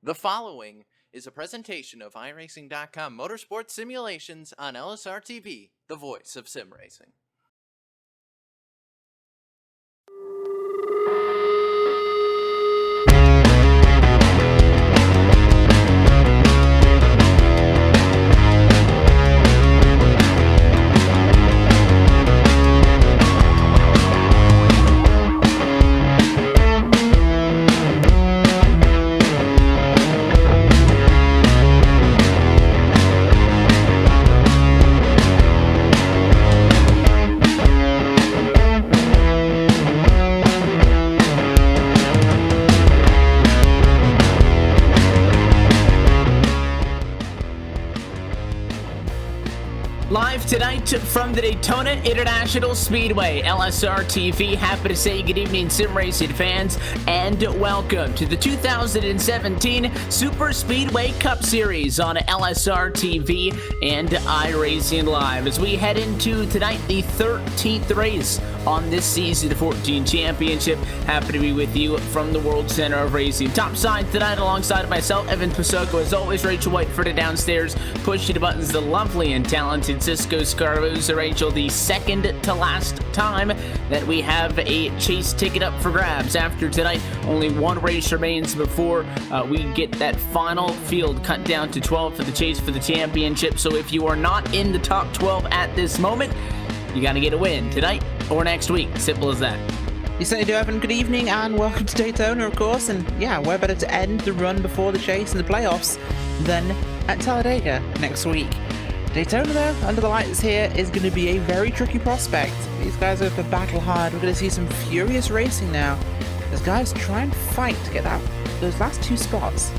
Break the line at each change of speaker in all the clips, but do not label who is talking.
The following is a presentation of iRacing.com Motorsports Simulations on LSRTV, the voice of sim racing.
Live tonight from the Daytona International Speedway, LSRTV. Happy to say good evening, sim racing fans, and welcome to the 2017 Superspeedway Cup Series on LSRTV and iRacing Live. As we head into tonight, the 13th race on this season 14 championship. Happy to be with you from the World Center of Racing. Topside tonight alongside myself, Evan Pasoko. As always, Rachel Whiteford downstairs, pushing the buttons, the lovely and talented Cisco Scarbosa. Rachel, the second to last time that we have a chase ticket up for grabs after tonight. Only one race remains before we get that final field cut down to 12 for the chase for the championship. So if you are not in the top 12 at this moment, you got to get a win tonight or next week. Simple as that.
You certainly do, Evan. Good evening and welcome to Daytona, of course. And yeah, where better to end the run before the chase and the playoffs than at Talladega next week. Daytona, though, under the lights here, is going to be a very tricky prospect. These guys are going to battle hard. We're going to see some furious racing now as guys try and fight to get those last two spots.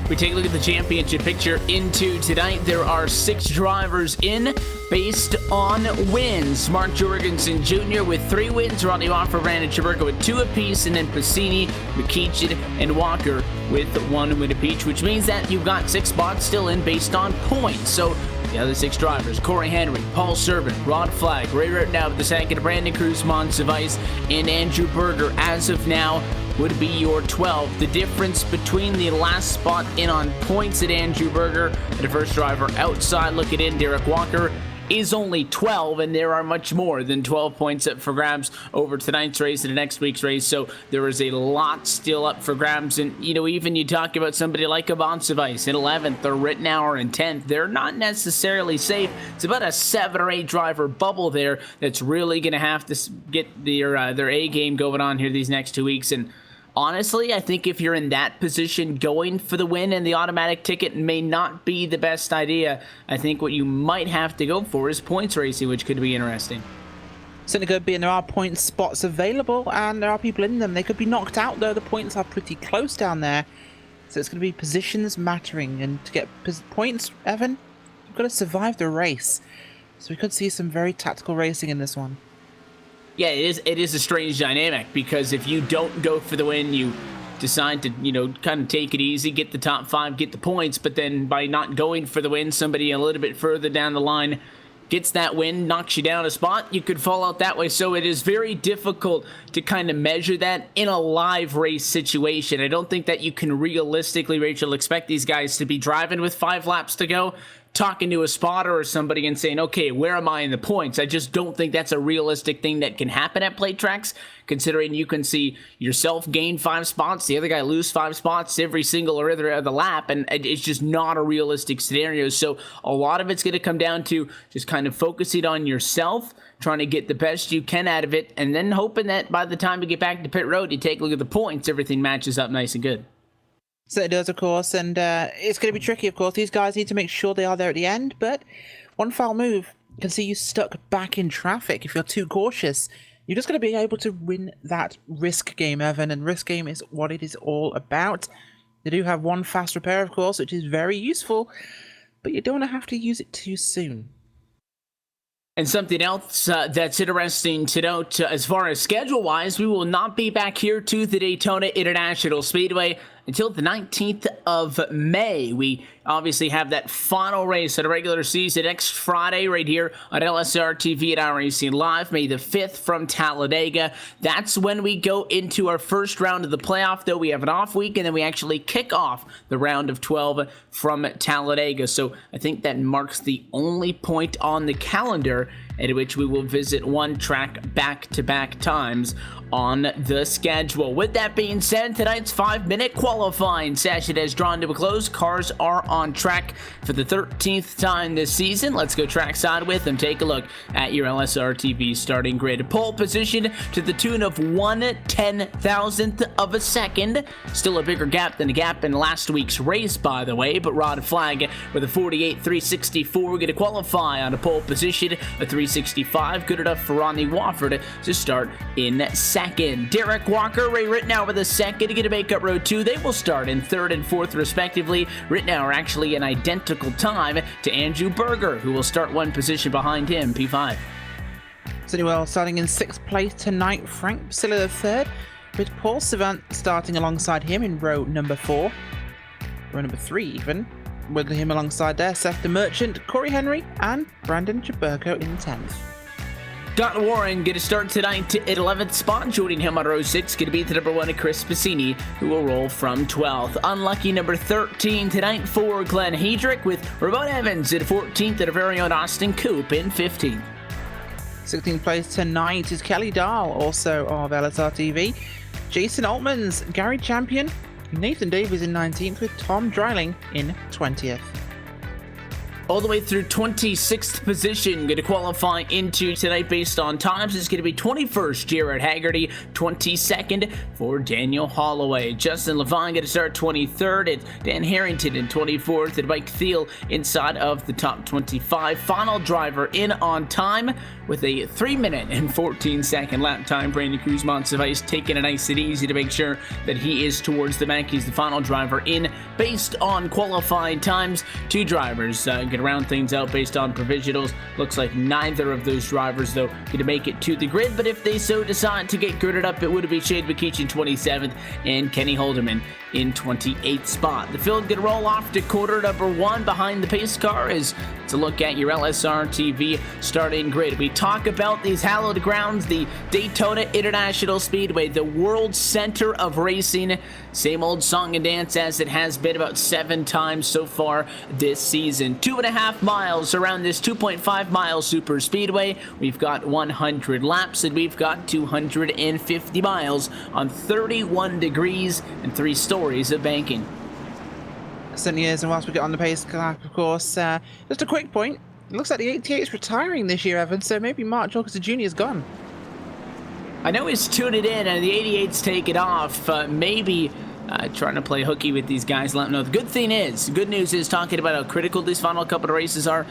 We take a look at the championship picture into tonight. There are 6 drivers in based on wins. Mark Jorgensen Jr. with 3 wins, Rodney Offer, Brandon Chaburka with 2 apiece, and then Passini, McKeechin, and Walker with 1 win apiece, which means that you've got 6 spots still in based on points. So the other 6 drivers, Corey Henry, Paul Servant, Rod Flagg, Ray Rittenau with the second, Brandon Cruz, Monsivice, and Andrew Berger, as of now, would be your 12. The difference between the last spot in on points at Andrew Berger and the first driver outside looking in, Derek Walker, is only 12, and there are much more than 12 points up for grabs over tonight's race and the next week's race. So there is a lot still up for grabs. And, you know, even you talk about somebody like a Monsivice in 11th or Rittenauer in 10th, they're not necessarily safe. It's about a 7 or 8 driver bubble there that's really going to have to get their A game going on here these next 2 weeks. And honestly, I think if you're in that position, going for the win and the automatic ticket may not be the best idea. I think what you might have to go for is points racing, which could be interesting.
Certainly could be, and there are point spots available, and there are people in them. They could be knocked out, though. The points are pretty close down there. So it's going to be positions mattering, and to get points, Evan, you've got to survive the race. So we could see some very tactical racing in this one.
Yeah, it is a strange dynamic, because if you don't go for the win, you decide to, kind of take it easy, get the top 5, get the points, but then by not going for the win, somebody a little bit further down the line gets that win, knocks you down a spot, you could fall out that way. So it is very difficult to kind of measure that in a live race situation. I don't think that you can realistically, Rachel, expect these guys to be driving with 5 laps to go, talking to a spotter or somebody and saying, okay, where am I in the points? I just don't think that's a realistic thing that can happen at plate tracks, considering you can see yourself gain 5 spots, the other guy lose 5 spots every single or other lap, and it's just not a realistic scenario. So a lot of it's going to come down to just kind of focusing on yourself, trying to get the best you can out of it, and then hoping that by the time you get back to pit road, you take a look at the points, everything matches up nice and good.
So it does, of course, and it's going to be tricky, of course. These guys need to make sure they are there at the end, but one foul move can see you stuck back in traffic if you're too cautious. You're just going to be able to win that risk game, Evan, and risk game is what it is all about. They do have 1 fast repair, of course, which is very useful, but you don't want to have to use it too soon.
And something else that's interesting to note, as far as schedule-wise, we will not be back here to the Daytona International Speedway until the 19th of May. We obviously have that final race of the regular season next Friday right here on LSRTV at iRacing Live, May the 5th from Talladega. That's when we go into our first round of the playoff, though. We have an off week, and then we actually kick off the round of 12 from Talladega. So I think that marks the only point on the calendar at which we will visit one track back-to-back times on the schedule. With that being said, tonight's 5-minute qualifying session has drawn to a close. Cars are on track for the 13th time this season. Let's go trackside with them. Take a look at your LSRTV starting grid. Pole position to the tune of 1/10,000th of a second. Still a bigger gap than the gap in last week's race, by the way, but Rod Flag with a 48.364 going to qualify on a pole position. A 365 good enough for Ronnie Wofford to start in second. Derek Walker, Ray Rittenauer with a second to get to make up row 2. They will start in third and fourth respectively. Rittenauer actually an identical time to Andrew Berger, who will start one position behind him, P5.
Well, starting in 6th place tonight, Frank Basile the third, with Paul Savant starting alongside him in row number 4. Row number 3 even, with him alongside there, Seth the Merchant, Corey Henry, and Brandon Chaburko in 10th.
Scott Warren going to start tonight at 11th spot. Joining him on row 6 going to be the number 1 Chris Pacini, who will roll from 12th. Unlucky number 13 tonight for Glenn Hedrick, with Ramon Evans at 14th and our very own Austin Coop in 15th.
16th place tonight is Kelly Dahl, also of LSRTV. Jason Altmans, Gary Champion, Nathan Davies in 19th, with Tom Dreiling in 20th.
All the way through 26th position, going to qualify into tonight based on times. It's going to be 21st, Jared Haggerty, 22nd for Daniel Holloway. Justin Levine going to start 23rd. It's Dan Harrington in 24th, and Mike Thiel inside of the top 25. Final driver in on time with a 3-minute and 14-second lap time. Brandon Cruz Monsiváis taking it nice and easy to make sure that he is towards the back. He's the final driver in based on qualifying times. 2 drivers going to round things out based on provisionals. Looks like neither of those drivers, though, going to make it to the grid, but if they so decide to get gridded up, it would be Shade McKeach in 27th and Kenny Holderman in 28th spot. The field going to roll off to quarter number 1 behind the pace car is to look at your LSRTV starting grid. We talk about these hallowed grounds, the Daytona International Speedway, the world center of racing. Same old song and dance as it has been about 7 times so far this season. 2.5 miles around this 2.5 mile Superspeedway. We've got 100 laps and we've got 250 miles on 31 degrees and 3 stories of banking.
Certainly is, and whilst we get on the pace lap, of course, just a quick point. It looks like the 88 is retiring this year, Evan, so maybe Mark Jorgensen Jr. is gone.
I know he's tuned it in, and the 88's taken off. Maybe trying to play hooky with these guys. Let them know. The good news is, talking about how critical these final couple of races are,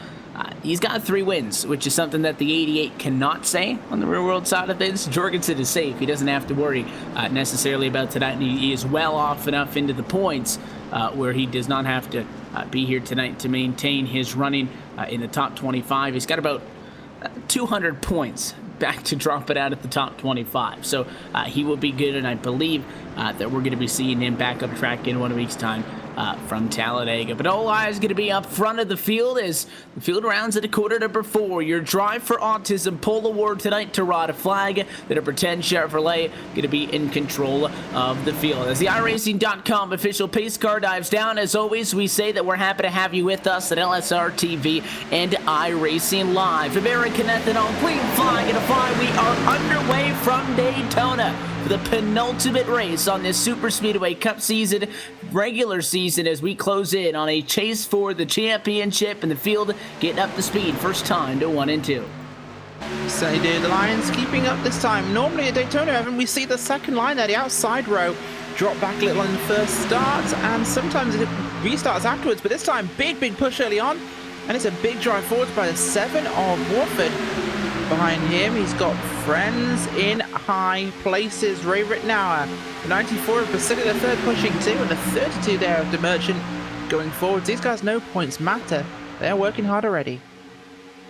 he's got 3 wins, which is something that the 88 cannot say on the real world side of things. Jorgensen is safe. He doesn't have to worry necessarily about tonight, and he is well off enough into the points where he does not have to be here tonight to maintain his running in the top 25. He's got about 200 points back to drop it out at the top 25. So he will be good, and I believe that we're going to be seeing him back up track in 1 week's time from Talladega. But all eyes going to be up front of the field as the field rounds at a quarter number 4. Your Drive for Autism pole award tonight to Rod Flag. The number 10 Chevrolet going to be in control of the field. As the iRacing.com official pace car dives down, as always, we say that we're happy to have you with us at LSRTV and iRacing Live. American Ethanol, Green Flag and a Fly. We are underway from Daytona for the penultimate race on this Superspeedway Cup season, regular season, as we close in on a chase for the championship, and the field getting up to speed. First time to 1 and 2.
Certainly do. The Lions keeping up this time. Normally at Daytona, Evan, we see the second line there, the outside row, drop back a little on the first start, and sometimes it restarts afterwards, but this time, big push early on, and it's a big drive forward by the 7 of Warford. Behind him, he's got friends in high places. Ray Rittenauer, the 94 of Basile the third pushing 2, and the 32 there of the Merchant going forward. These guys know points matter. They're working hard already.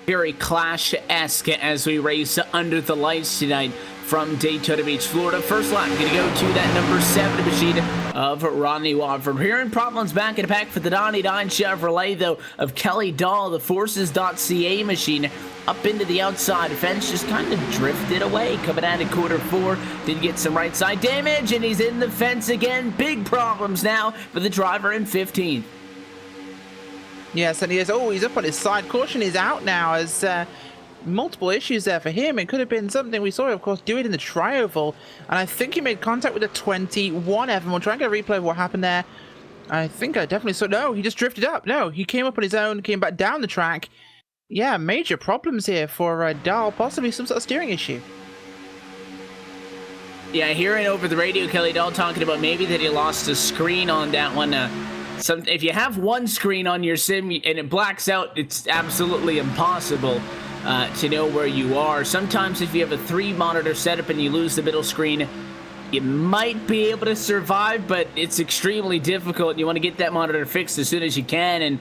Very Clash-esque as we race under the lights tonight from Daytona Beach, Florida. First lap, going to go to that number 7 machine of Rodney Watford. We're hearing problems back in the pack for the 99 Chevrolet, though, of Kelly Dahl. The Forces.ca machine up into the outside fence, just kind of drifted away. Coming out of quarter 4, did get some right side damage, and he's in the fence again. Big problems now for the driver in 15th.
Yes, and he is. Oh, he's up on his side. Caution is out now as multiple issues there for him. It could have been something we saw, of course, do it in the tri-oval. And I think he made contact with the 21, Evan. We'll try and get a replay of what happened there. I think I definitely saw. No, he just drifted up. No, he came up on his own, came back down the track. Yeah, major problems here for Dahl. Possibly some sort of steering issue.
Yeah, hearing over the radio, Kelly Dahl talking about maybe that he lost a screen on that one. If you have one screen on your sim and it blacks out, it's absolutely impossible to know where you are. Sometimes if you have a 3-monitor setup and you lose the middle screen, you might be able to survive, but it's extremely difficult. You want to get that monitor fixed as soon as you can. And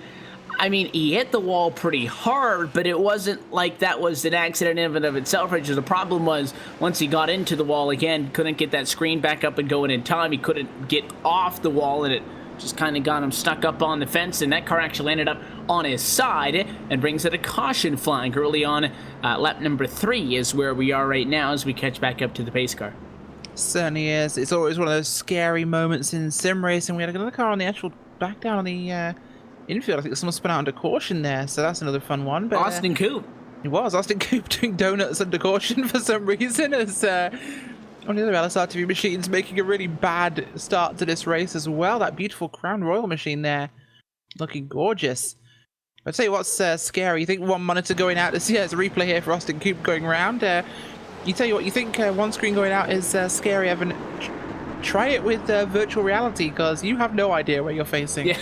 I mean, he hit the wall pretty hard, but it wasn't like that was an accident in and of itself. The problem was once he got into the wall again, couldn't get that screen back up and going in time. He couldn't get off the wall, and it just kind of got him stuck up on the fence, and that car actually ended up on his side and brings it a caution flag early on. Lap number 3 is where we are right now as we catch back up to the pace car.
Certainly is. It's always one of those scary moments in sim racing. We had another car on the actual back down on the infield. I think someone spun out under caution there, so that's another fun one. But,
Austin Coop.
It was. Austin Coop doing donuts under caution for some reason as one of the other LSRTV machines making a really bad start to this race as well. That beautiful Crown Royal machine there looking gorgeous. I'd say what's scary. You think one monitor going out is, it's a replay here for Austin Coop going around. You tell you what, you think one screen going out is scary, Evan. Try it with virtual reality because you have no idea where you're facing.
Yeah.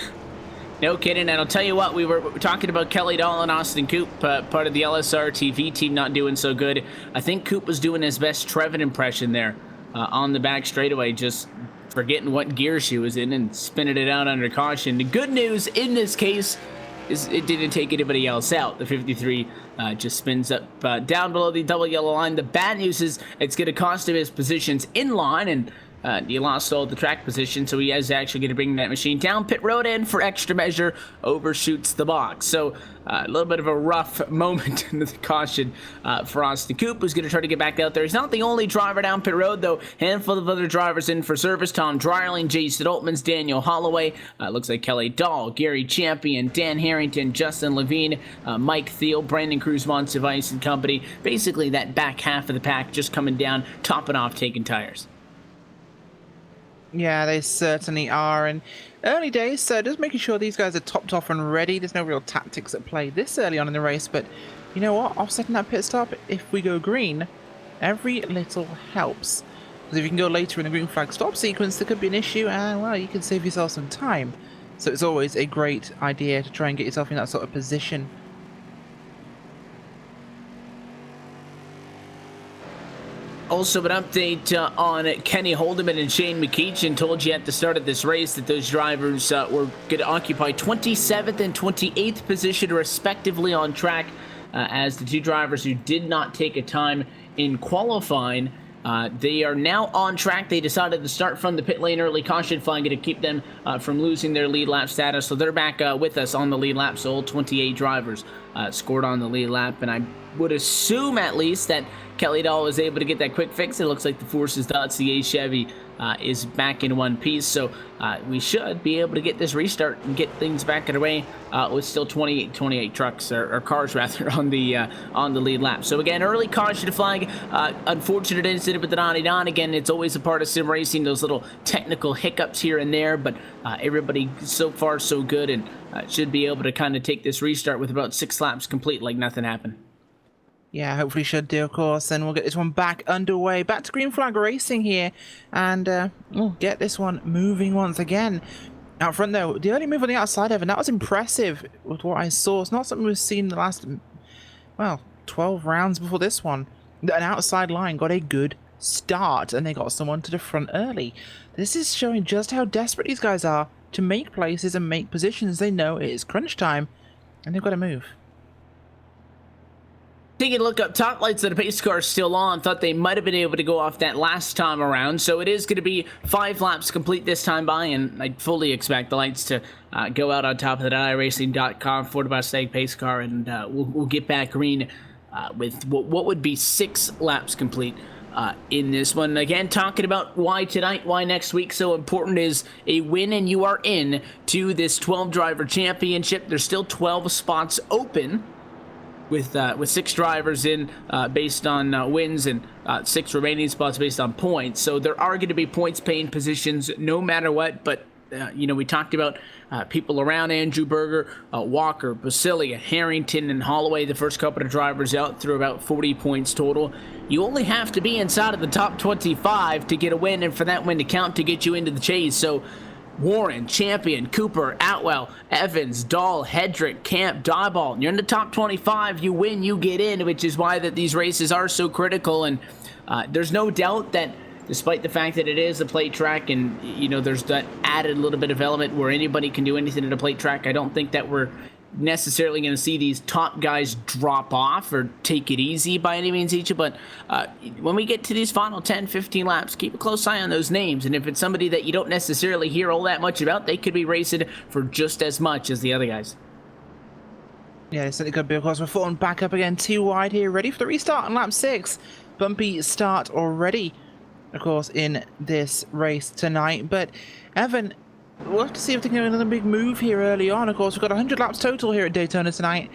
No kidding, and I'll tell you what, we were talking about Kelly Dahl and Austin Coop, part of the LSRTV team not doing so good. I think Coop was doing his best Trevin impression there on the back straightaway, just forgetting what gear she was in and spinning it out under caution. The good news in this case is it didn't take anybody else out. The 53 just spins up down below the double yellow line. The bad news is it's going to cost him his positions in line, and he lost all the track position, so he is actually going to bring that machine down pit road and for extra measure overshoots the box. So a little bit of a rough moment in the caution for Austin Coop, who's going to try to get back out there. He's not the only driver down pit road, though. Handful of other drivers in for service. Tom Dryling, Jason Altmans, Daniel Holloway. Looks like Kelly Dahl, Gary Champion, Dan Harrington, Justin Levine, Mike Thiel, Brandon Cruz, Monsivice and company. Basically that back half of the pack just coming down, topping off, taking tires.
Yeah, they certainly are. And early days, so just making sure these guys are topped off and ready. There's no real tactics at play this early on in the race, but you know what? Offsetting that pit stop, if we go green, every little helps. Because if you can go later in the green flag stop sequence, there could be an issue, and well, you can save yourself some time. So it's always a great idea to try and get yourself in that sort of position.
Also, an update on Kenny Holdeman and Shane McEachin. Told you at the start of this race that those drivers were going to occupy 27th and 28th position respectively on track as the two drivers who did not take a time in qualifying. They are now on track. They decided to start from the pit lane early. Caution flag to keep them from losing their lead lap status. So they're back with us on the lead lap. So all 28 drivers scored on the lead lap. And I would assume at least that Kelly Dahl was able to get that quick fix. It looks like the Forces.ca Chevy is back in one piece. So we should be able to get this restart and get things back in the way with still 28 trucks or cars rather on the lead lap. So again, early caution flag. Unfortunate incident with the 99. Again, it's always a part of sim racing, those little technical hiccups here and there, but everybody so far so good and should be able to kind of take this restart with about 6 laps complete like nothing happened.
Yeah, hopefully should do, of course, and we'll get this one back underway. Back to green flag racing here, and we'll get this one moving once again. Out front, though, the early move on the outside, Evan, that was impressive with what I saw. It's not something we've seen in the last, well, 12 rounds before this one. An outside line got a good start, and they got someone to the front early. This is showing just how desperate these guys are to make places and make positions. They know it is crunch time, and they've got to move.
Taking a look up, top lights of the pace car is still on. Thought they might have been able to go off that last time around. So it is going to be 5 laps complete this time by, and I fully expect the lights to go out on top of that iRacing.com Ford Mustang pace car, and we'll get back green with what would be 6 laps complete in this one. Again, talking about why tonight, why next week so important is a win and you are in to this 12-driver championship. There's still 12 spots open with 6 drivers in based on wins and 6 remaining spots based on points. So there are going to be points paying positions no matter what, but you know, we talked about people around Andrew Berger, Walker, Basilia, Harrington, and Holloway, the first couple of drivers out through about 40 points total. You only have to be inside of the top 25 to get a win, and for that win to count to get you into the chase. So Warren, Champion, Cooper, Atwell, Evans, Dahl, Hedrick, Camp, Dieball. You're in the top 25, you win, you get in, which is why that these races are so critical. And there's no doubt that despite the fact that it is a plate track and, you know, there's that added little bit of element where anybody can do anything at a plate track, I don't think that we're necessarily going to see these top guys drop off or take it easy by any means each, but when we get to these final 10-15 laps, keep a close eye on those names, and if it's somebody that you don't necessarily hear all that much about, they could be racing for just as much as the other guys.
Yeah, it's certainly could be. Of course, we're falling back up again, too wide here, ready for the restart on lap 6. Bumpy start already, of course, in this race tonight, but Evan, we'll have to see if they can do another big move here early on. Of course, we've got 100 laps total here at Daytona tonight.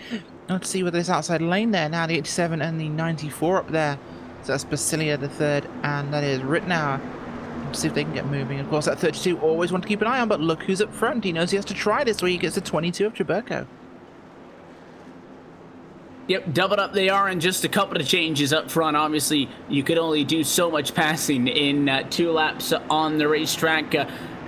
Let's see whether this outside lane there, now the 87 and the 94 up there. So that's Basilia the third, and that is Rittenauer. Let's see if they can get moving. Of course, that 32 always want to keep an eye on, but look who's up front. He knows he has to try this week. It's the 22 of Traburco.
Yep, doubled up they are, and just a couple of changes up front. Obviously, you could only do so much passing in 2 laps on the racetrack.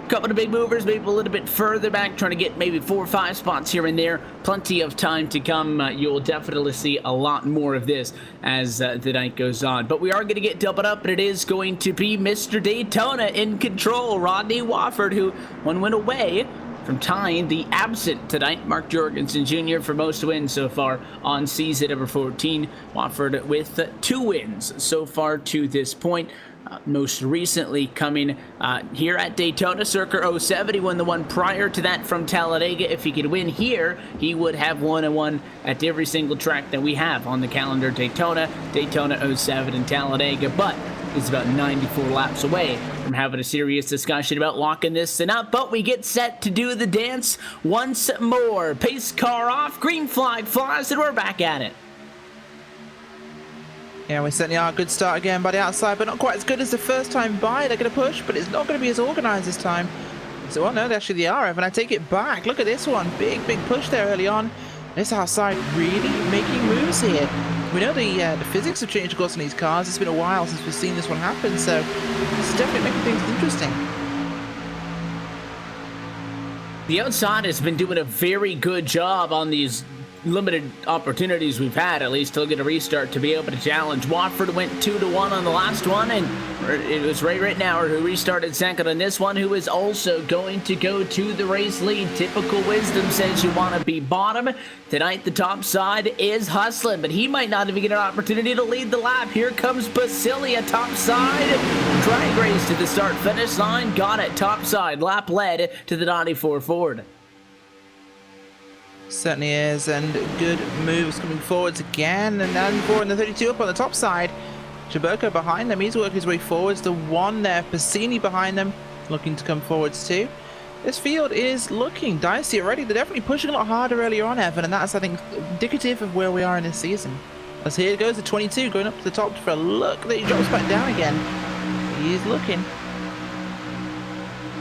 Couple of big movers, maybe a little bit further back, trying to get maybe 4 or 5 spots here and there. Plenty of time to come. You'll definitely see a lot more of this as the night goes on. But we are going to get doubled up, and it is going to be Mr. Daytona in control. Rodney Wofford, who one win away from tying the absent tonight, Mark Jorgensen Jr. for most wins so far on season number 14. Wofford with 2 wins so far to this point. Most recently coming here at Daytona, circa 07. He won the one prior to that from Talladega. If he could win here, he would have won and won at every single track that we have on the calendar. Daytona, 07, and Talladega. But he's about 94 laps away from having a serious discussion about locking this thing up. But we get set to do the dance once more. Pace car off, green flag flies, and we're back at it.
Yeah, we certainly are. Good start again by the outside, but not quite as good as the first time by. They're going to push, but it's not going to be as organised this time. So, well, no, actually they are, Evan. I take it back. Look at this one. Big push there early on. This outside really making moves here. We know the physics have changed, of course, in these cars. It's been a while since we've seen this one happen, so this is definitely making things interesting.
The outside has been doing a very good job on these limited opportunities we've had, at least, to get a restart to be able to challenge. Wofford went 2-1 on the last one, and it was Ray Rittenauer who restarted second on this one, who is also going to go to the race lead. Typical wisdom says you want to be bottom. Tonight, the top side is hustling, but he might not even get an opportunity to lead the lap. Here comes Basilia, top side. Drag race to the start-finish line. Got it, top side. Lap led to the 94 Ford.
Certainly is, and good moves coming forwards again, and then 4 and the 32 up on the top side. Traburco behind them, he's working his way forwards. The one there, Passini behind them, looking to come forwards too. This field is looking dicey already. They're definitely pushing a lot harder earlier on, Evan, and that's, I think, indicative of where we are in this season. As here goes the 22, going up to the top for a look. There he drops back down again. He's looking.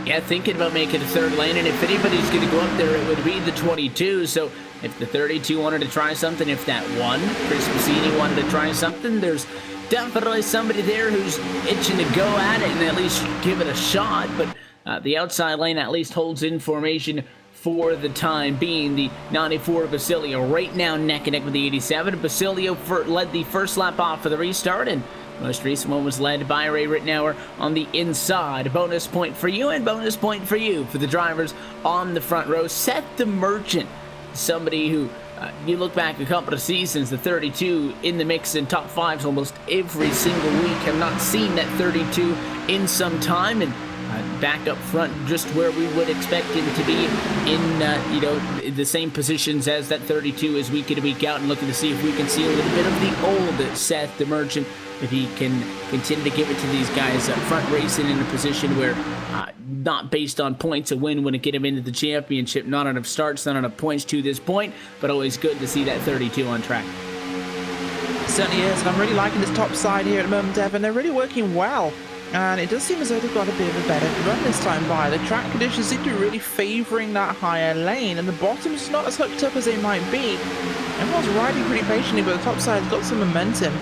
Yeah, thinking about making a third lane, and if anybody's going to go up there, it would be the 22. So if the 32 wanted to try something, if that one, Chris Passini, wanted to try something, there's definitely somebody there who's itching to go at it and at least give it a shot. But the outside lane at least holds in formation for the time being. The 94 Basilio right now neck and neck with the 87. Basilio led the first lap off for the restart, and most recent one was led by Ray Rittenauer on the inside. Bonus point for you and bonus point for you for the drivers on the front row. Seth the Merchant, somebody who You look back a couple of seasons, the 32 in the mix in top fives almost every single week. Have not seen that 32 in some time, and back up front just where we would expect him to be in the same positions as that 32 as week in and week out, and looking to see if we can see a little bit of the old Seth the Merchant, if he can continue to give it to these guys up front, racing in a position where not based on points, a win wouldn't get him into the championship. Not enough starts, not enough points to this point, but always good to see that 32 on track.
Certainly is, and I'm really liking this top side here at the moment, Evan. They're really working well, and it does seem as though they've got a bit of a better run this time by. The track conditions seem to be really favouring that higher lane, and the bottom's not as hooked up as they might be. Everyone's riding pretty patiently, but the top side's got some momentum,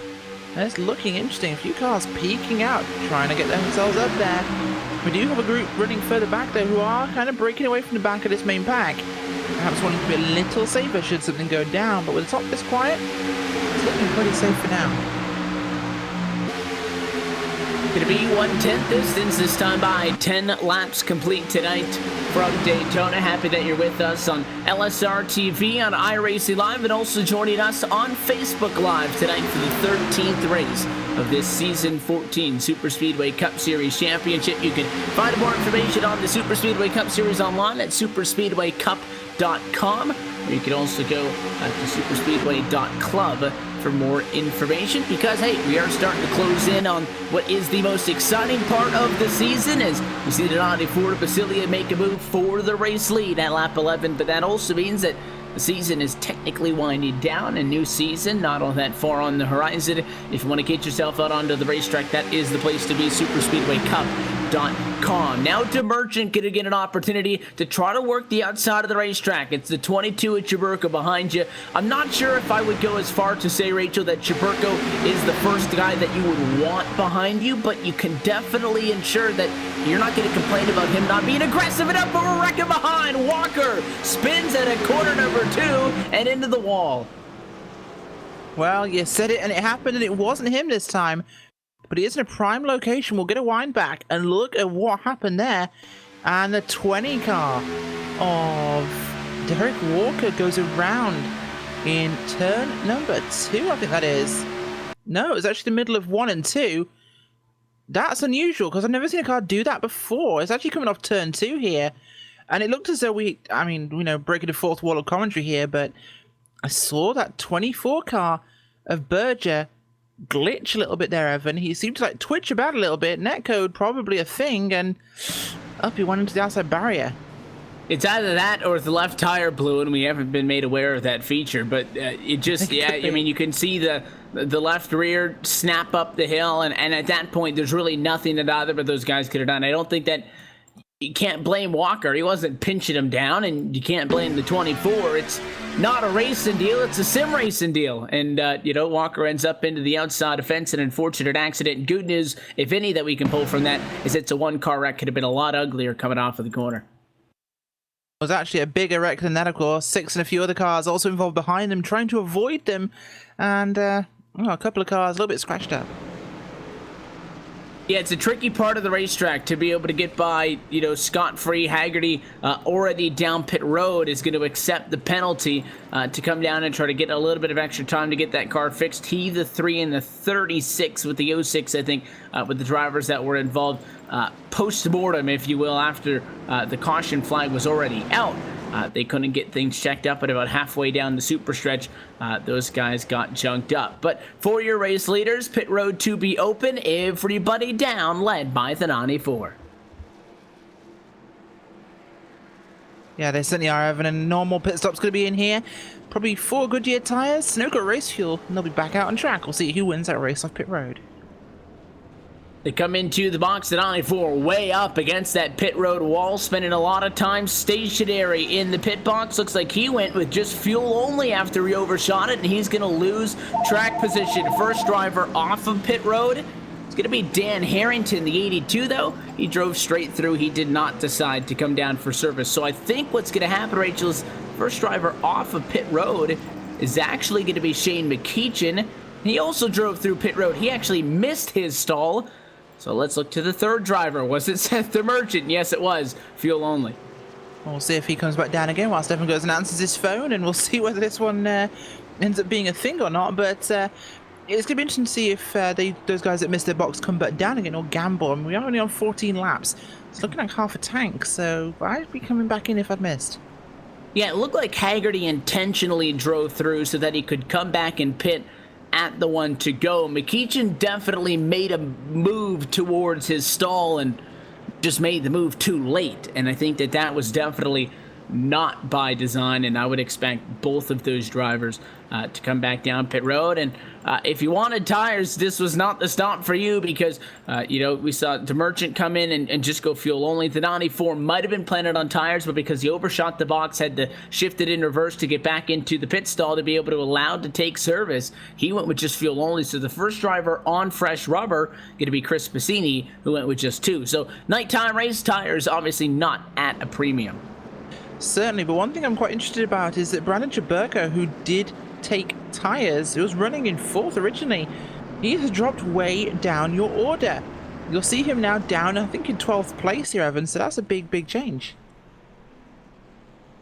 and it's looking interesting. A few cars peeking out, trying to get themselves up there. We do have a group running further back though who are kind of breaking away from the back of this main pack. Perhaps wanting to be a little safer should something go down, but with the top this quiet, it's looking pretty safe for now.
Going to be 1/10 distance this time by 10 laps complete tonight from Daytona. Happy that you're with us on LSRTV, on iRacing Live, and also joining us on Facebook Live tonight for the 13th race of this Season 14 Superspeedway Cup Series Championship. You can find more information on the Superspeedway Cup Series online at superspeedwaycup.com. Or you can also go to superspeedway.club for more information, because hey, we are starting to close in on what is the most exciting part of the season, as we see the Donati Ford Basilia make a move for the race lead at lap 11, but that also means that the season is technically winding down. A new season not all that far on the horizon. If you want to get yourself out onto the racetrack, that is the place to be, superspeedwaycup.com. Now to Merchant, going to get an opportunity to try to work the outside of the racetrack. It's the 22 at Chaburko behind you. I'm not sure if I would go as far to say, Rachel, that Chaburko is the first guy that you would want behind you, but you can definitely ensure that you're not going to complain about him not being aggressive enough, but we're wrecking behind. Walker spins at a corner number 2 and into the wall.
Well, you said it and it happened, and it wasn't him this time. But he is in a prime location. We'll get a wind back and look at what happened there. And the 20 car of Derek Walker goes around in turn number 2, I think that is. No, it was actually the middle of 1 and 2. That's unusual, because I've never seen a car do that before. It's actually coming off turn 2 here. And it looked as though breaking the fourth wall of commentary here, but I saw that 24 car of Berger glitch a little bit there, Evan. He seemed to like twitch about a little bit. Netcode probably a thing, and up he went into the outside barrier.
It's either that or the left tire blew, and we haven't been made aware of that feature. But it just, yeah, I mean, you can see the left rear snap up the hill, and at that point, there's really nothing that either of those guys could have done. I don't think that you can't blame Walker. He wasn't pinching him down, and you can't blame the 24. It's not a racing deal. It's a sim racing deal. And, Walker ends up into the outside fence, an unfortunate accident. Good news, if any, that we can pull from that is it's a one-car wreck. Could have been a lot uglier coming off of the corner.
It was actually a bigger wreck than that, of course. 6 and a few other cars also involved behind them, trying to avoid them. And, a couple of cars a little bit scratched up.
Yeah, it's a tricky part of the racetrack to be able to get by, scot-free. Haggerty already down pit road is going to accept the penalty to come down and try to get a little bit of extra time to get that car fixed. He, the 3 and the 36 with the 06, I think, with the drivers that were involved post-mortem, if you will, after the caution flag was already out. They couldn't get things checked up, at about halfway down the super stretch, those guys got junked up. But for your race leaders, pit road to be open, everybody down, led by the 94.
Yeah, they certainly are, Evan, and normal pit stop's going to be in here. Probably 4 Goodyear tyres, Sunoco race fuel, and they'll be back out on track. We'll see who wins that race off pit road.
They come into the box at 94, way up against that pit road wall, spending a lot of time stationary in the pit box. Looks like he went with just fuel only after he overshot it, and he's going to lose track position. First driver off of pit road. It's going to be Dan Harrington, the 82, though. He drove straight through. He did not decide to come down for service. So I think what's going to happen, Rachel, is first driver off of pit road is actually going to be Shane McKeechan. He also drove through pit road. He actually missed his stall. So let's look to the third driver. Was it Seth the Merchant? Yes, it was. Fuel only.
We'll see if he comes back down again while Stefan goes and answers his phone, and we'll see whether this one ends up being a thing or not. But it's going to be interesting to see if those guys that missed their box come back down again or gamble. And we are only on 14 laps. It's looking like half a tank, so I'd be coming back in if I'd missed.
Yeah, it looked like Haggerty intentionally drove through so that he could come back and pit at the one to go. McEachin definitely made a move towards his stall and just made the move too late, and I think that was definitely not by design, and I would expect both of those drivers to come back down pit road. And if you wanted tires, this was not the stop for you, because we saw the Merchant come in and just go fuel only. The 94 might have been planted on tires, but because he overshot the box, had to shift it in reverse to get back into the pit stall to be able to allow to take service, he went with just fuel only. So the first driver on fresh rubber going to be Chris Bassini, who went with just 2. So nighttime race tires obviously not at a premium.
Certainly, but one thing I'm quite interested about is that Brandon Chaburko, who did take tires, who was running in 4th originally, he has dropped way down your order. You'll see him now down, I think, in 12th place here, Evan, so that's a big change.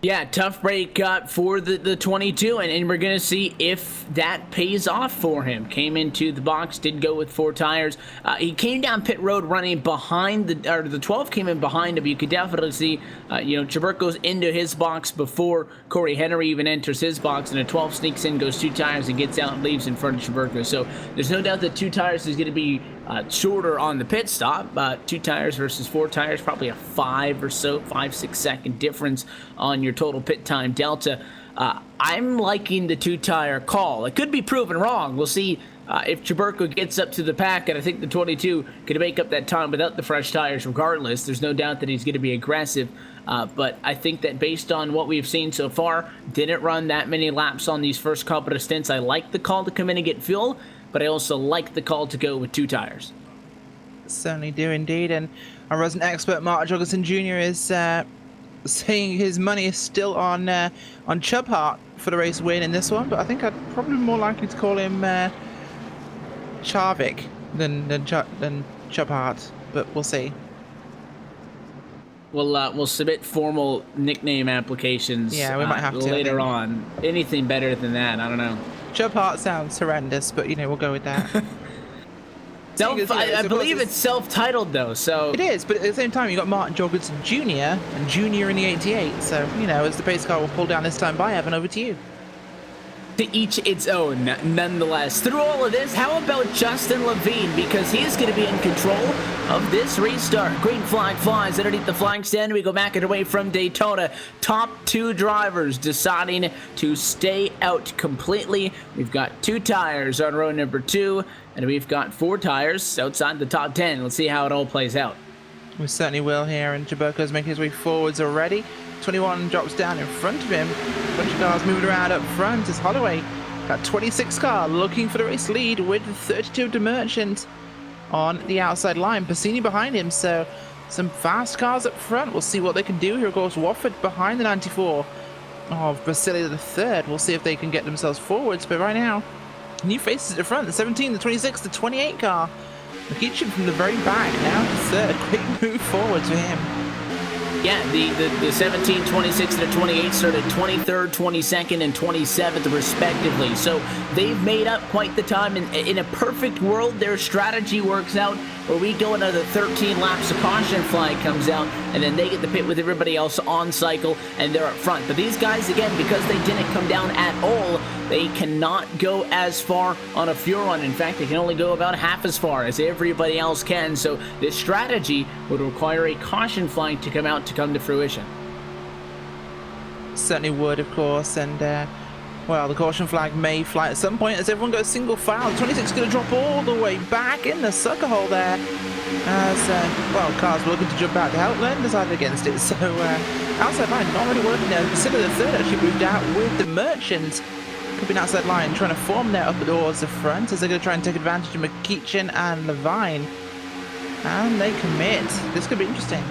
Yeah, tough break for the 22, and we're going to see if that pays off for him. Came into the box, did go with 4 tires. He came down pit road running behind the 12 came in behind him. You could definitely see, Chabert goes into his box before Corey Henry even enters his box, and a 12 sneaks in, goes 2 tires, and gets out and leaves in front of Chaberko. So there's no doubt that 2 tires is going to be shorter on the pit stop. 2 tires versus 4 tires, probably a 5-6 second difference on your total pit time delta. I'm liking the 2-tire call. It could be proven wrong. We'll see if Chaburko gets up to the pack, and I think the 22 could make up that time without the fresh tires regardless. There's no doubt that he's going to be aggressive, but I think that based on what we've seen so far, didn't run that many laps on these first couple of stints. I like the call to come in and get fuel, but I also like the call to go with 2 tires.
Certainly do indeed, and our resident expert Mark Jorgensen Jr. is saying his money is still on Chubhart for the race win in this one, but I think I'd probably be more likely to call him Charvik than Chubhart, but we'll see.
We'll submit formal nickname applications.
Yeah, we might have to
later on. Anything better than that, I don't know.
Chubhart sounds horrendous, but we'll go with that.
I believe it's self-titled though, so
it is. But at the same time, you got Martin Jorgensen Jr. and Junior in the 88. So as the pace car will pull down this time by, Evan, over to you.
To each its own, nonetheless. Through all of this, how about Justin Levine? Because he is going to be in control of this restart. Green flag flies underneath the flag stand. We go back and away from Daytona. Top 2 drivers deciding to stay out completely. We've got 2 tires on row number 2, and we've got 4 tires outside the top 10. Let's see how it all plays out.
We certainly will here, and Chaburko's making his way forwards already. 21 drops down in front of him. A bunch of cars moving around up front as Holloway got 26 car looking for the race lead with 32 of the Merchant on the outside line. Bassini behind him, so some fast cars up front. We'll see what they can do here. Of course, Wofford behind the 94 of Brasilia the third. We'll see if they can get themselves forwards, but right now, new faces at the front. The 17, the 26, the 28 car. McEachin from the very back now to third. Quick move forwards for him.
Yeah, the 17, 26, and the 28 started 23rd, 22nd, and 27th, respectively. So they've made up quite the time. In a perfect world, their strategy works out where we go another 13 laps, a caution flag comes out, and then they get the pit with everybody else on cycle, and they're up front. But these guys, again, because they didn't come down at all, they cannot go as far on a fuel run. In fact, they can only go about half as far as everybody else can. So this strategy would require a caution flag to come out to come to fruition.
Certainly would, of course, and well, the caution flag may fly at some point as everyone goes single file. The 26 is going to drop all the way back in the sucker hole there. As, well, cars looking to jump out to help, then decided against it. So, outside line not really working there. Consider the third actually moved out with the Merchant. Could be an outside line trying to form there up towards the front as they're going to try and take advantage of McEachin and Levine. And they commit. This could be interesting.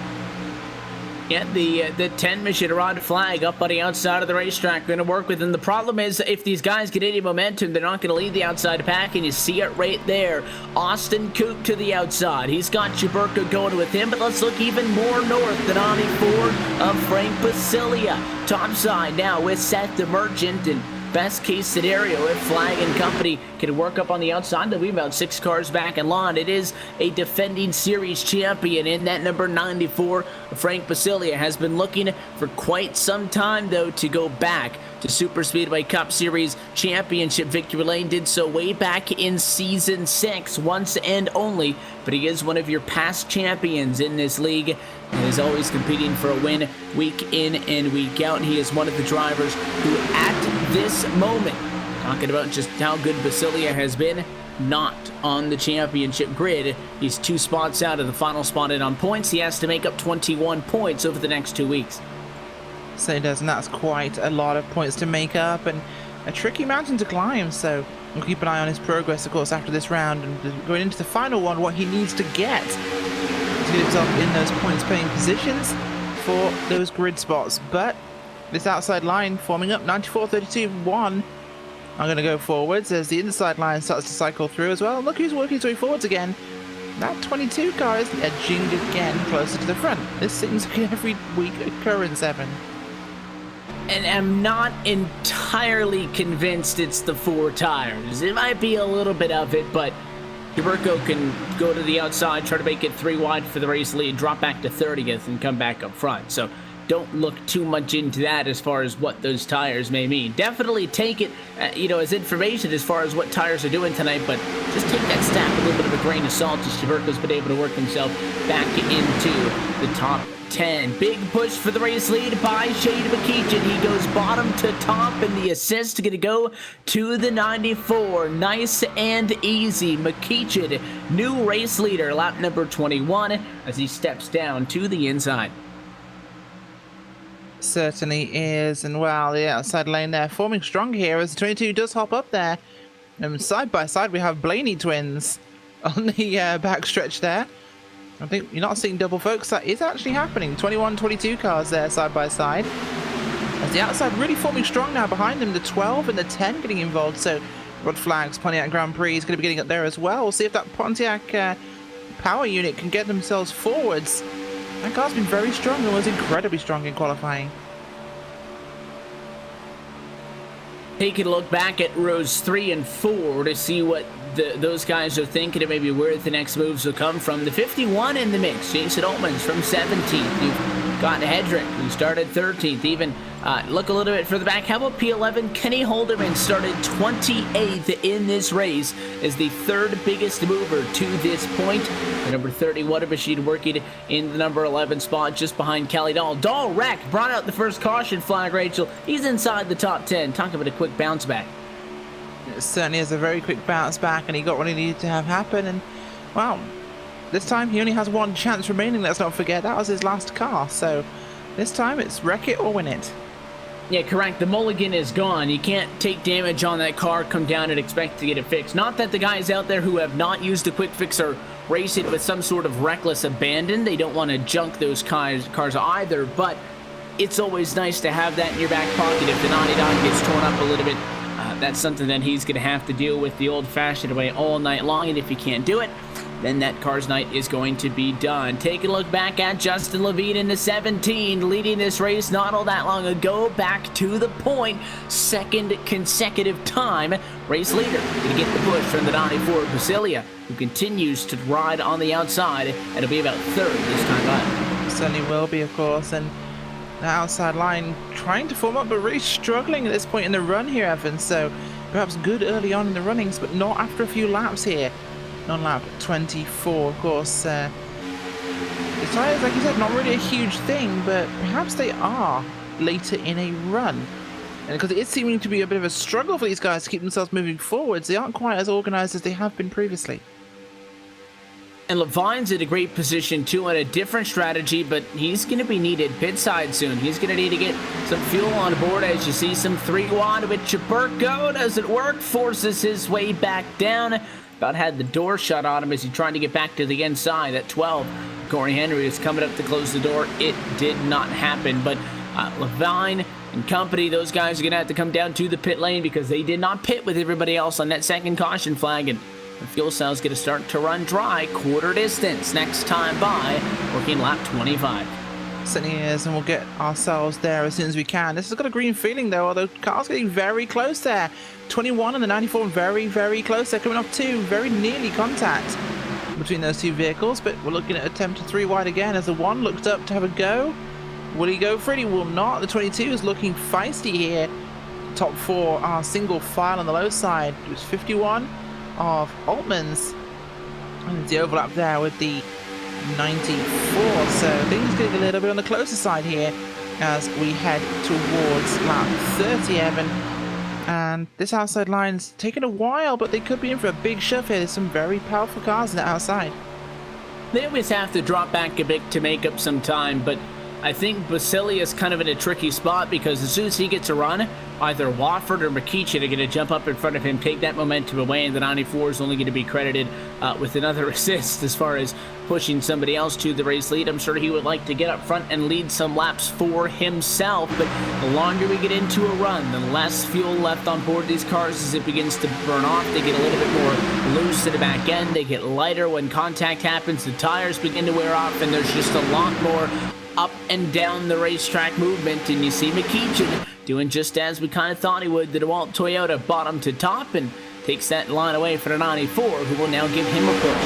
Yeah, the 10 Michelin flag up on the outside of the racetrack going to work with them. The problem is if these guys get any momentum, they're not going to lead the outside pack, and you see it right there. Austin Koop to the outside. He's got Jaburka going with him, but let's look even more north. The 94 of Frank Basilia. Topside now with Seth the Merchant, and best case scenario, if Flag and company can work up on the outside, they'll be about 6 cars back in line. It is a defending series champion in that number 94. Frank Basilia has been looking for quite some time, though, to go back to Superspeedway Cup Series Championship. Victory Lane did so way back in Season 6, once and only, but he is one of your past champions in this league and is always competing for a win week in and week out. He is one of the drivers who, at this moment, talking about just how good Basilia has been, not on the championship grid. He's 2 spots out of the final spot in on points. He has to make up 21 points over the next 2 weeks.
So he does, and that's quite a lot of points to make up, and a tricky mountain to climb, so we'll keep an eye on his progress, of course, after this round, and going into the final one, what he needs to get to get himself in those points-paying positions for those grid spots. But this outside line forming up, 94, 32, 1. I'm going to go forwards as the inside line starts to cycle through as well. Look who's working his way forwards again. That 22 car is edging again closer to the front. This seems like an every week occurrence, Evan.
And I'm not entirely convinced it's the 4 tires. It might be a little bit of it, but Jaburka can go to the outside, try to make it 3 wide for the race lead, drop back to 30th, and come back up front. So don't look too much into that as far as what those tires may mean. Definitely take it, as information as far as what tires are doing tonight, but just take that stat with a little bit of a grain of salt as Jaburka's been able to work himself back into the top 10. Big push for the race lead by Shade McKeechin. He goes bottom to top, and the assist going to go to the 94. Nice and easy. McKeechin, new race leader, lap number 21, as he steps down to the inside.
Certainly is, and wow, the outside lane there forming strong here as the 22 does hop up there. And side by side we have Blaney twins on the back stretch there. I think you're not seeing double focus. That is actually happening. 21, 22 cars there side by side. As the outside really forming strong now behind them. The 12 and the 10 getting involved. So Rod Flags, Pontiac Grand Prix is going to be getting up there as well. We'll see if that Pontiac power unit can get themselves forwards. That car's been very strong and was incredibly strong in qualifying.
Taking a look back at rows 3 and 4 to see what those guys are thinking and maybe where the next moves will come from. The 51 in the mix, Jason Altman's from 17th. You've got Hedrick, who started 13th. Even look a little bit further back. How about P11? Kenny Holderman started 28th in this race as the 3rd biggest mover to this point. The number 31 machine working in the number 11 spot just behind Kelly Dahl. Dahl wrecked, brought out the first caution flag, Rachel. He's inside the top 10. Talk about a quick bounce back.
It certainly is a very quick bounce back, and he got what he needed to have happen. And well, this time he only has 1 chance remaining. Let's not forget that was his last car. So this time it's wreck it or win it.
Yeah, correct. The mulligan is gone. You can't take damage on that car, come down and expect to get it fixed. Not that the guys out there who have not used a quick fix are racing with some sort of reckless abandon. They don't want to junk those cars either, but it's always nice to have that in your back pocket if the 99 gets torn up a little bit. That's something that he's going to have to deal with the old-fashioned way all night long, and if he can't do it, then that car's night is going to be done. Take a look back at Justin Levine in the 17, leading this race not all that long ago, back to the point, 2nd consecutive time. Race leader going to get the push from the 94 Basilia, who continues to ride on the outside. It'll be about 3rd this time out.
Certainly will be, of course, and the outside line trying to form up, but really struggling at this point in the run here, Evan. So perhaps good early on in the runnings, but not after a few laps here. On lap 24, of course. The tyres, like you said, not really a huge thing, but perhaps they are later in a run. And because it is seeming to be a bit of a struggle for these guys to keep themselves moving forwards, they aren't quite as organised as they have been previously.
And Levine's in a great position too on a different strategy, but he's going to be needed pit side soon. He's going to need to get some fuel on board as you see some 3 wide with Jaburka. Doesn't work, forces his way back down about had the door shut on him as he tried to get back to the inside. At 12, Corey Henry is coming up to close the door. It did not happen, but Levine and company, those guys are going to have to come down to the pit lane because they did not pit with everybody else on that second caution flag, and the fuel cell is going to start to run dry quarter distance next time by, working lap 25.
Certainly is, and we'll get ourselves there as soon as we can. This has got a green feeling though, although car's getting very close there. 21 and the 94 very, very close. They're coming off two, very nearly contact between those two vehicles, but we're looking at attempt to 3 wide again as the one looked up to have a go. Will he go for it? He will not. The 22 is looking feisty here. Top 4 are single file on the low side. It was 51 of Altman's. And there's the overlap there with the 94. So things getting a little bit on the closer side here as we head towards lap 30, Evan. And this outside line's taking a while, but they could be in for a big shove here. There's some very powerful cars on the outside.
They always have to drop back a bit to make up some time, but I think Basili is kind of in a tricky spot because as soon as he gets a run, either Wofford or McKeechin are going to jump up in front of him, take that momentum away, and the 94 is only going to be credited with another assist as far as pushing somebody else to the race lead. I'm sure he would like to get up front and lead some laps for himself, but the longer we get into a run, the less fuel left on board these cars as it begins to burn off. They get a little bit more loose at the back end. They get lighter when contact happens. The tires begin to wear off, and there's just a lot more up and down the racetrack movement, and you see McKeechin doing just as we kind of thought he would. The DeWalt Toyota bottom to top and takes that line away for the 94, who will now give him a push.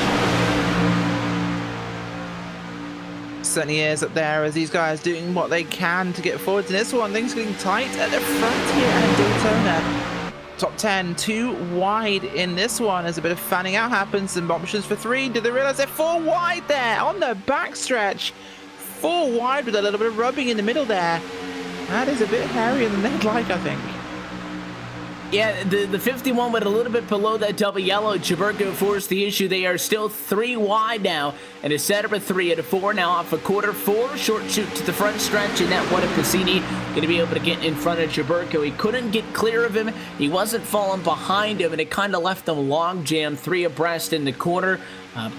Certainly is up there as these guys doing what they can to get forward in this one. Things getting tight at the front here at Daytona. Top 10, 2 wide in this one as a bit of fanning out happens. Some options for 3. Do they realize they're 4 wide there on the backstretch? 4 wide with a little bit of rubbing in the middle there. That is a bit hairier than they'd like, I think.
Yeah, the 51 went a little bit below that double yellow. Jaburko forced the issue. They are still 3 wide now, and a setup of 3 at a 4 now off a quarter 4. Short shoot to the front stretch, and that one of Cassini going to be able to get in front of Jaburko. He couldn't get clear of him. He wasn't falling behind him, and it kind of left them log jam 3 abreast in the corner.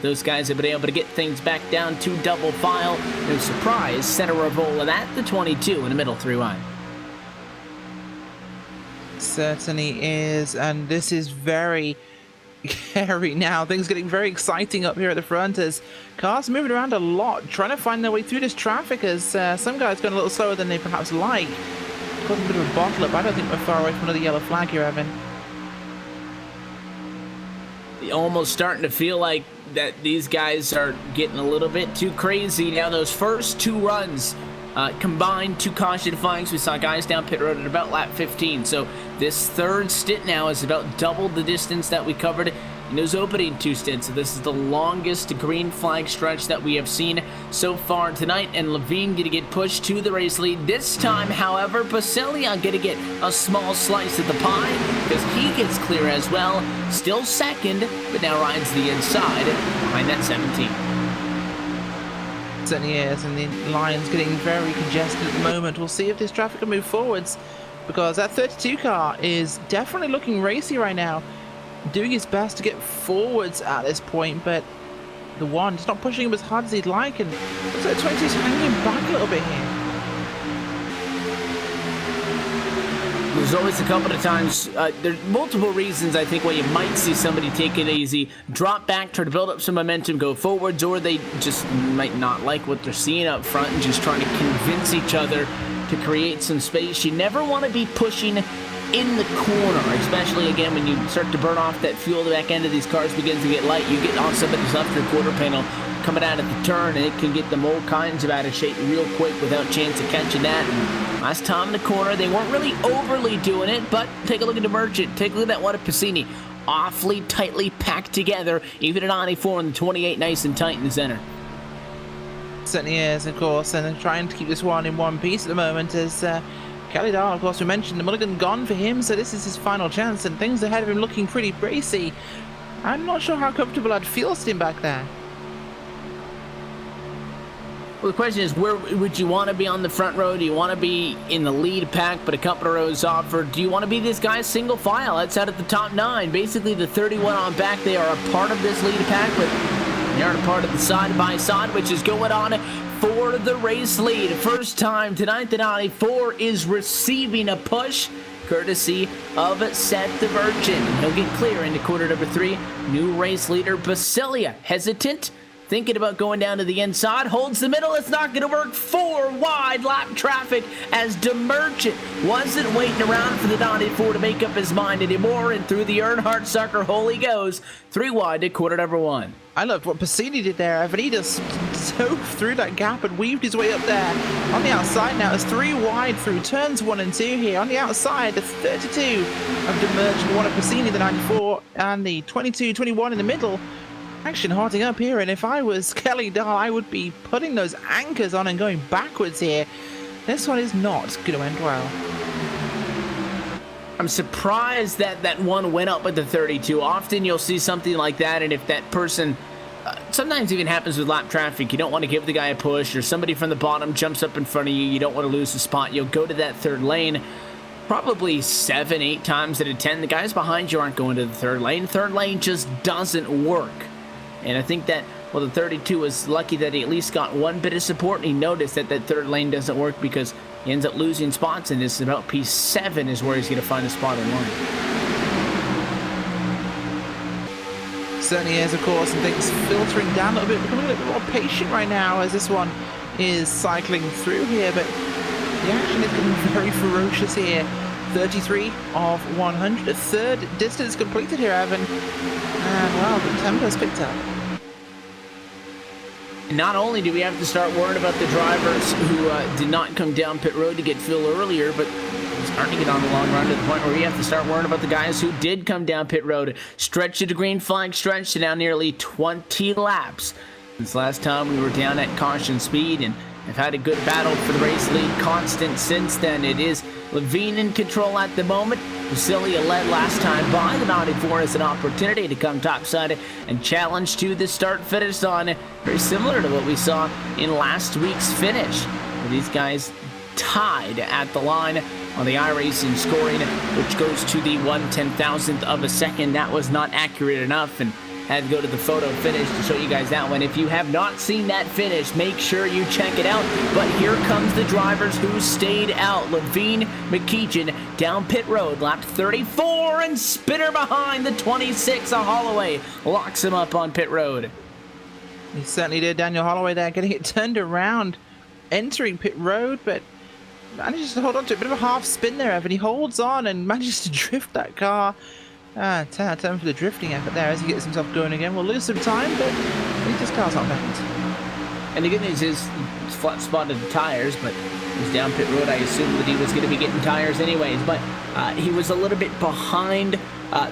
Those guys have been able to get things back down to double file. No surprise, center Ravola at the 22 in the middle 3 wide.
Certainly is, and this is very hairy now. Things getting very exciting up here at the front as cars moving around a lot, trying to find their way through this traffic as some guys going a little slower than they perhaps like. Causing a bit of a bottle up. I don't think we're far away from another yellow flag here, Evan.
Almost starting to feel like that these guys are getting a little bit too crazy now. Those first 2 runs combined 2 caution flags. We saw guys down pit road at about lap 15. So this third stint now is about double the distance that we covered in those opening 2 stints. So this is the longest green flag stretch that we have seen so far tonight, and Levine going to get pushed to the race lead. This time, however, Basilia going to get a small slice of the pie because he gets clear as well. Still second, but now rides the inside behind that 17.
Certainly is, and the line's getting very congested at the moment. We'll see if this traffic can move forwards because that 32 car is definitely looking racy right now. Doing his best to get forwards at this point, but the one is not pushing him as hard as he'd like, and looks like 22 is hanging back a little bit here.
There's always a couple of times, there's multiple reasons I think why you might see somebody take it easy, drop back, try to build up some momentum, go forwards, or they just might not like what they're seeing up front and just trying to convince each other to create some space. You never want to be pushing in the corner, especially again when you start to burn off that fuel. The back end of these cars begins to get light. You get on somebody's left rear quarter panel coming out at the turn, and it can get them all kinds of out of shape real quick without chance of catching that. And last time in the corner, they weren't really overly doing it, but take a look at the Merchant. Take a look at that one at Piscini. Awfully tightly packed together, even at 94 and the 28 nice and tight in the center.
Certainly is, of course, and they're trying to keep this one in one piece at the moment as Kelly Dahl, of course, we mentioned the mulligan gone for him, so this is his final chance, and things ahead of him looking pretty bracy. I'm not sure how comfortable I'd feel sitting back there.
Well, the question is, where would you want to be on the front row? Do you want to be in the lead pack but a couple of rows off? Or do you want to be this guy's single file outside of the top 9? Basically, the 31 on back, they are a part of this lead pack, but they aren't a part of the side-by-side, which is going on for the race lead. First time tonight, the 94 is receiving a push courtesy of Seth the Virgin. He'll get clear into quarter number 3. New race leader, Basilia, hesitant, thinking about going down to the inside, holds the middle. It's not going to work. 4 wide lap traffic as DeMerchant wasn't waiting around for the 94 to make up his mind anymore, and through the Earnhardt sucker hole he goes. 3 wide to quarter number 1.
I loved what Passini did there, Evan. He just dove through that gap and weaved his way up there. On the outside now, it's 3 wide through turns 1 and 2 here. On the outside, the 32 of DeMerchant, one of Passini, the 94, and the 22, 21 in the middle. Action harding up here, and if I was Kelly Dahl, I would be putting those anchors on and going backwards here. This one is not going to end well.
I'm surprised that that one went up with the 32. Often you'll see something like that, and if that person, sometimes even happens with lap traffic, you don't want to give the guy a push, or somebody from the bottom jumps up in front of you, you don't want to lose the spot, you'll go to that third lane. Probably 7, 8 times out of 10, the guys behind you aren't going to the third lane. Third lane just doesn't work. And I think that, well, the 32 was lucky that he at least got one bit of support, and he noticed that that third lane doesn't work because he ends up losing spots, and this is about P7 is where he's going to find a spot in line.
Certainly is, of course, and things filtering down a little bit, becoming a little bit more patient right now as this one is cycling through here, but the action is getting very ferocious here. 33 of 100, a third distance completed here, Evan, and well, the tempo's picked up.
Not only do we have to start worrying about the drivers who did not come down pit road to get fuel earlier, but starting to get on the long run to the point where we have to start worrying about the guys who did come down pit road. Stretch to the green flag stretch to now nearly 20 laps since last time we were down at caution speed, and have had a good battle for the race lead constant since then. It is Levine in control at the moment. Basilia led last time by. The 94 as an opportunity to come topside and challenge to the start-finish zone. Very similar to what we saw in last week's finish. These guys tied at the line on the iRacing scoring, which goes to the 1/10,000th of a second. That was not accurate enough, and had to go to the photo finish to show you guys that one. If you have not seen that finish, make sure you check it out. But here comes the drivers who stayed out. Levine McKeechan down pit road, lap 34, and spinner behind the 26 of Holloway locks him up on pit road.
He certainly did. Daniel Holloway there getting it turned around, entering pit road, but manages to hold on to a bit of a half spin there, Evan. He holds on and manages to drift that car. 10 out of 10 for the drifting effort there as he gets himself going again. We'll lose some time, but at least his car's not bent.
And the good news is, he's flat spotted the tires, but he was down pit road. I assumed that he was going to be getting tires anyways, but he was a little bit behind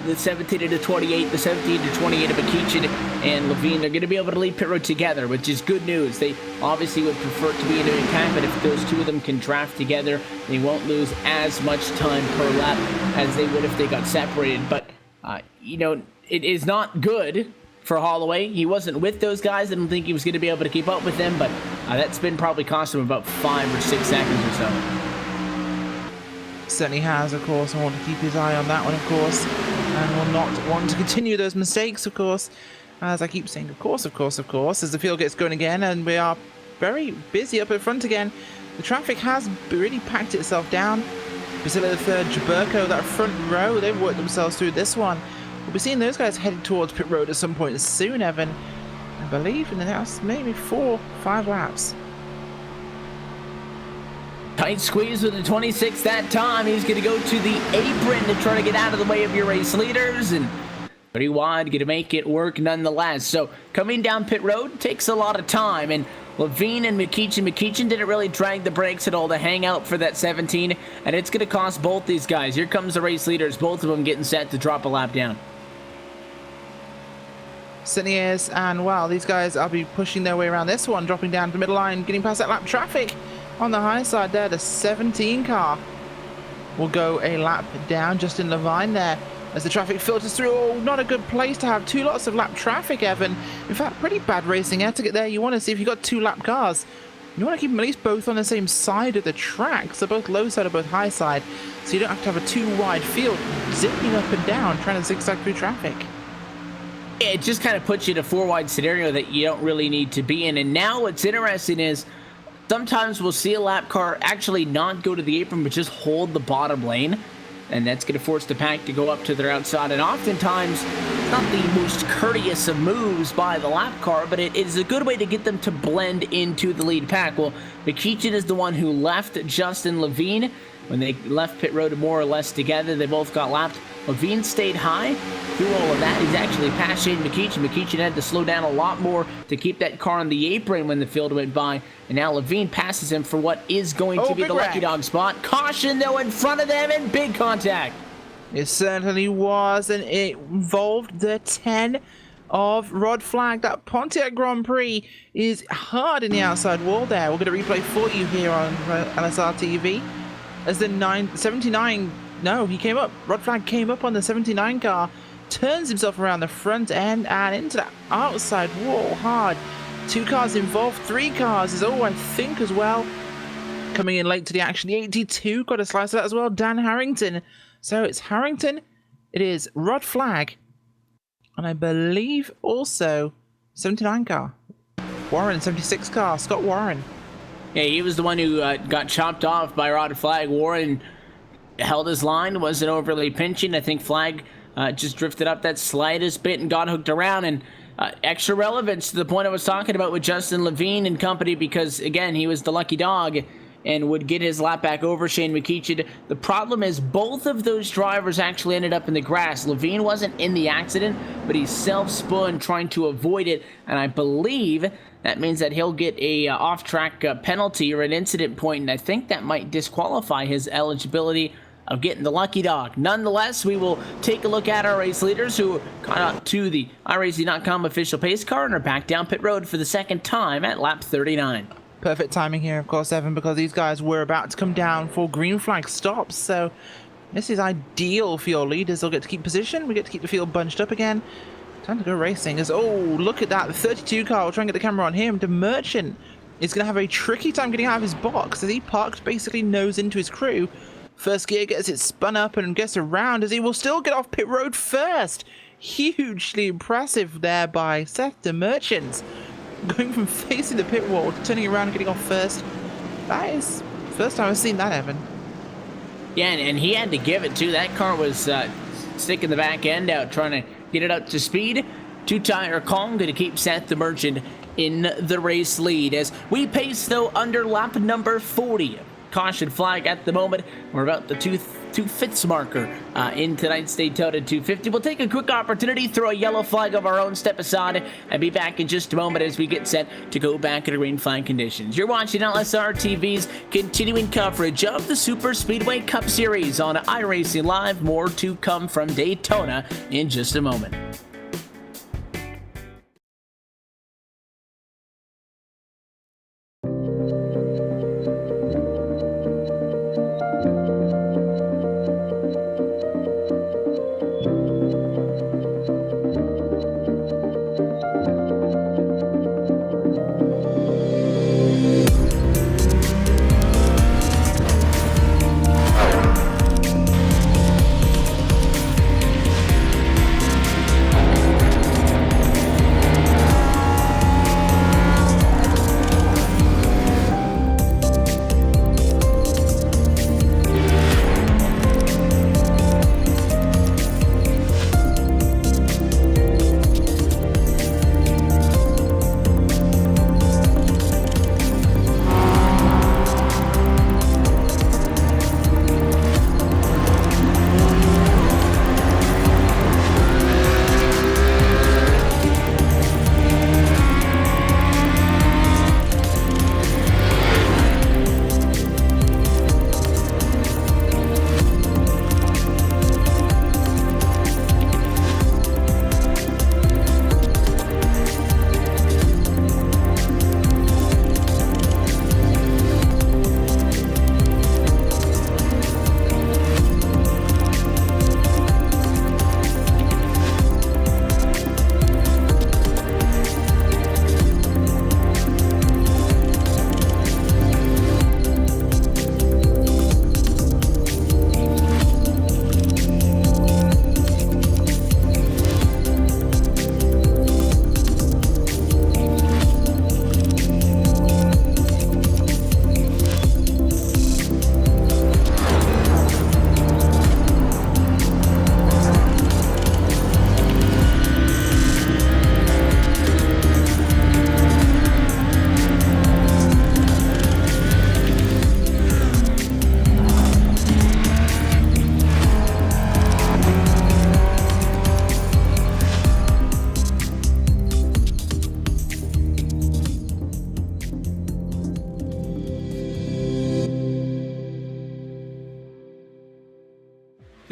the 17 to 28, the 17 to 28 of McKeechan and Levine. They're going to be able to lead pit road together, which is good news. They obviously would prefer to be in a pack, but if those two of them can draft together, they won't lose as much time per lap as they would if they got separated. But, you know, it is not good for Holloway. He wasn't with those guys. I don't think he was going to be able to keep up with them, but that spin probably cost him about 5 or 6 seconds or so.
Certainly has, of course. I want to keep his eye on that one, of course, and will not want to continue those mistakes, of course. As I keep saying, of course, as the field gets going again, and we are very busy up in front again. The traffic has really packed itself down. Basilia the third, Jaburko, that front row, they've worked themselves through this one. We'll be seeing those guys headed towards pit road at some point soon, Evan. I believe in the next maybe 4, 5 laps.
Tight squeeze with the 26 that time. He's going to go to the apron to try to get out of the way of your race leaders, and pretty wide, going to make it work nonetheless. So coming down pit road takes a lot of time, and Levine and McKeechan didn't really drag the brakes at all to hang out for that 17, and it's going to cost both these guys. Here comes the race leaders, both of them getting set to drop a lap down.
Certainly is, and wow, these guys will be pushing their way around this one, dropping down the middle line, getting past that lap traffic. On the high side there, the 17 car will go a lap down. Justin Levine there as the traffic filters through. Oh, not a good place to have 2 lots of lap traffic, Evan. In fact, pretty bad racing etiquette there. You want to see if you've got 2 lap cars. You want to keep them at least both on the same side of the track, so both low side or both high side, so you don't have to have a too wide field zipping up and down trying to zigzag through traffic.
It just kind of puts you in a four-wide scenario that you don't really need to be in. And now what's interesting is sometimes we'll see a lap car actually not go to the apron but just hold the bottom lane, and that's going to force the pack to go up to their outside. And oftentimes it's not the most courteous of moves by the lap car, but it is a good way to get them to blend into the lead pack. Well, Mikichin is the one who left Justin Levine. When they left pit road more or less together, they both got lapped. Levine stayed high through all of that. He's actually passed Shane Mikichin. Mikichin had to slow down a lot more to keep that car on the apron when the field went by. And now Levine passes him for what is going to be the lucky dog spot. Caution, though, in front of them, and big contact.
It certainly was, and it involved the 10 of Rod Flag. That Pontiac Grand Prix is hard in the outside wall there. We're going to replay for you here on LSRTV. As the 79, no, he came up. Rod Flag came up on the 79 car, turns himself around the front end and into that outside wall hard. 2 cars involved, 3 cars is all I think as well. Coming in late to the action, the 82 got a slice of that as well, Dan Harrington. So it's Harrington, it is Rod Flag, and I believe also 79 car. Warren, 76 car, Scott Warren.
Yeah, he was the one who got chopped off by Rod Flag. Warren held his line, wasn't overly pinching. I think Flag just drifted up that slightest bit and got hooked around. And extra relevance to the point I was talking about with Justin Levine and company, because, again, he was the lucky dog and would get his lap back over Shane Mikichin. The problem is both of those drivers actually ended up in the grass. Levine wasn't in the accident, but he self-spun trying to avoid it, and I believe that means that he'll get a off-track penalty or an incident point, and I think that might disqualify his eligibility of getting the lucky dog. Nonetheless, we will take a look at our race leaders who got up to the iRacing.com official pace car and are back down pit road for the second time at lap 39.
Perfect timing here, of course, Evan, because these guys were about to come down for green flag stops, so this is ideal for your leaders. They'll get to keep position, we get to keep the field bunched up again. Time to go racing. As, oh, look at that, the 32 car, we'll try and get the camera on him. The Merchant is going to have a tricky time getting out of his box as he parks basically nose into his crew. First gear gets it spun up and gets around as he will still get off pit road first. Hugely impressive there by Seth the Merchant. Going from facing the pit wall to turning around and getting off first. That is the first time I've seen that, Evan.
Yeah, and he had to give it too. That car was sticking the back end out, trying to get it up to speed. Two-tire calm, going to keep Seth the Merchant in the race lead. As we pace, though, under lap number 40. Caution flag at the moment. We're about the two-fifths marker in tonight's Daytona 250. We'll take a quick opportunity, throw a yellow flag of our own, step aside, and be back in just a moment as we get set to go back into green flag conditions. You're watching LSRTV's continuing coverage of the Superspeedway Cup Series on iRacing Live. More to come from Daytona in just a moment.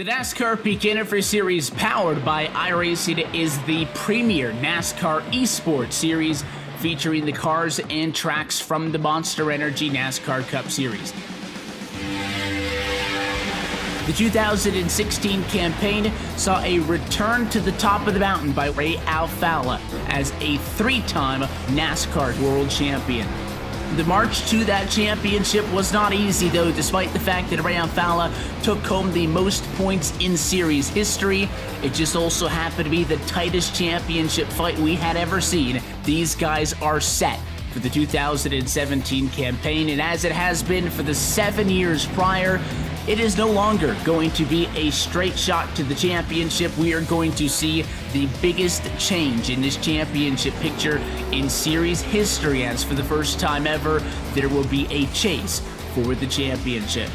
The NASCAR Peak Info Series, powered by iRacing, is the premier NASCAR esports series featuring the cars and tracks from the Monster Energy NASCAR Cup Series. The 2016 campaign saw a return to the top of the mountain by Ray Alfalla as a three-time NASCAR World Champion. The march to that championship was not easy, though, despite the fact that Ray Alfalla took home the most points in series history. It just also happened to be the tightest championship fight we had ever seen. These guys are set for the 2017 campaign, and as it has been for the 7 years prior, it is no longer going to be a straight shot to the championship. We are going to see the biggest change in this championship picture in series history, as for the first time ever, there will be a chase for the championship.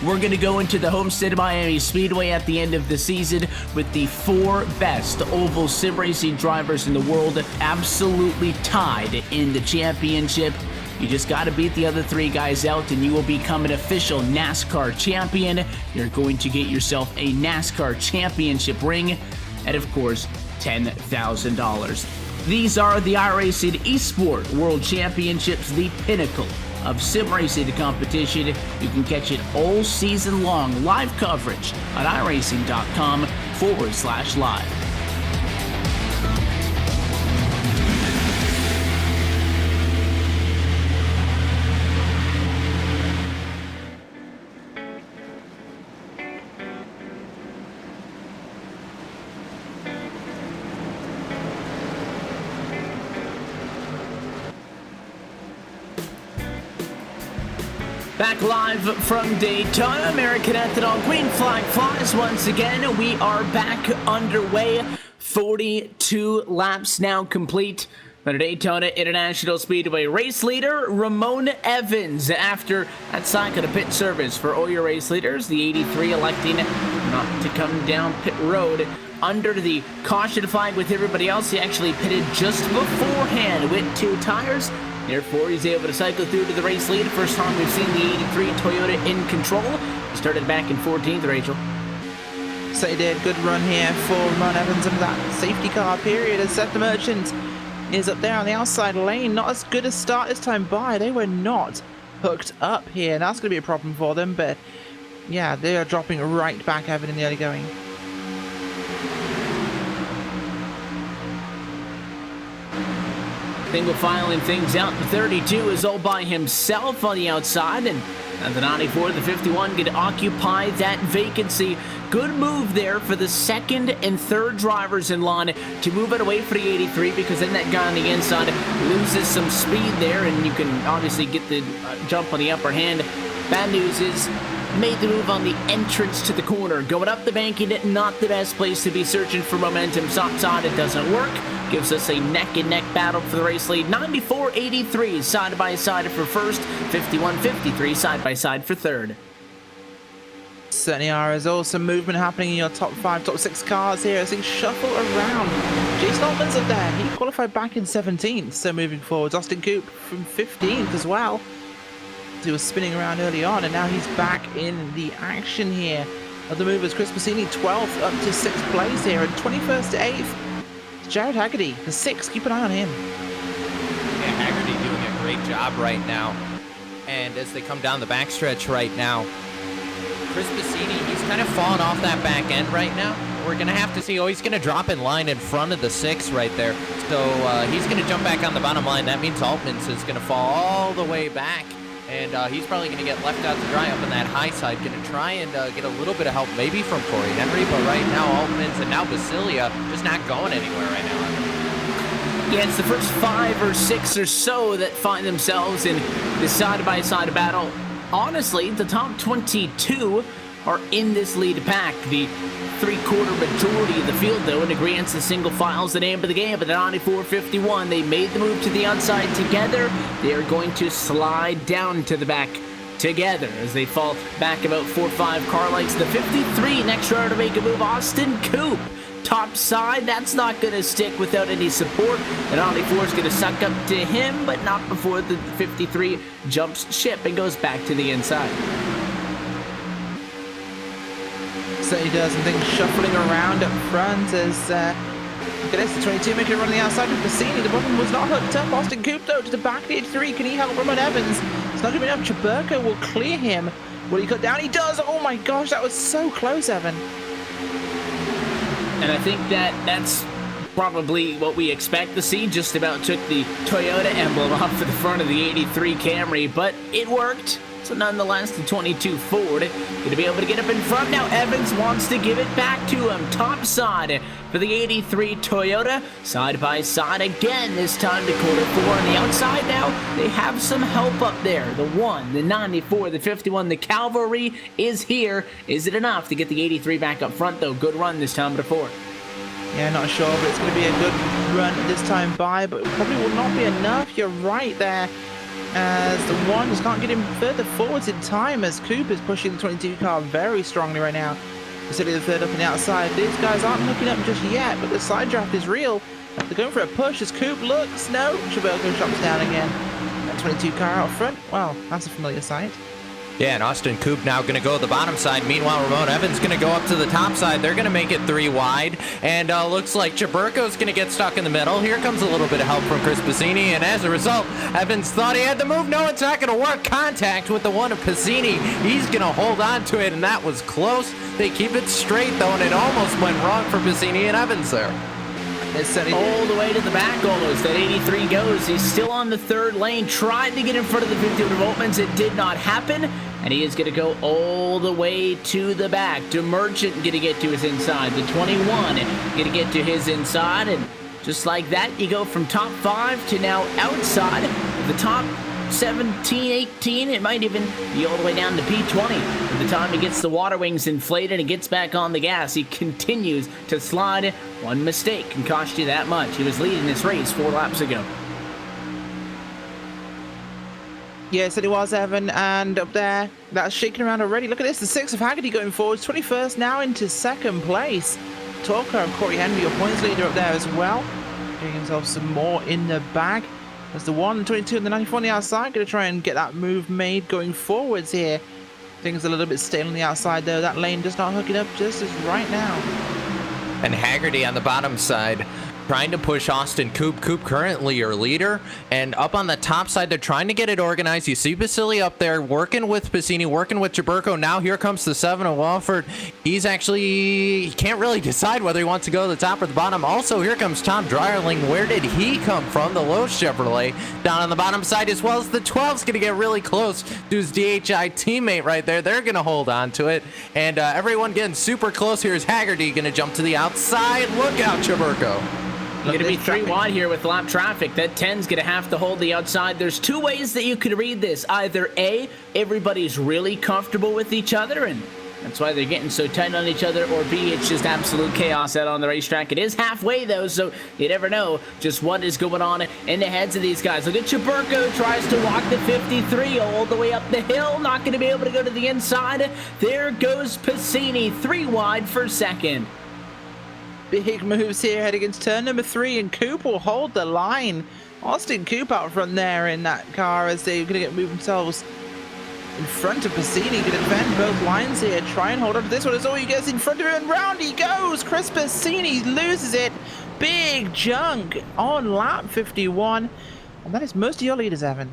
We're going to go into the Homestead Miami Speedway at the end of the season with the 4 best oval sim racing drivers in the world absolutely tied in the championship. You just got to beat the other 3 guys out and you will become an official NASCAR champion. You're going to get yourself a NASCAR championship ring and, of course, $10,000. These are the iRacing Esport World Championships, the pinnacle of sim racing competition. You can catch it all season long, live coverage on iRacing.com/live. Back live from Daytona, American Ethanol Green Flag flies once again. We are back underway. 42 laps now complete. But Daytona International Speedway race leader Ramon Evans, after that cycle of pit service for all your race leaders, the 83 electing not to come down pit road under the caution flag with everybody else. He actually pitted just beforehand with 2 tires. Therefore, he's able to cycle through to the race lead. First time we've seen the 83 Toyota in control. He started back in 14th, Rachel.
So he did. Good run here for Ramon Evans under that safety car period, as Seth the Merchant is up there on the outside lane. Not as good a start this time by. They were not hooked up here, and that's going to be a problem for them. But yeah, they are dropping right back, Evan, in the early going.
Single filing things out. The 32 is all by himself on the outside, and the 94, the 51 could occupy that vacancy. Good move there for the second and third drivers in line to move it away for the 83, because then that guy on the inside loses some speed there, and you can obviously get the jump on the upper hand. Bad news is, made the move on the entrance to the corner. Going up the banking, not the best place to be searching for momentum. Outside, it doesn't work. Gives us a neck-and-neck battle for the race lead. 94-83 side-by-side for first. 51-53 side-by-side for third.
Certainly are. There's also movement happening in your top 5, top 6 cars here as they shuffle around. Jason Altman's up there. He qualified back in 17th, so moving forward. Austin Coop from 15th as well. He was spinning around early on, and now he's back in the action here. Other movers, Chris Bassini, 12th up to 6th place here, and 21st to 8th. Jared Haggerty, the 6th. Keep an eye on him.
Yeah, Haggerty doing a great job right now. And as they come down the backstretch right now, Chris Bassini, he's kind of fallen off that back end right now. We're going to have to see. Oh, he's going to drop in line in front of the 6 right there. So he's going to jump back on the bottom line. That means Altman's is going to fall all the way back. And he's probably going to get left out to dry up on that high side. Going to try and get a little bit of help maybe from Corey Henry. But right now, Altman's and now Basilia just not going anywhere right now.
Yeah, it's the first 5 or 6 or so that find themselves in this side-by-side battle. Honestly, the top 22 are in this lead pack. The three-quarter majority of the field, though, in agreement to single files, the name of the game. But at 94-51, they made the move to the outside together. They are going to slide down to the back together as they fall back about 4 or 5 car lengths. The 53 next driver to make a move, Austin Coop. Top side, that's not going to stick without any support. And 94 is going to suck up to him, but not before the 53 jumps ship and goes back to the inside.
certainly does, and things shuffling around up front as look at this, the 22 making a run on the outside with Bassini. The bottom was not hooked up. Austin Coop though to the back of the 83. Can he help Ramon Evans? It's not going to be enough. Chaburko will clear him. Will he cut down? He does! Oh my gosh, that was so close, Evan.
And I think that's probably what we expect to see. Just about took the Toyota emblem off of the front of the 83 Camry, but it worked. So nonetheless, the 22 Ford going to be able to get up in front. Now Evans wants to give it back to him. Top side for the 83 Toyota. Side by side again, this time to quarter 4 on the outside. Now they have some help up there. The 1, the 94, the 51, the Cavalry is here. Is it enough to get the 83 back up front though? Good run this time to 4.
Yeah, not sure, but it's going to be a good run this time by, but it probably will not be enough. You're right there. As the 1 just can't get him further forwards in time, as Coop is pushing the 22 car very strongly right now. Considering the third up on the outside. These guys aren't hooking up just yet, but the side draft is real. They're going for a push as Coop looks. No, Chaburko drops down again. That 22 car out front. Well, that's a familiar sight.
Yeah, and Austin Coop now going to go to the bottom side. Meanwhile, Ramon Evans going to go up to the top side. They're going to make it 3 wide. And looks like Chaburko's going to get stuck in the middle. Here comes a little bit of help from Chris Bassini. And as a result, Evans thought he had the move. No, it's not going to work. Contact with the 1 of Bassini. He's going to hold on to it, and that was close. They keep it straight, though, and it almost went wrong for Bassini and Evans there.
All the way to the back almost. That 83 goes. He's still on the 3rd lane. Tried to get in front of the 50 revoltments. It did not happen. And he is going to go all the way to the back. DeMerchant going to get to his inside. The 21 going to get to his inside. And just like that, you go from top 5 to now outside of the top 17, 18. It might even be all the way down to P20. By the time he gets the water wings inflated and gets back on the gas, he continues to slide. One mistake can cost you that much. He was leading this race 4 laps ago.
Yes, it was, Evan, and up there, that's shaking around already. Look at this, the 6 of Haggerty going forward, 21st now into 2nd place. Talker and Corey Henry, your points leader up there as well. Getting himself some more in the bag. There's the 1, the 22, and the 94 on the outside. Going to try and get that move made going forwards here. Things a little bit stale on the outside, though. That lane just not hooking up just as right now.
And Haggerty on the bottom side trying to push Austin Coop. Coop currently your leader, and up on the top side they're trying to get it organized. You see Basili up there working with Bassini, working with Chaburko. Now here comes the 7 of Walford. He can't really decide whether he wants to go to the top or the bottom. Also, here comes Tom Dryerling. Where did he come from? The Lowe's Chevrolet down on the bottom side, as well as the 12's gonna get really close to his DHI teammate right there. They're gonna hold on to it, and everyone getting super close. Here's Haggerty gonna jump to the outside. Look out, Chaburko.
Going to be 3 wide here with lap traffic. That 10's going to have to hold the outside. There's 2 ways that you could read this. Either A, everybody's really comfortable with each other, and that's why they're getting so tight on each other, or B, it's just absolute chaos out on the racetrack. It is halfway, though, so you never know just what is going on in the heads of these guys. Look at Chaburko, tries to walk the 53 all the way up the hill. Not going to be able to go to the inside. There goes Bassini, 3 wide for 2nd.
Big moves here heading into turn number 3, and Coop will hold the line. Austin Coop out front there in that car as they're going to move themselves in front of Bassini. Going to defend both lines here. Try and hold on to this one as all he gets in front of him, and round he goes. Chris Bassini loses it. Big junk on lap 51. And that is most of your leaders, Evan.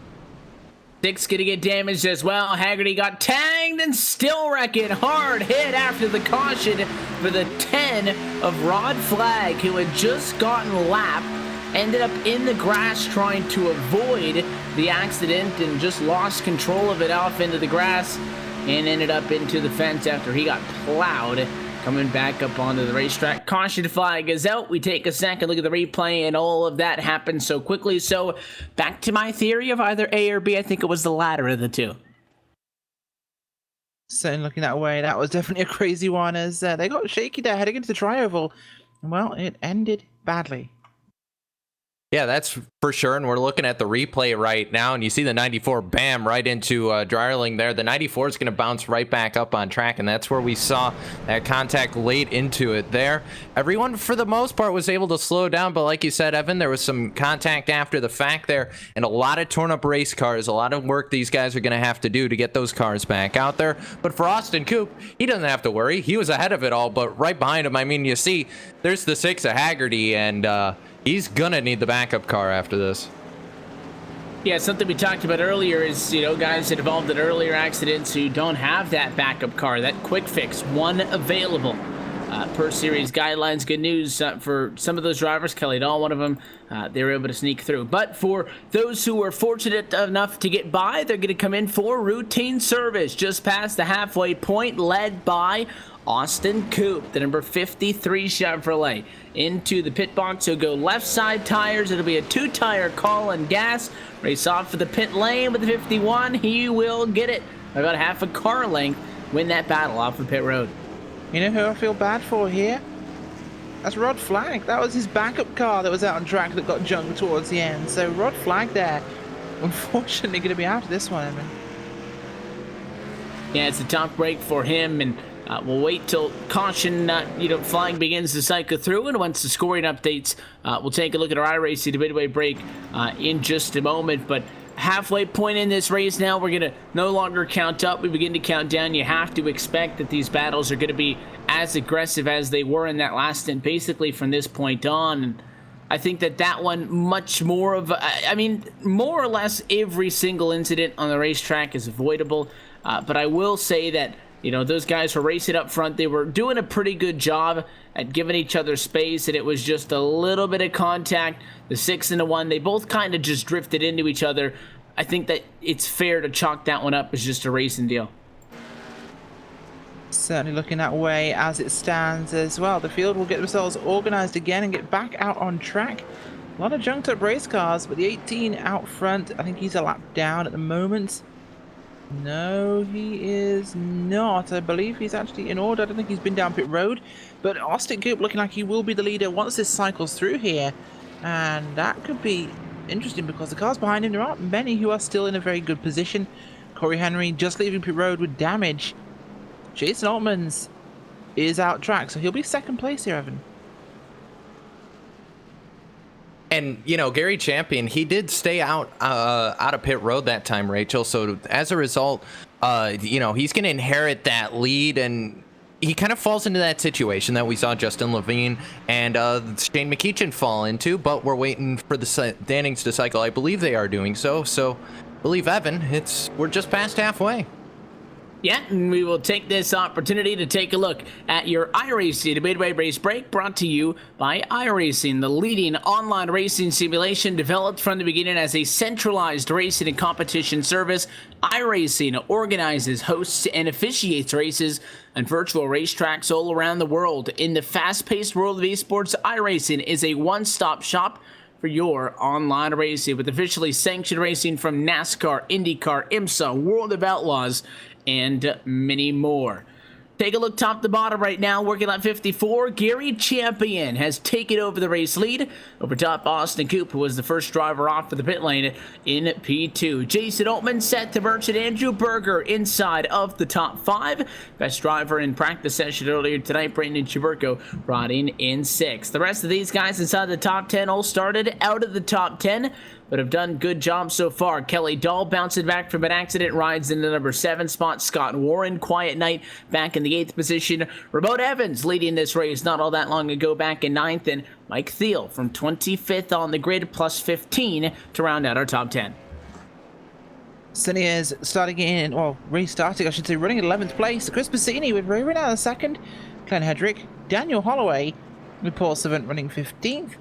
6 gonna get damaged as well. Haggerty got tagged and still wrecking. Hard hit after the caution for the 10 of Rod Flagg, who had just gotten lapped. Ended up in the grass trying to avoid the accident and just lost control of it off into the grass and ended up into the fence after he got plowed. Coming back up onto the racetrack. Caution flag is out. We take a second look at the replay, and all of that happened so quickly. So back to my theory of either A or B. I think it was the latter of the 2.
Certainly looking that way. That was definitely a crazy one as they got shaky there heading into the tri-oval. Well, it ended badly.
Yeah, that's for sure. And we're looking at the replay right now, and you see the 94 bam right into Dryerling there. The 94 is going to bounce right back up on track, and that's where we saw that contact late into it there. Everyone, for the most part, was able to slow down, but like you said, Evan, there was some contact after the fact there, and a lot of torn up race cars, a lot of work these guys are going to have to do to get those cars back out there. But for Austin Coop, he doesn't have to worry. He was ahead of it all, but right behind him, I mean, you see, there's the 6 of Haggerty, and he's gonna need the backup car after this.
Yeah, something we talked about earlier is, you know, guys that involved in earlier accidents who don't have that backup car, that quick fix, one available. Per series guidelines, good news for some of those drivers. Kelly Dahl, one of them, they were able to sneak through. But for those who were fortunate enough to get by, they're going to come in for routine service just past the halfway point, led by Austin Coop, the number 53 Chevrolet. Into the pit box, he'll go left side tires. It'll be a 2-tire call and gas. Race off for the pit lane with the 51. He will get it about half a car length, win that battle off the pit road.
You know who I feel bad for here? That's Rod Flag. That was his backup car that was out on track that got junked towards the end. So Rod Flag there, unfortunately, going to be out of this one, Evan.
Yeah, it's a tough break for him, and we'll wait till caution, flying begins to cycle through, and once the scoring updates, we'll take a look at our iRacing to Midway break in just a moment. But halfway point in this race now, we're going to no longer count up. We begin to count down. You have to expect that these battles are going to be as aggressive as they were in that last stint, basically from this point on. And I think that one much more of, more or less every single incident on the racetrack is avoidable. But I will say that, you know, those guys were racing up front. They were doing a pretty good job at giving each other space, and it was just a little bit of contact. The 6 and the 1, they both kind of just drifted into each other. I think that it's fair to chalk that one up as just a racing deal.
Certainly looking that way as it stands as well. The field will get themselves organized again and get back out on track. A lot of junked up race cars, but the 18 out front, I think he's a lap down at the moment. No, he is not. I believe he's actually in order. I don't think he's been down pit road. But Austin Coop looking like he will be the leader once this cycles through here. And that could be interesting because the cars behind him, there aren't many who are still in a very good position. Corey Henry just leaving pit road with damage. Jason Altmans is out track, so he'll be second place here, Evan.
And, you know, Gary Champion, he did stay out of pit road that time, Rachel. So as a result, you know, he's going to inherit that lead, and he kind of falls into that situation that we saw Justin Levine and Shane McEachin fall into, but we're waiting for the standings to cycle. I believe they are doing so. So I believe, Evan, we're just past halfway.
Yeah, and we will take this opportunity to take a look at your iRacing to Midway race break, brought to you by iRacing, the leading online racing simulation developed from the beginning as a centralized racing and competition service. iRacing organizes, hosts, and officiates races on virtual racetracks all around the world. In the fast-paced world of esports, iRacing is a one-stop shop for your online racing, with officially sanctioned racing from NASCAR, IndyCar, IMSA, World of Outlaws, and many more. Take a look top to bottom right now. Working lap 54, Gary Champion has taken over the race lead over top Austin Coop, who was the first driver off for the pit lane in P2. Jason Altman set to merchant Andrew Berger inside of the top 5. Best driver in practice session earlier tonight, Brandon Chiburko, brought in 6th. The rest of these guys inside the top 10 all started out of the top 10, but have done good jobs so far. Kelly Dahl bouncing back from an accident, rides in the number 7 spot. Scott Warren, quiet night, back in the 8th position. Ramon Evans leading this race not all that long ago, back in 9th. And Mike Thiel from 25th on the grid, plus 15 to round out our top 10.
Sunny is starting in, well, restarting, I should say, running in 11th place. Chris Bassini with Ray Renner 2nd. Glenn Hedrick, Daniel Holloway with Paul Savant running 15th.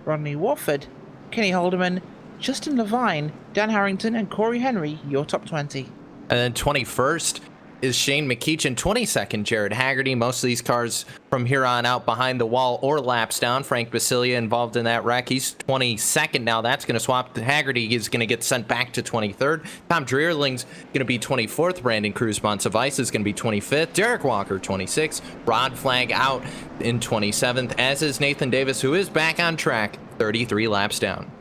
Rodney Warford, Kenny Holderman, Justin Levine, Dan Harrington, and Corey Henry, your top 20.
And then 21st is Shane McEachin. 22nd, Jared Haggerty. Most of these cars from here on out behind the wall or laps down. Frank Basilia involved in that wreck. He's 22nd now. That's going to swap. Haggerty is going to get sent back to 23rd. Tom Dreerling's going to be 24th. Brandon Cruz Bonsavice is going to be 25th. Derek Walker, 26th. Rod Flag out in 27th, as is Nathan Davis, who is back on track, 33 laps down.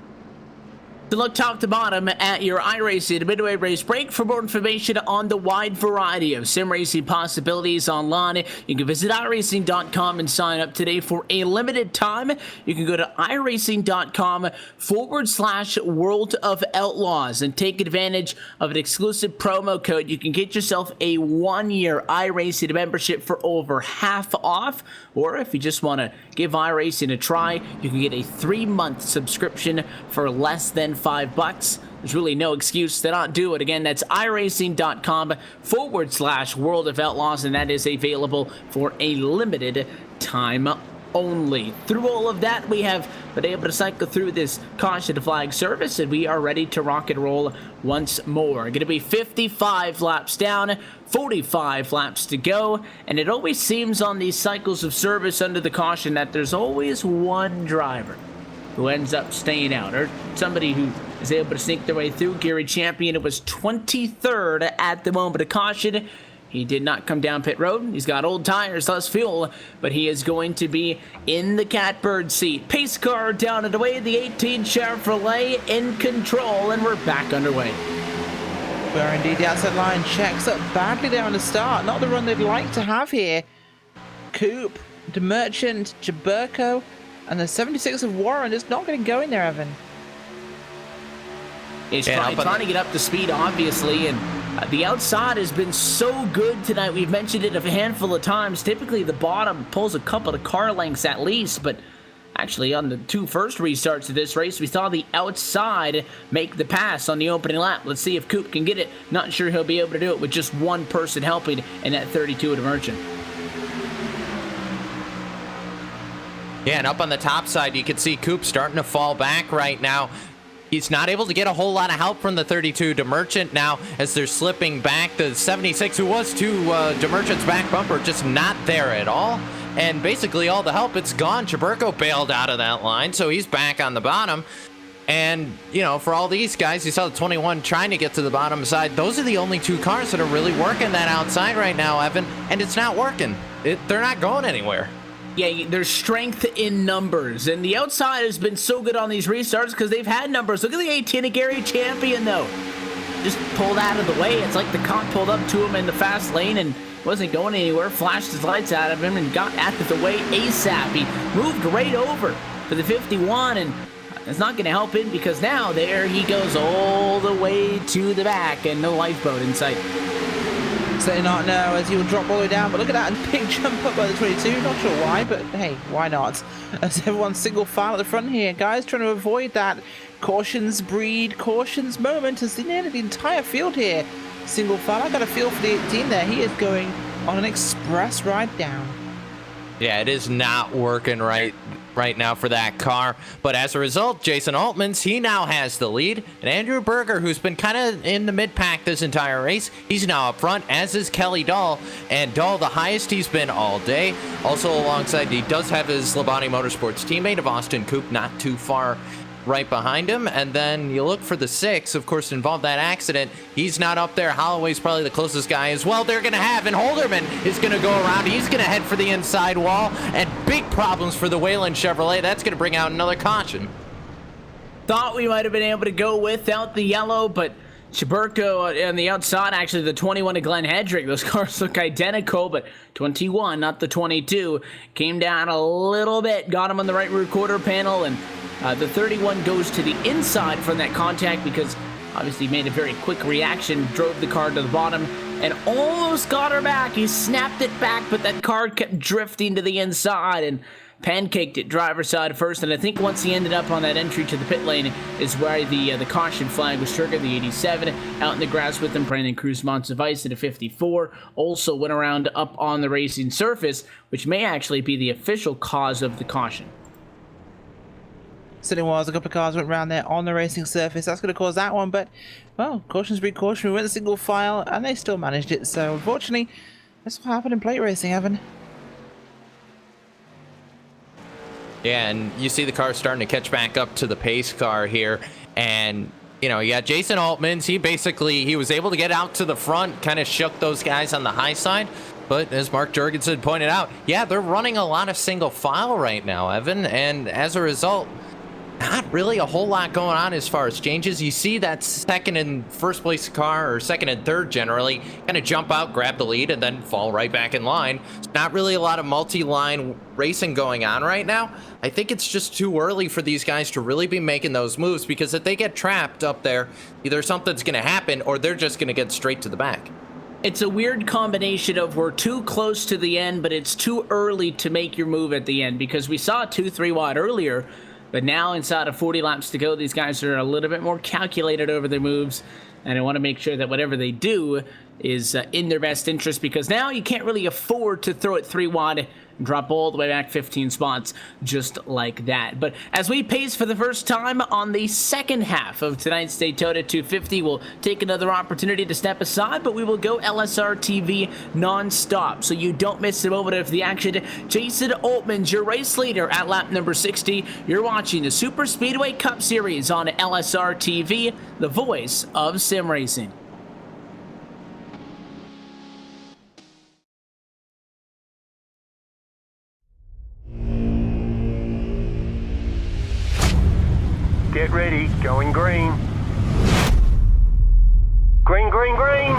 To look top to bottom at your iRacing Midway race break. For more information on the wide variety of sim racing possibilities online, you can visit iRacing.com and sign up today for a limited time. You can go to iRacing.com/World of Outlaws and take advantage of an exclusive promo code. You can get yourself a 1-year iRacing membership for over half off, or if you just want to give iRacing a try, you can get a 3-month subscription for less than $5. There's really no excuse to not do it. Again, that's iRacing.com/World of Outlaws, and that is available for a limited time only. Through all of that, we have been able to cycle through this caution flag service, and we are ready to rock and roll once more. Going to be 55 laps down, 45 laps to go, and it always seems on these cycles of service under the caution that there's always one driver who ends up staying out, or somebody who is able to sneak their way through. Gary Champion, it was 23rd at the moment of caution. He did not come down pit road. He's got old tires, less fuel, but he is going to be in the catbird seat. Pace car down and away, the 18 Chevrolet in control, and we're back underway.
We are indeed. The outside line checks up badly there on the start. Not the run they'd like to have here. Coop, DeMerchant, Jaburko, and the 76 of Warren is not going to go in there, Evan.
He's trying to get up to speed, obviously, and the outside has been so good tonight. We've mentioned it a handful of times. Typically, the bottom pulls a couple of car lengths at least, but actually, on the 2 first restarts of this race, we saw the outside make the pass on the opening lap. Let's see if Coop can get it. Not sure he'll be able to do it with just one person helping in that 32 at Merchant.
Yeah, and up on the top side, you can see Coop starting to fall back right now. He's not able to get a whole lot of help from the 32 DeMerchant now as they're slipping back. The 76, who was to DeMerchant's back bumper, just not there at all. And basically all the help, it's gone. Jaburko bailed out of that line, so he's back on the bottom. And, you know, for all these guys, you saw the 21 trying to get to the bottom side. Those are the only 2 cars that are really working that outside right now, Evan, and it's not working. They're not going anywhere.
Yeah, there's strength in numbers, and the outside has been so good on these restarts because they've had numbers. Look at the 18 of Gary Champion, though. Just pulled out of the way. It's like the cop pulled up to him in the fast lane and wasn't going anywhere, flashed his lights out of him, and got out of the way ASAP. He moved right over to the 51, and it's not going to help him because now there he goes all the way to the back and no lifeboat in sight.
Certainly not, no, as he will drop all the way down. But look at that, and big jump up by the 22. Not sure why, but hey, why not? As everyone's single file at the front here. Guys trying to avoid that cautions breed cautions moment as nearly the entire field here. Single file. I got a feel for the 18 there. He is going on an express ride down.
Yeah, it is not working right now for that car. But as a result, Jason Altmans, he now has the lead. And Andrew Berger, who's been kind of in the mid-pack this entire race, he's now up front, as is Kelly Dahl. And Dahl, the highest he's been all day. Also alongside, he does have his Labonte Motorsports teammate of Austin Coop not too far right behind him. And then you look for the 6, of course, involved that accident. He's not up there. Holloway's probably the closest guy as well. They're going to have, and Holderman is going to go around. He's going to head for the inside wall, and big problems for the Wayland Chevrolet. That's going to bring out another caution.
Thought we might have been able to go without the yellow, but Jaburko on the outside, actually the 21 to Glenn Hedrick, those cars look identical, but 21, not the 22, came down a little bit, got him on the right rear quarter panel, and the 31 goes to the inside from that contact because obviously he made a very quick reaction, drove the car to the bottom, and almost got her back. He snapped it back, but that car kept drifting to the inside and pancaked it driver's side first. And I think once he ended up on that entry to the pit lane is where the caution flag was triggered. The 87 out in the grass with him. Brandon Cruz Monsivice at a 54 also went around up on the racing surface, which may actually be the official cause of the caution.
Certainly was. A couple of cars went around there on the racing surface. That's going to cause that one, but, well, caution's breed caution. We went single file, and they still managed it. So, unfortunately, that's what happened in plate racing, Evan.
Yeah, and you see the car starting to catch back up to the pace car here. And, you know, yeah, Jason Altmans, he was able to get out to the front, kind of shook those guys on the high side. But as Mark Jorgensen pointed out, yeah, they're running a lot of single file right now, Evan. And as a result, not really a whole lot going on as far as changes. You see that second and first place car, or second and third generally, kind of jump out, grab the lead, and then fall right back in line. It's not really a lot of multi-line racing going on right now. I think it's just too early for these guys to really be making those moves, because if they get trapped up there, either something's going to happen or they're just going to get straight to the back.
It's a weird combination of we're too close to the end, but it's too early to make your move at the end, because we saw 2-3 wide earlier, but now inside of 40 laps to go, these guys are a little bit more calculated over their moves, and I want to make sure that whatever they do is in their best interest, because now you can't really afford to throw it 3 wide and drop all the way back 15 spots just like that. But as we pace for the first time on the second half of tonight's Daytona 250, we'll take another opportunity to step aside, but we will go LSRTV non-stop, so you don't miss a moment of the action. Jason Altman's your race leader at lap number 60. You're watching the Superspeedway Cup Series on LSRTV, the voice of sim racing.
Get ready, going green. Green, green, green.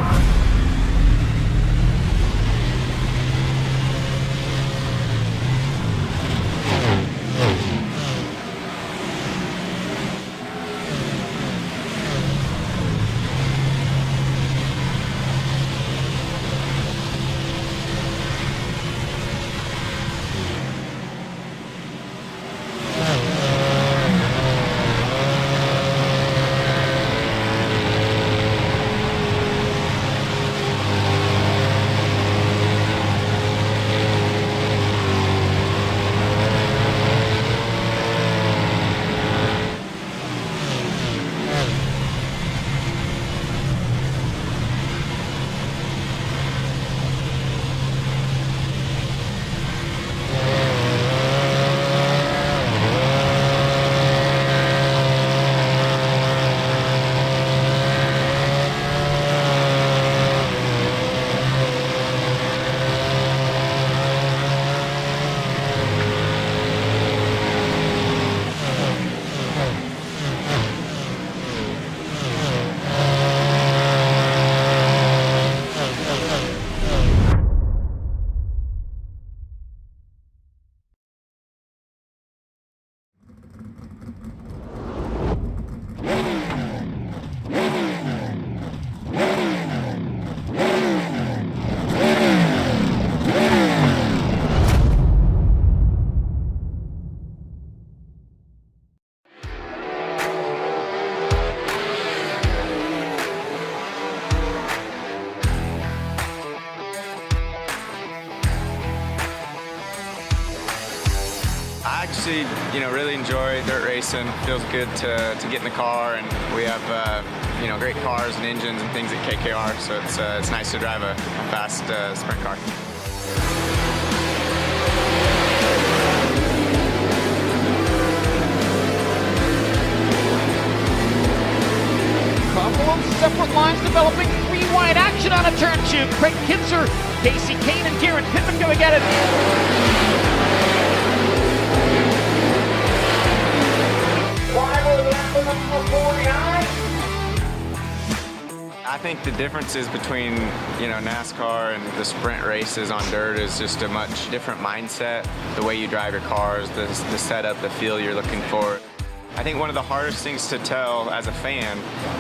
I actually, really enjoy dirt racing. Feels good to get in the car, and we have, great cars and engines and things at KKR, so it's nice to drive a fast sprint car.
Couple of separate lines developing, 3 wide action on a turn 2. Craig Kinzer, Casey Kane, and Kieran Pittman going to get it.
I think the differences between, NASCAR and the sprint races on dirt is just a much different mindset. The way you drive your cars, the setup, the feel you're looking for. I think one of the hardest things to tell as a fan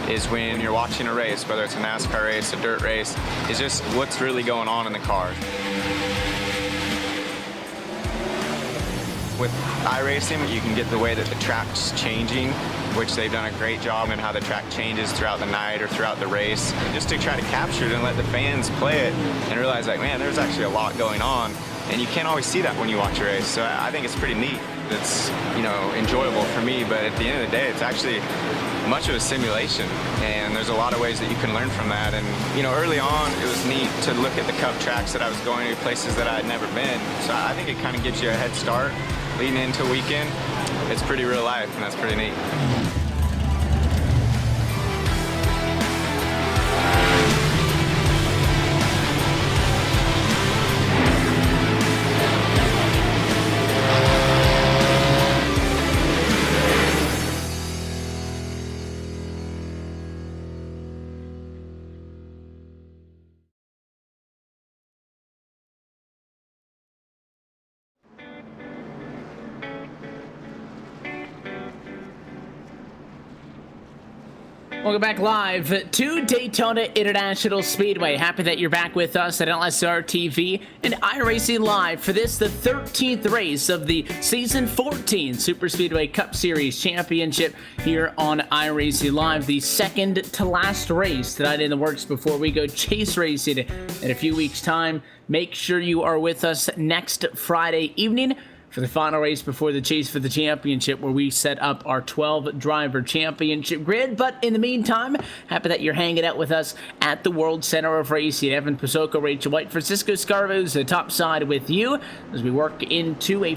is when you're watching a race, whether it's a NASCAR race, a dirt race, is just what's really going on in the cars. With iRacing, you can get the way that the track's changing, which they've done a great job in how the track changes throughout the night or throughout the race, just to try to capture it and let the fans play it and realize, like, man, there's actually a lot going on, and you can't always see that when you watch a race. So I think it's pretty neat. It's, enjoyable for me, but at the end of the day, it's actually much of a simulation, and there's a lot of ways that you can learn from that. And, early on, it was neat to look at the Cup tracks that I was going to, places that I had never been. So I think it kind of gives you a head start leading into a weekend. It's pretty real life, and that's pretty neat.
Welcome back live to Daytona International Speedway. Happy that you're back with us at LSRTV and iRacing Live for this, the 13th race of the Season 14 Superspeedway Cup Series Championship here on iRacing Live. The second to last race tonight in the works before we go chase racing in a few weeks' time. Make sure you are with us next Friday evening for the final race before the chase for the championship, where we set up our 12-driver championship grid. But in the meantime, happy that you're hanging out with us at the World Center of Racing. Evan Pasoko, Rachel White, Francisco Scarbo's the top side with you as we work into a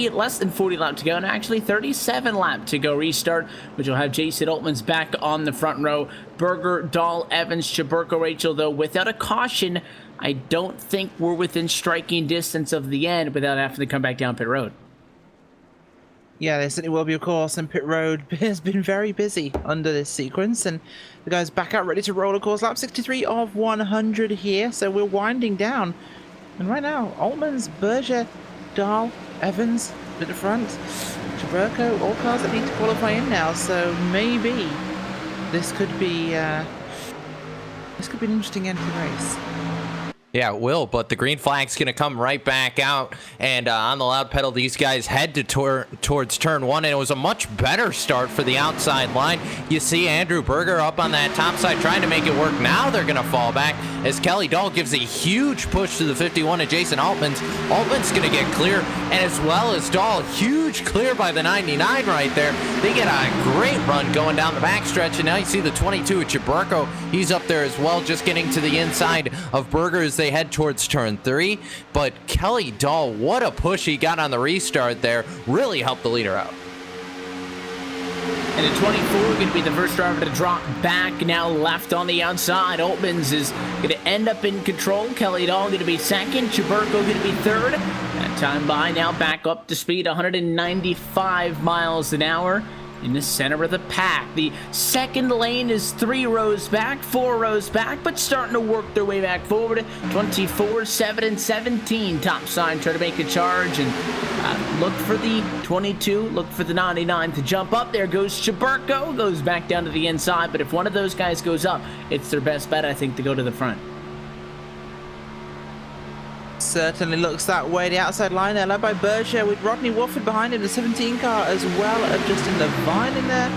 less than 40 lap to go, and actually 37 lap to go restart, which will have Jason Altman's back on the front row. Berger, Dahl, Evans, Chaburko, Rachel, though, without a caution, I don't think we're within striking distance of the end without having to come back down pit road.
Yeah, they certainly will be, of course, and pit road has been very busy under this sequence, and the guys back out ready to roll, of course. Lap 63 of 100 here, so we're winding down. And right now, Altman's, Berger, Dahl, Evans at the front, Chaburko, all cars that need to qualify in now, so maybe this could be an interesting end to the race.
Yeah, it will, but the green flag's going to come right back out, and on the loud pedal, these guys head to towards turn one, and it was a much better start for the outside line. You see Andrew Berger up on that top side trying to make it work. Now they're going to fall back as Kelly Dahl gives a huge push to the 51 of Jason Altman's. Altman's going to get clear, and as well as Dahl, huge clear by the 99 right there. They get a great run going down the backstretch, and now you see the 22 of Chaburko. He's up there as well, just getting to the inside of Berger as they head towards turn 3. But Kelly Dahl, what a push he got on the restart there, really helped the leader out.
And at 24, going to be the first driver to drop back, now left on the outside. Altman's is going to end up in control. Kelly Dahl going to be second. Chaburko going to be third. That time by now back up to speed, 195 miles an hour. In the center of the pack. The second lane is 3 rows back, 4 rows back, but starting to work their way back forward. 24, 7, and 17 top side try to make a charge, and look for the 22, look for the 99 to jump up. There goes Chaburko, goes back down to the inside, but if one of those guys goes up, it's their best bet, I think, to go to the front.
Certainly looks that way. The outside line there led by Berger with Rodney Wofford behind him, the 17 car as well, adjusting the vine in there.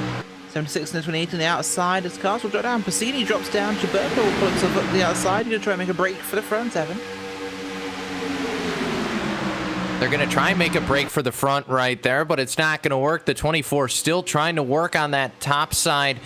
76 and the 28 on the outside as cars will drop down. Passini drops down. Chaburko will put himself up to the outside. He's going to try and make a break for the front, Evan.
They're going to try and make a break for the front right there, but it's not going to work. The 24 still trying to work on that top side,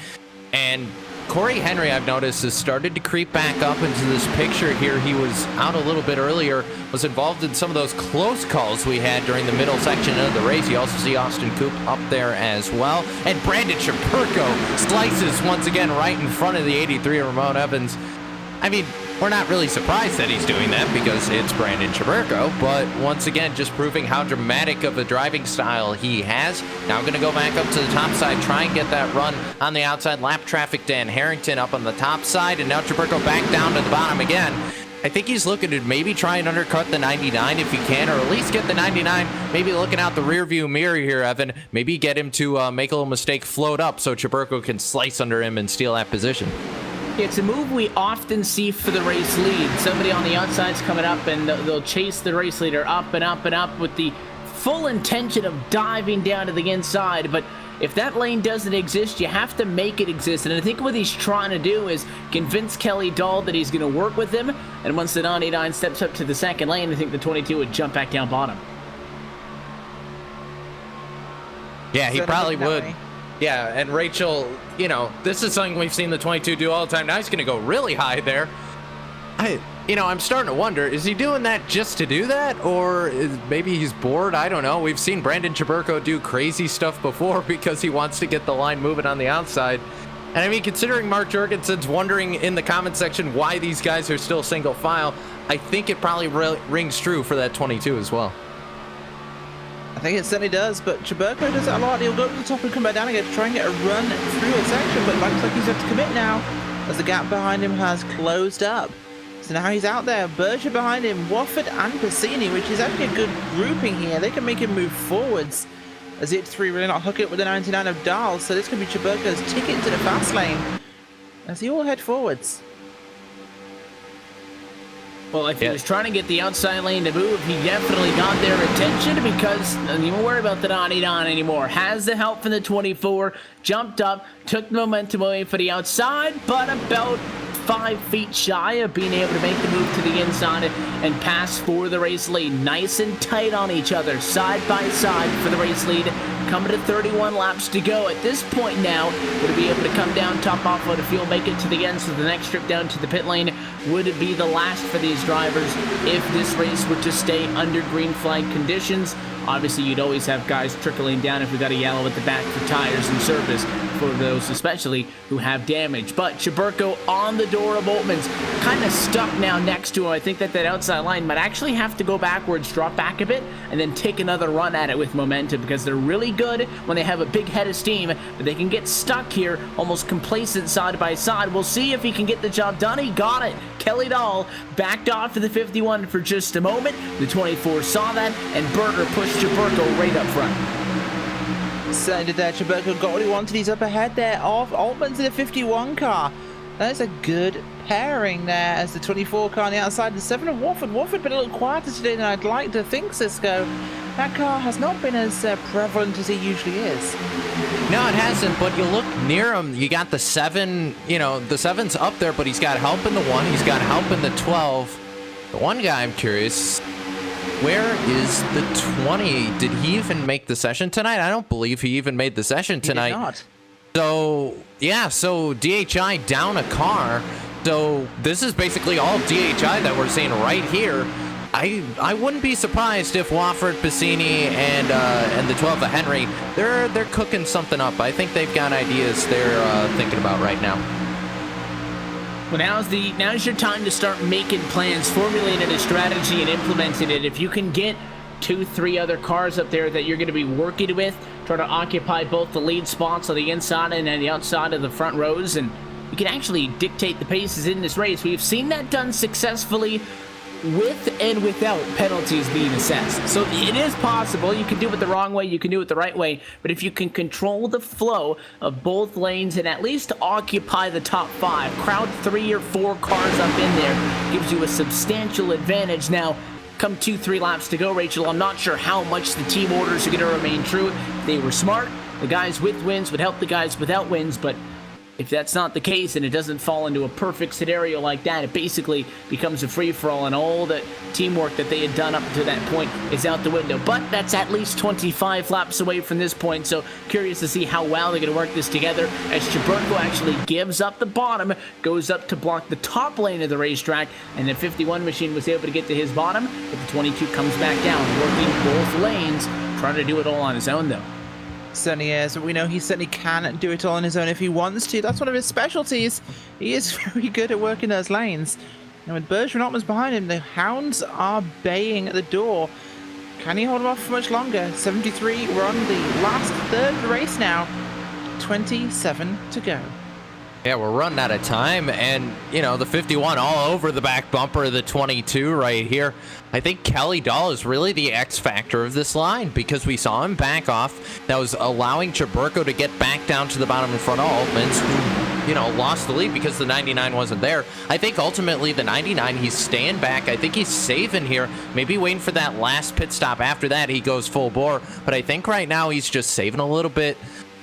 and Corey Henry, I've noticed, has started to creep back up into this picture here. He was out a little bit earlier, was involved in some of those close calls we had during the middle section of the race. You also see Austin Coop up there as well. And Brandon Chaburko slices once again right in front of the 83 Ramon Evans. I mean, we're not really surprised that he's doing that because it's Brandon Chaburko, but once again, just proving how dramatic of a driving style he has. Now going to go back up to the top side, try and get that run on the outside. Lap traffic, Dan Harrington up on the top side, and now Chaburko back down to the bottom again. I think he's looking to maybe try and undercut the 99 if he can, or at least get the 99, maybe looking out the rear view mirror here, Evan. Maybe get him to make a little mistake, float up so Chaburko can slice under him and steal that position.
It's a move we often see for the race lead. Somebody on the outside's coming up, and they'll chase the race leader up and up and up with the full intention of diving down to the inside. But if that lane doesn't exist, you have to make it exist. And I think what he's trying to do is convince Kelly Dahl that he's going to work with him. And once the 99 steps up to the second lane, I think the 22 would jump back down bottom.
Yeah, he probably would. Yeah, and Rachel, you know, this is something we've seen the 22 do all the time. Now he's going to go really high there. I'm starting to wonder, is he doing that just to do that? Or maybe he's bored? I don't know. We've seen Brandon Chaburko do crazy stuff before because he wants to get the line moving on the outside. And I mean, considering Mark Jorgensen's wondering in the comment section why these guys are still single file, I think it probably rings true for that 22 as well.
I think it certainly does, but Chaburko does it a lot. He'll go up to the top and come back down again to try and get a run through a section, but it looks like he's have to commit now as the gap behind him has closed up. So now he's out there. Berger behind him, Wofford and Passini, which is actually a good grouping here. They can make him move forwards. as it 3 really not hook it with the 99 of Dahl. So this could be Chaburko's ticket into the fast lane as they all head forwards.
Well, if he was trying to get the outside lane to move, he definitely got their attention because don't even worry about the 99 anymore. Has the help from the 24, jumped up, took the momentum away for the outside, but about 5 feet shy of being able to make the move to the inside and pass for the race lead. Nice and tight on each other, side by side for the race lead. Coming to 31 laps to go. At this point now, would be able to come down, top off of the fuel, make it to the end, so the next trip down to the pit lane would be the last for these drivers if this race were to stay under green flag conditions. Obviously, you'd always have guys trickling down if we got a yellow at the back for tires and service, for those especially who have damage. But Chaburko on the door of Oltmans, kind of stuck now next to him. I think that outside line might actually have to go backwards, drop back a bit, and then take another run at it with momentum, because they're really good when they have a big head of steam, but they can get stuck here, almost complacent side by side. We'll see if he can get the job done. He got it. Kelly Dahl backed off to the 51 for just a moment. The 24 saw that, and Berger pushed Chaburko right up front.
Certainly did there. Chaburko got what he wanted. He's up ahead there of Altman's in the 51 car. That is a good pairing there as the 24 car on the outside. The 7 of Wofford. Wofford been a little quieter today than I'd like to think, Cisco. That car has not been as prevalent as he usually is.
No, it hasn't, but you look near him, you got the 7, you know, the 7's up there, but he's got help in the 1, he's got help in the 12. The one guy I'm curious, where is the 20? Did he even make the session tonight? I don't believe he even made the session tonight.
He did not.
So, yeah, so DHI down a car. So this is basically all DHI that we're seeing right here. I wouldn't be surprised if Wofford, Piscini, and the 12 of Henry, they're cooking something up. I think they've got ideas they're thinking about right now.
Well, now's your time to start making plans, formulating a strategy, and implementing it. If you can get 2-3 other cars up there that you're going to be working with, try to occupy both the lead spots on the inside and the outside of the front rows, and you can actually dictate the paces in this race. We've seen that done successfully with and without penalties being assessed. So it is possible. You can do it the wrong way, you can do it the right way, but if you can control the flow of both lanes and at least occupy the top 5, crowd 3 or 4 cars up in there, gives you a substantial advantage. Now, come 2-3 laps to go, Rachel, I'm not sure how much the team orders are going to remain true. If they were smart, the guys with wins would help the guys without wins, but if that's not the case and it doesn't fall into a perfect scenario like that, it basically becomes a free-for-all, and all the teamwork that they had done up to that point is out the window. But that's at least 25 laps away from this point, so curious to see how well they're going to work this together as Chaburko actually gives up the bottom, goes up to block the top lane of the racetrack, and the 51 machine was able to get to his bottom, but the 22 comes back down, working both lanes, trying to do it all on his own, though.
Certainly is. We know he certainly can do it all on his own if he wants to. That's one of his specialties. He is very good at working those lanes. And with Berger and Ottman's behind him, the hounds are baying at the door. Can he hold him off for much longer? 73, we're on the last third of the race now. 27 to go.
Yeah, we're running out of time, and, you know, the 51 all over the back bumper of the 22 right here. I think Kelly Dahl is really the X factor of this line, because we saw him back off. That was allowing Chaburko to get back down to the bottom in front of Altmans, who, you know, lost the lead because the 99 wasn't there. I think ultimately the 99, he's staying back. I think he's saving here, maybe waiting for that last pit stop. After that, he goes full bore, but I think right now he's just saving a little bit.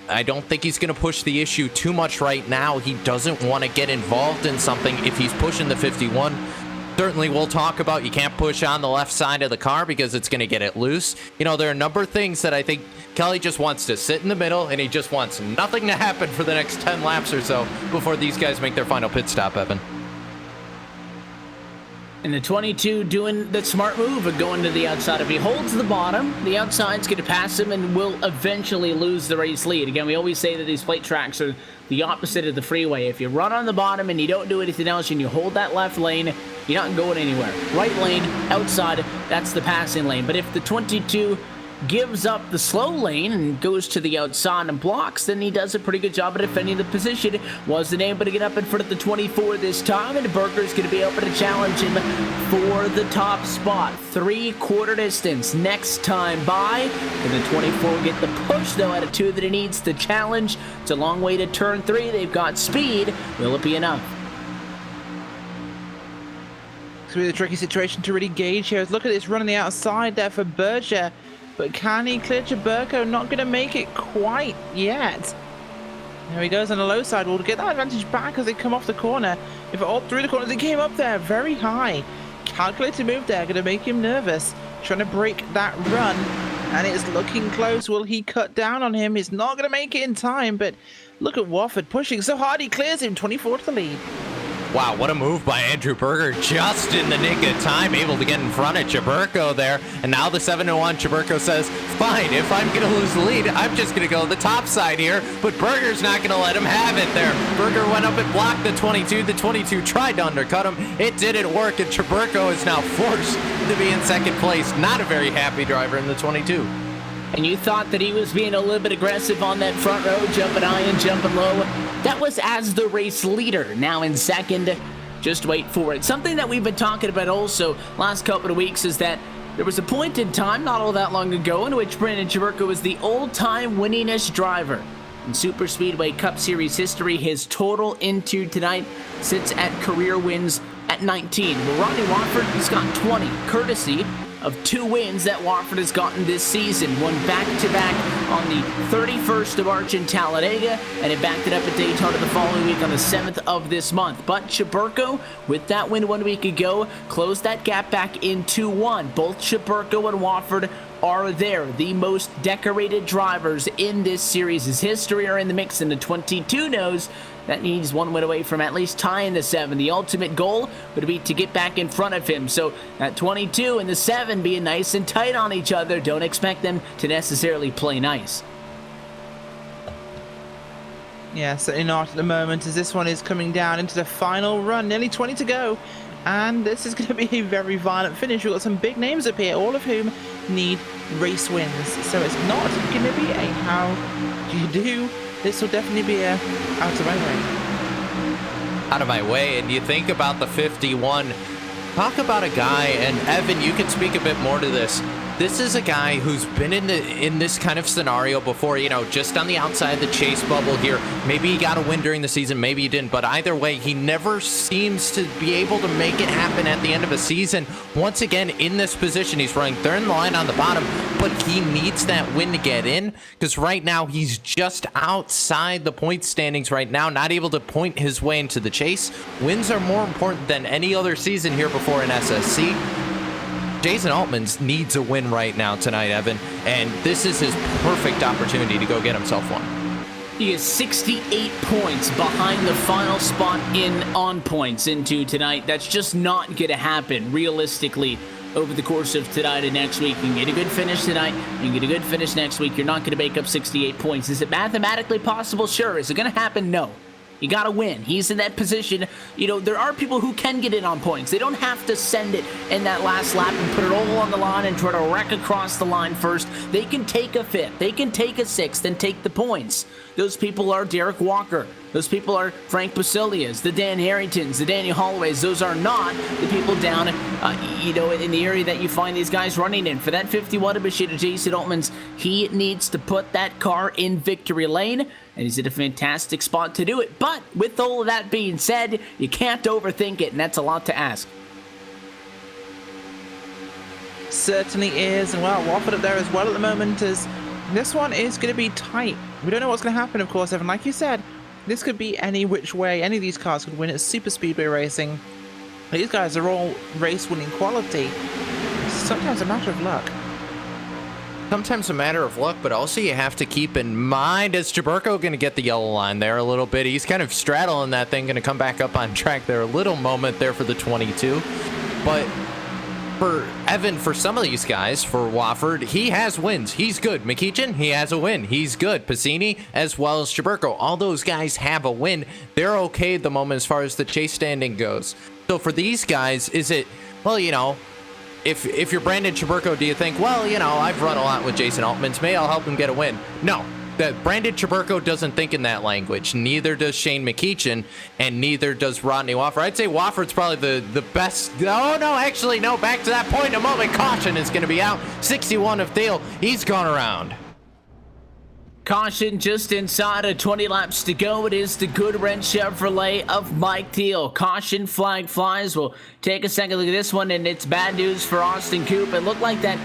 I don't think he's going to push the issue too much right now. He doesn't want to get involved in something if he's pushing the 51. Certainly we'll talk about you can't push on the left side of the car because it's going to get it loose. You know, there are a number of things that I think Kelly just wants to sit in the middle, and he just wants nothing to happen for the next 10 laps or so before these guys make their final pit stop, Evan.
And the 22 doing the smart move of going to the outside. If he holds the bottom, the outside's going to pass him and will eventually lose the race lead. Again, we always say that these plate tracks are the opposite of the freeway. If you run on the bottom and you don't do anything else and you hold that left lane, you're not going anywhere. Right lane, outside, that's the passing lane. But if the 22 gives up the slow lane and goes to the outside and blocks, then he does a pretty good job of defending the position. Wasn't able to get up in front of the 24 this time, and Berger's going to be able to challenge him for the top spot. 3/4 distance next time by, and the 24 will get the push, though, at a 2 that he needs to challenge. It's a long way to turn 3. They've got speed. Will it be enough?
It's really a tricky situation to really gauge here. Look at this run on the outside there for Berger. But can he clear Chaburko? Not going to make it quite yet. There he goes on the low side. We'll get that advantage back as they come off the corner. If all through the corners, they came up there very high. Calculated move there, going to make him nervous. Trying to break that run. And it's looking close. Will he cut down on him? He's not going to make it in time. But look at Wofford pushing so hard. He clears him. 24 to the lead.
Wow, what a move by Andrew Berger, just in the nick of time, able to get in front of Chaburko there. And now the 7-1, Chaburko says, fine, if I'm going to lose the lead, I'm just going to go the top side here. But Berger's not going to let him have it there. Berger went up and blocked the 22. The 22 tried to undercut him. It didn't work, and Chaburko is now forced to be in second place. Not a very happy driver in the 22.
And you thought that he was being a little bit aggressive on that front row, jumping high and jumping low. That was as the race leader. Now in second, just wait for it. Something that we've been talking about also last couple of weeks is that there was a point in time not all that long ago in which Brandon Chaburko was the all-time winningest driver in Superspeedway Cup Series history. His total into tonight sits at career wins at 19. Well, Rodney Wofford has got 20, courtesy of 2 wins that Wofford has gotten this season. One back-to-back on the 31st of March in Talladega, and it backed it up at Daytona the following week on the 7th of this month. But Chaburko, with that win 1 week ago, closed that gap back into 1. Both Chaburko and Wofford are there. The most decorated drivers in this series' history are in the mix, and the 22 knows that needs 1 win away from at least tying the 7. The ultimate goal would be to get back in front of him. So that 22 and the 7 being nice and tight on each other. Don't expect them to necessarily play nice.
Yeah, certainly not at the moment, as this one is coming down into the final run. Nearly 20 to go. And this is going to be a very violent finish. We've got some big names up here, all of whom need race wins. So it's not going to be a how do you do. This will definitely be a out of my way.
Out of my way, and you think about the 51. Talk about a guy, and Evan, you can speak a bit more to this. This is a guy who's been in this kind of scenario before, you know, just on the outside of the chase bubble here. Maybe he got a win during the season, maybe he didn't, but either way, he never seems to be able to make it happen at the end of a season. Once again, in this position, he's running third in the line on the bottom, but he needs that win to get in, because right now, he's just outside the point standings right now, not able to point his way into the chase. Wins are more important than any other season here before in SSC. Jason Altmans needs a win right now tonight, Evan, and this is his perfect opportunity to go get himself one.
He is 68 points behind the final spot in on points into tonight. That's just not going to happen realistically over the course of tonight and next week. You can get a good finish tonight, you can get a good finish next week. You're not going to make up 68 points. Is it mathematically possible? Sure. Is it going to happen? No. You gotta win. He's in that position. You know, there are people who can get in on points. They don't have to send it in that last lap and put it all on the line and try to wreck across the line first. They can take a 5th. They can take a 6th and take the points. Those people are Derek Walker. Those people are Frank Basilias, the Dan Harringtons, the Daniel Holloways. Those are not the people down, you know, in the area that you find these guys running in. For that 51 machine of Jason Altmans, he needs to put that car in victory lane, and he's in a fantastic spot to do it. But with all of that being said, you can't overthink it, and that's a lot to ask.
Certainly is, and well, Wofford up there as well at the moment, as this one is going to be tight. We don't know what's going to happen, of course, Evan. Like you said, this could be any which way. Any of these cars could win. It's super speedway racing. These guys are all race-winning quality. It's sometimes a matter of luck.
Sometimes a matter of luck, but also you have to keep in mind, is Chaburko going to get the yellow line there a little bit? He's kind of straddling that thing, going to come back up on track there. A little moment there for the 22. But for Evan, for some of these guys, for Wofford, he has wins. He's good. McEachin, he has a win. He's good. Piscini, as well as Chaburko. All those guys have a win. They're okay at the moment as far as the chase standing goes. So for these guys, is it, well, you know, if you're Brandon Chaburko, do you think, well, you know, I've run a lot with Jason Altmans, maybe I'll help him get a win? No. Brandon Chaburko doesn't think in that language. Neither does Shane McEachin, and neither does Rodney Wofford. I'd say Wofford's probably the best. Oh, no, actually, no. Back to that point in a moment. Caution is going to be out. 61 of Thiel. He's gone around.
Caution just inside of 20 laps to go. It is the Goodwrench Chevrolet of Mike Thiel. Caution flag flies. We'll take a second look at this one, and it's bad news for Austin Coop. It looked like that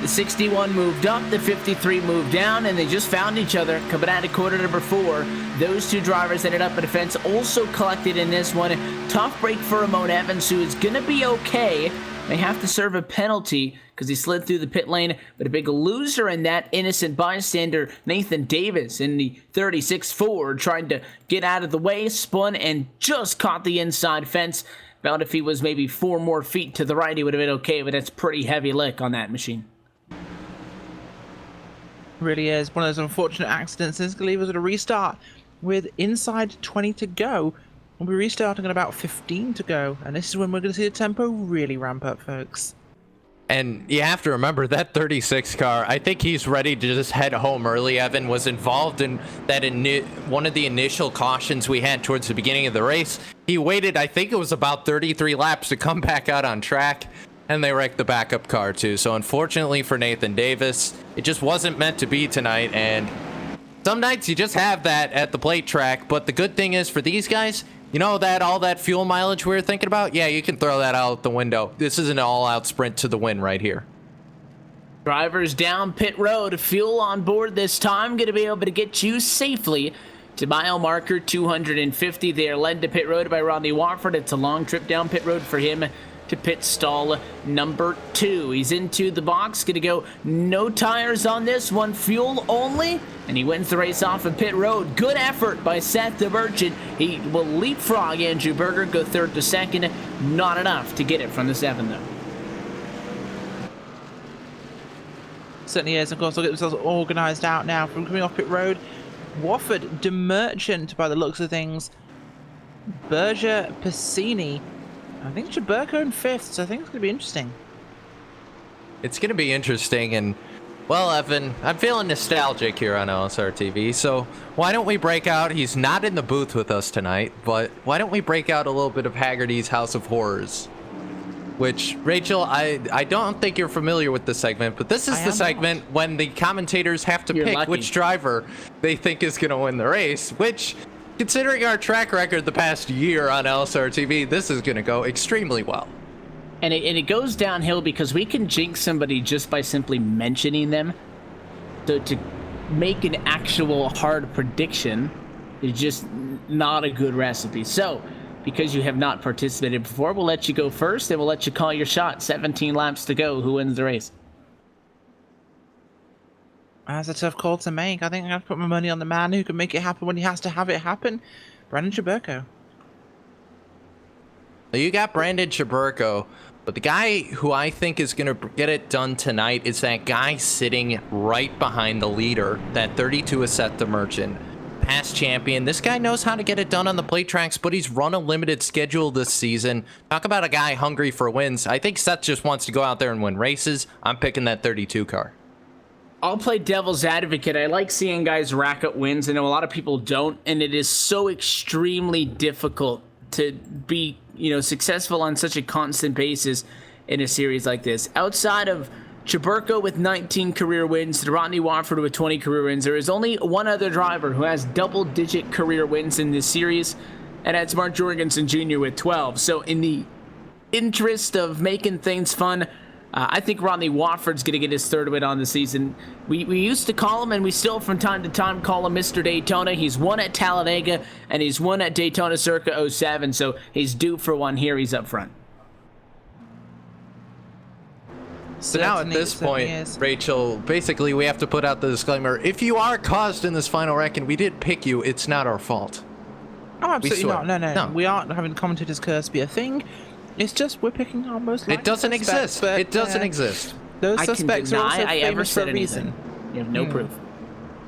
the 61 moved up, the 53 moved down, and they just found each other coming out of quarter number 4. Those two drivers ended up at the fence, also collected in this one. Tough break for Ramon Evans, who is going to be okay. May have to serve a penalty because he slid through the pit lane, but a big loser in that, innocent bystander Nathan Davis in the 36 Ford, trying to get out of the way, spun and just caught the inside fence. About if he was maybe 4 more feet to the right, he would have been okay, but that's pretty heavy lick on that machine.
Really is one of those unfortunate accidents. This is going to leave us at a restart with inside 20 to go. We'll be restarting at about 15 to go, and this is when we're going to see the tempo really ramp up, folks.
And you have to remember that 36 car, I think he's ready to just head home early. Evan was involved in that one of the initial cautions we had towards the beginning of the race. He waited, I think it was about 33 laps to come back out on track, and they wrecked the backup car too. So unfortunately for Nathan Davis, it just wasn't meant to be tonight, and some nights you just have that at the plate track. But the good thing is for these guys, you know, that all that fuel mileage we were thinking about, yeah, you can throw that out the window. This is an all-out sprint to the win right here.
Drivers down pit road, fuel on board this time, going to be able to get you safely to mile marker 250. They are led to pit road by Rodney Wofford. It's a long trip down pit road for him to pit stall number 2. He's into the box, gonna go no tires on this one, fuel only, and he wins the race off of pit road. Good effort by Seth the Merchant. He will leapfrog Andrew Berger, go 3rd to 2nd. Not enough to get it from the 7 though.
Certainly is. Of course, we'll get themselves organised out now from coming off pit road. Wofford, the Merchant by the looks of things. Berger, Piscini. I think Chaburko in 5th, so I think it's going to be interesting.
It's going to be interesting, and, well, Evan, I'm feeling nostalgic here on LSRTV, so why don't we break out? He's not in the booth with us tonight, but why don't we break out a little bit of Haggerty's House of Horrors? Which, Rachel, I don't think you're familiar with this segment, but this is the segment when the commentators have to pick which driver they think is going to win the race, which, considering our track record the past year on LSRTV, this is going to go extremely well.
And it goes downhill because we can jinx somebody just by simply mentioning them. So to make an actual hard prediction is just not a good recipe. So, because you have not participated before, we'll let you go first, and we'll let you call your shot. 17 laps to go. Who wins the race?
That's a tough call to make. I think I'm going to put my money on the man who can make it happen when he has to have it happen. Brandon Chaburko.
You got Brandon Chaburko, but the guy who I think is going to get it done tonight is that guy sitting right behind the leader, that 32 is Seth the Merchant. Past champion. This guy knows how to get it done on the plate tracks, but he's run a limited schedule this season. Talk about a guy hungry for wins. I think Seth just wants to go out there and win races. I'm picking that 32 car.
I'll play devil's advocate. I like seeing guys rack up wins. I know a lot of people don't, and it is so extremely difficult to be, successful on such a constant basis in a series like this. Outside of Chaburko with 19 career wins, Rodney Wofford with 20 career wins, there is only one other driver who has double-digit career wins in this series, and that's Mark Jorgensen Jr. with 12. So in the interest of making things fun, I think Rodney Wofford's going to get his 3rd win on the season. We used to call him, and we still from time to time call him Mr. Daytona. He's won at Talladega, and he's won at Daytona circa 07, so he's due for one here. He's up front.
So now at this point, Rachel, basically we have to put out the disclaimer. If you are caused in this final wreck and we did pick you, it's not our fault.
Oh, absolutely not. No. We aren't having commentators curse be a thing. It's just we're picking our most likely
It doesn't
suspects,
exist.
But,
it doesn't exist.
Those suspects are also
I ever
famous for
said
a reason.
You have no proof.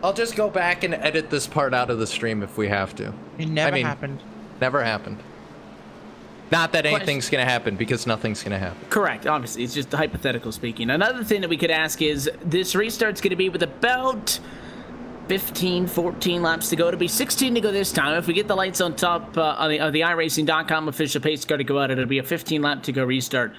I'll just go back and edit this part out of the stream if we have to.
It never happened.
Never happened. Not that anything's going to happen, because nothing's going to happen.
Correct. Obviously, it's just hypothetical speaking. Another thing that we could ask is, this restart's going to be with about 15, 14 laps to go. It'll be 16 to go this time. If we get the lights on top of the iRacing.com official pace car to go out, it'll be a 15 lap to go restart.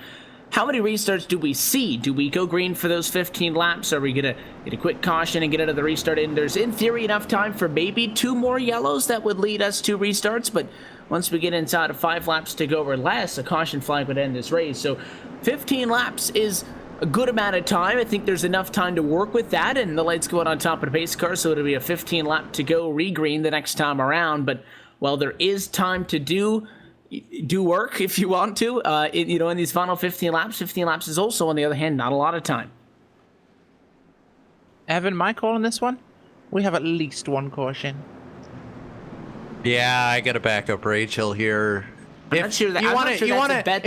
How many restarts do we see? Do we go green for those 15 laps? Are we going to get a quick caution and get out of the restart? And there's, in theory, enough time for maybe 2 more yellows that would lead us to restarts. But once we get inside of 5 laps to go or less, a caution flag would end this race. So 15 laps is a good amount of time. I think there's enough time to work with that. And the lights go out on top of the pace car, so it'll be a 15 lap to go re-green the next time around. But while there is time to do work if you want to, in these final 15 laps is also, on the other hand, not a lot of time.
Evan, my call on this one? We have at least 1 caution.
Yeah, I got to back up Rachel here.
I'm not sure that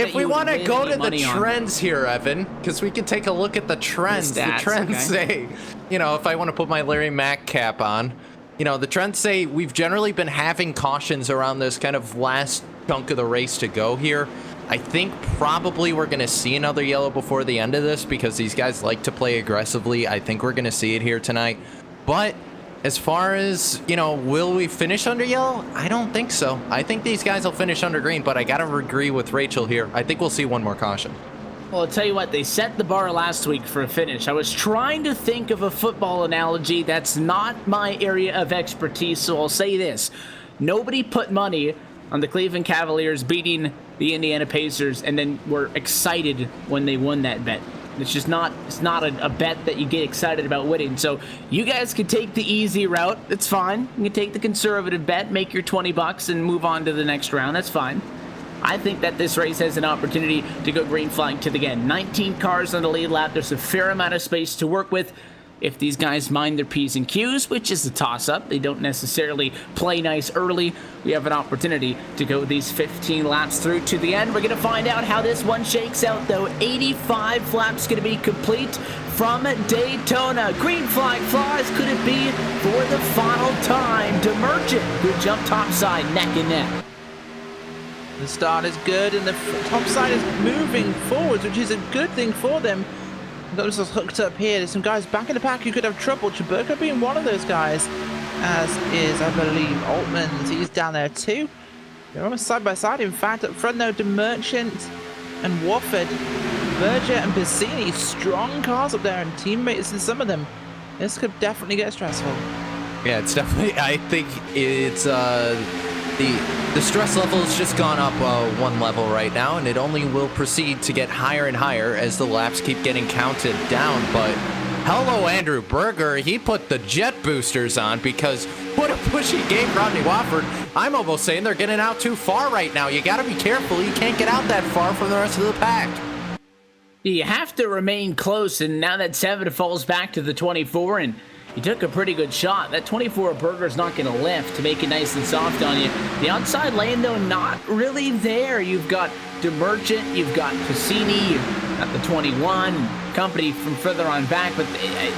If we want to go to the trends here, Evan, because we can take a look at the trends. The trends say, if I want to put my Larry Mack cap on, the trends say we've generally been having cautions around this kind of last chunk of the race to go here. I think probably we're going to see another yellow before the end of this, because these guys like to play aggressively. I think we're going to see it here tonight. But as far as, will we finish under yellow? I don't think so. I think these guys will finish under green, but I got to agree with Rachel here. I think we'll see 1 more caution.
Well, I'll tell you what, they set the bar last week for a finish. I was trying to think of a football analogy. That's not my area of expertise, so I'll say this. Nobody put money on the Cleveland Cavaliers beating the Indiana Pacers and then were excited when they won that bet. It's just not, a bet that you get excited about winning. So you guys can take the easy route. It's fine. You can take the conservative bet, make your $20 and move on to the next round. That's fine. I think that this race has an opportunity to go green flag to the end. 19 cars on the lead lap. There's a fair amount of space to work with. If these guys mind their P's and Q's, which is a toss-up, they don't necessarily play nice early, we have an opportunity to go these 15 laps through to the end. We're going to find out how this one shakes out, though. 85 laps going to be complete from Daytona. Green flag flies. Could it be for the final time? Demergent, good jump topside, neck and neck.
The start is good, and the top side is moving forwards, which is a good thing for them. Those are hooked up here. There's some guys back in the pack who could have trouble. Chaburko being one of those guys, as is, I believe, Altman. He's down there too. They're almost side by side. In fact, up front though, DeMerchant and Wofford, Berger and Bassini, strong cars up there, and teammates in some of them. This could definitely get stressful.
Yeah, it's definitely. I think it's the stress level has just gone up 1 level right now, and it only will proceed to get higher and higher as the laps keep getting counted down. But hello, Andrew Berger. He put the jet boosters on, because what a push he gave Rodney Wofford. I'm almost saying they're getting out too far right now. You got to be careful. You can't get out that far from the rest of the pack.
You have to remain close, and now that 7 falls back to the 24, and he took a pretty good shot. That 24 Berger's not going to lift to make it nice and soft on you. The outside lane, though, not really there. You've got DeMerchant, you've got Cassini, you've got the 21, company from further on back. But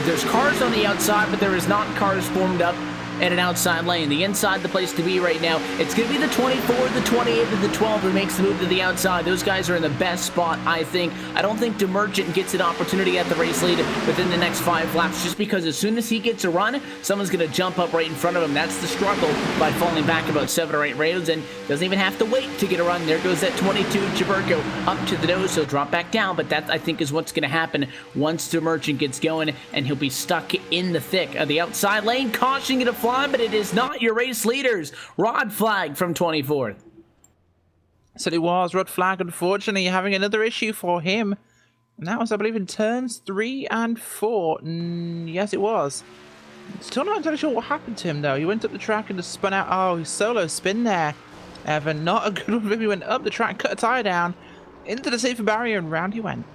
there's cars on the outside, but there is not cars formed up at an outside lane. The inside, the place to be right now. It's going to be the 24, the 28, and the 12 who makes the move to the outside. Those guys are in the best spot, I think. I don't think DeMerchant gets an opportunity at the race lead within the next 5 laps, just because as soon as he gets a run, someone's going to jump up right in front of him. That's the struggle by falling back about 7 or 8 rounds, and doesn't even have to wait to get a run. There goes that 22 Chaburko up to the nose, so drop back down, but that, I think, is what's going to happen once DeMerchant gets going, and he'll be stuck in the thick of the outside lane. Caution going to fly, but it is not your race leaders. Rod flag from 24th.
So it was Rod Flag, unfortunately, having another issue for him. And that was, I believe, in turns 3 and 4. Yes, it was. Still not entirely sure what happened to him, though. He went up the track and just spun out. Oh, he solo spin there. Evan, not a good one for him. He went up the track, cut a tire down, into the safety barrier, and round he went.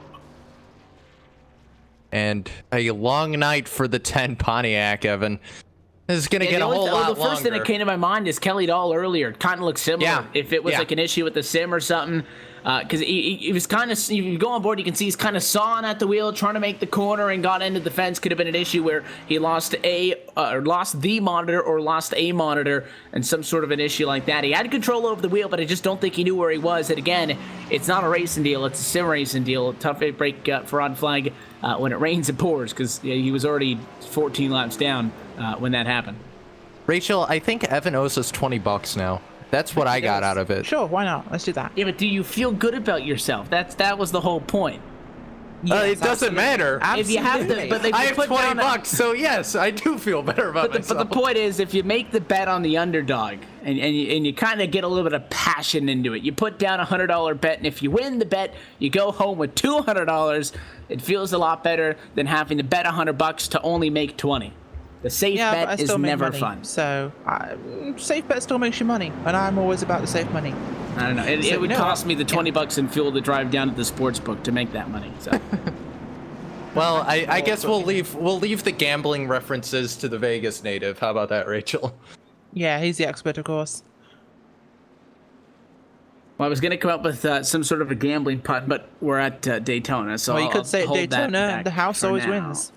And a long night for the 10 Pontiac, Evan. This is going to get a whole lot longer.
The first thing that came to my mind is Kelly Dahl earlier. Kind of looks similar.
Yeah.
If it was like an issue with the sim or something. Because he was kind of, if you go on board, you can see he's kind of sawing at the wheel, trying to make the corner and got into the fence. Could have been an issue where he lost the monitor or lost a monitor and some sort of an issue like that. He had control over the wheel, but I just don't think he knew where he was. And again, it's not a racing deal, it's a sim racing deal. Tough break for on flag when it rains and pours, because he was already 14 laps down when that happened.
Rachel, I think Evan owes us $20 now. That's what I got out of it.
Sure, why not? Let's do that.
Yeah, but do you feel good about yourself? That was the whole point.
Yes,
it doesn't matter.
If you have to, but
I have $20, so yes, I do feel better about myself.
But the point is, if you make the bet on the underdog and you kind of get a little bit of passion into it, you put down a $100 bet, and if you win the bet, you go home with $200. It feels a lot better than having to bet $100 to only make 20. The safe bet is never fun.
So, safe bet still makes you money, and I'm always about the safe money.
I don't know. It would cost me the $20 in fuel to drive down to the sports book to make that money. So.
Well, I guess we'll leave the gambling references to the Vegas native. How about that, Rachel?
Yeah, he's the expert, of course.
Well, I was going to come up with some sort of a gambling putt, but we're at Daytona, so
well, you could say at Daytona, the house always wins.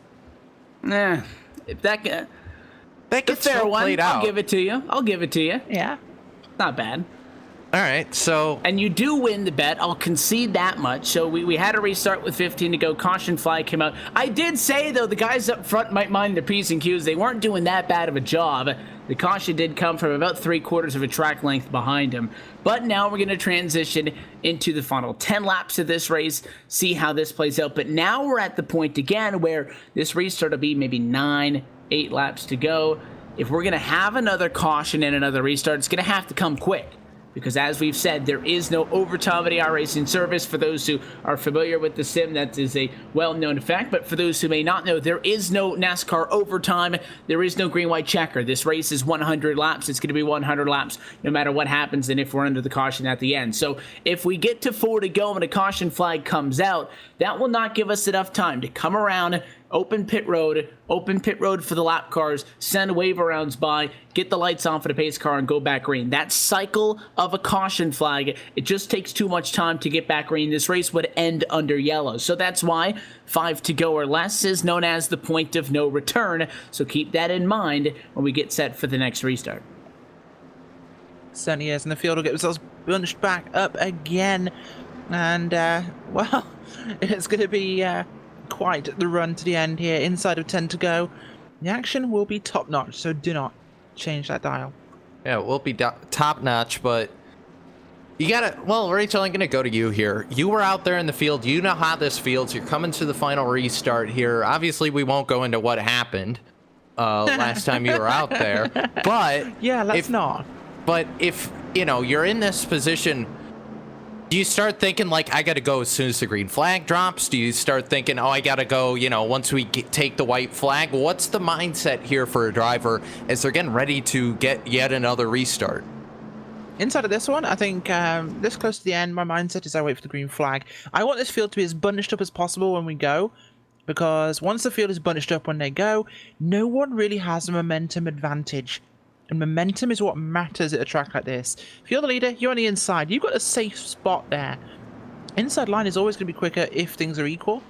Nah. If that
gets
fair one,
played out.
I'll give it to you.
Yeah.
Not bad.
All right, so...
And you do win the bet. I'll concede that much. So we had a restart with 15 to go. Caution flag came out. I did say, though, the guys up front might mind their P's and Q's. They weren't doing that bad of a job. The caution did come from about 3/4 of a track length behind him. But now we're going to transition into the final 10 laps of this race, see how this plays out. But now we're at the point again where this restart will be maybe 9, 8 laps to go. If we're going to have another caution and another restart, it's going to have to come quick. Because as we've said, there is no overtime at iRacing service. For those who are familiar with the sim, that is a well-known fact. But for those who may not know, there is no NASCAR overtime. There is no green-white checker. This race is 100 laps. It's going to be 100 laps no matter what happens and if we're under the caution at the end. So if we get to 4 to go and a caution flag comes out, that will not give us enough time to come around, open pit road for the lap cars, send wave arounds by, get the lights on for the pace car, and go back green. That cycle of a caution flag, it just takes too much time to get back green. This race would end under yellow. So that's why 5 to go or less is known as the point of no return. So keep that in mind when we get set for the next restart.
Certainly is, and the field will get themselves bunched back up again. And, well, it's going to be... quite the run to the end here. Inside of 10 to go. The action will be top notch, so do not change that dial.
Yeah, it will be top notch, but you gotta... Well, Rachel, I'm gonna go to you here. You were out there in the field. You know how this feels. You're coming to the final restart here. Obviously, we won't go into what happened last time you were out there, but...
Yeah, let's not.
But if, you're in this position... Do you start thinking, like, I got to go as soon as the green flag drops? Do you start thinking, oh, I got to go, once we take the white flag? What's the mindset here for a driver as they're getting ready to get yet another restart?
Inside of this one, I think this close to the end, my mindset is I wait for the green flag. I want this field to be as bunched up as possible when we go, because once the field is bunched up when they go, no one really has a momentum advantage. And momentum is what matters at a track like this. If you're the leader, you're on the inside. You've got a safe spot there. Inside line is always going to be quicker if things are equal.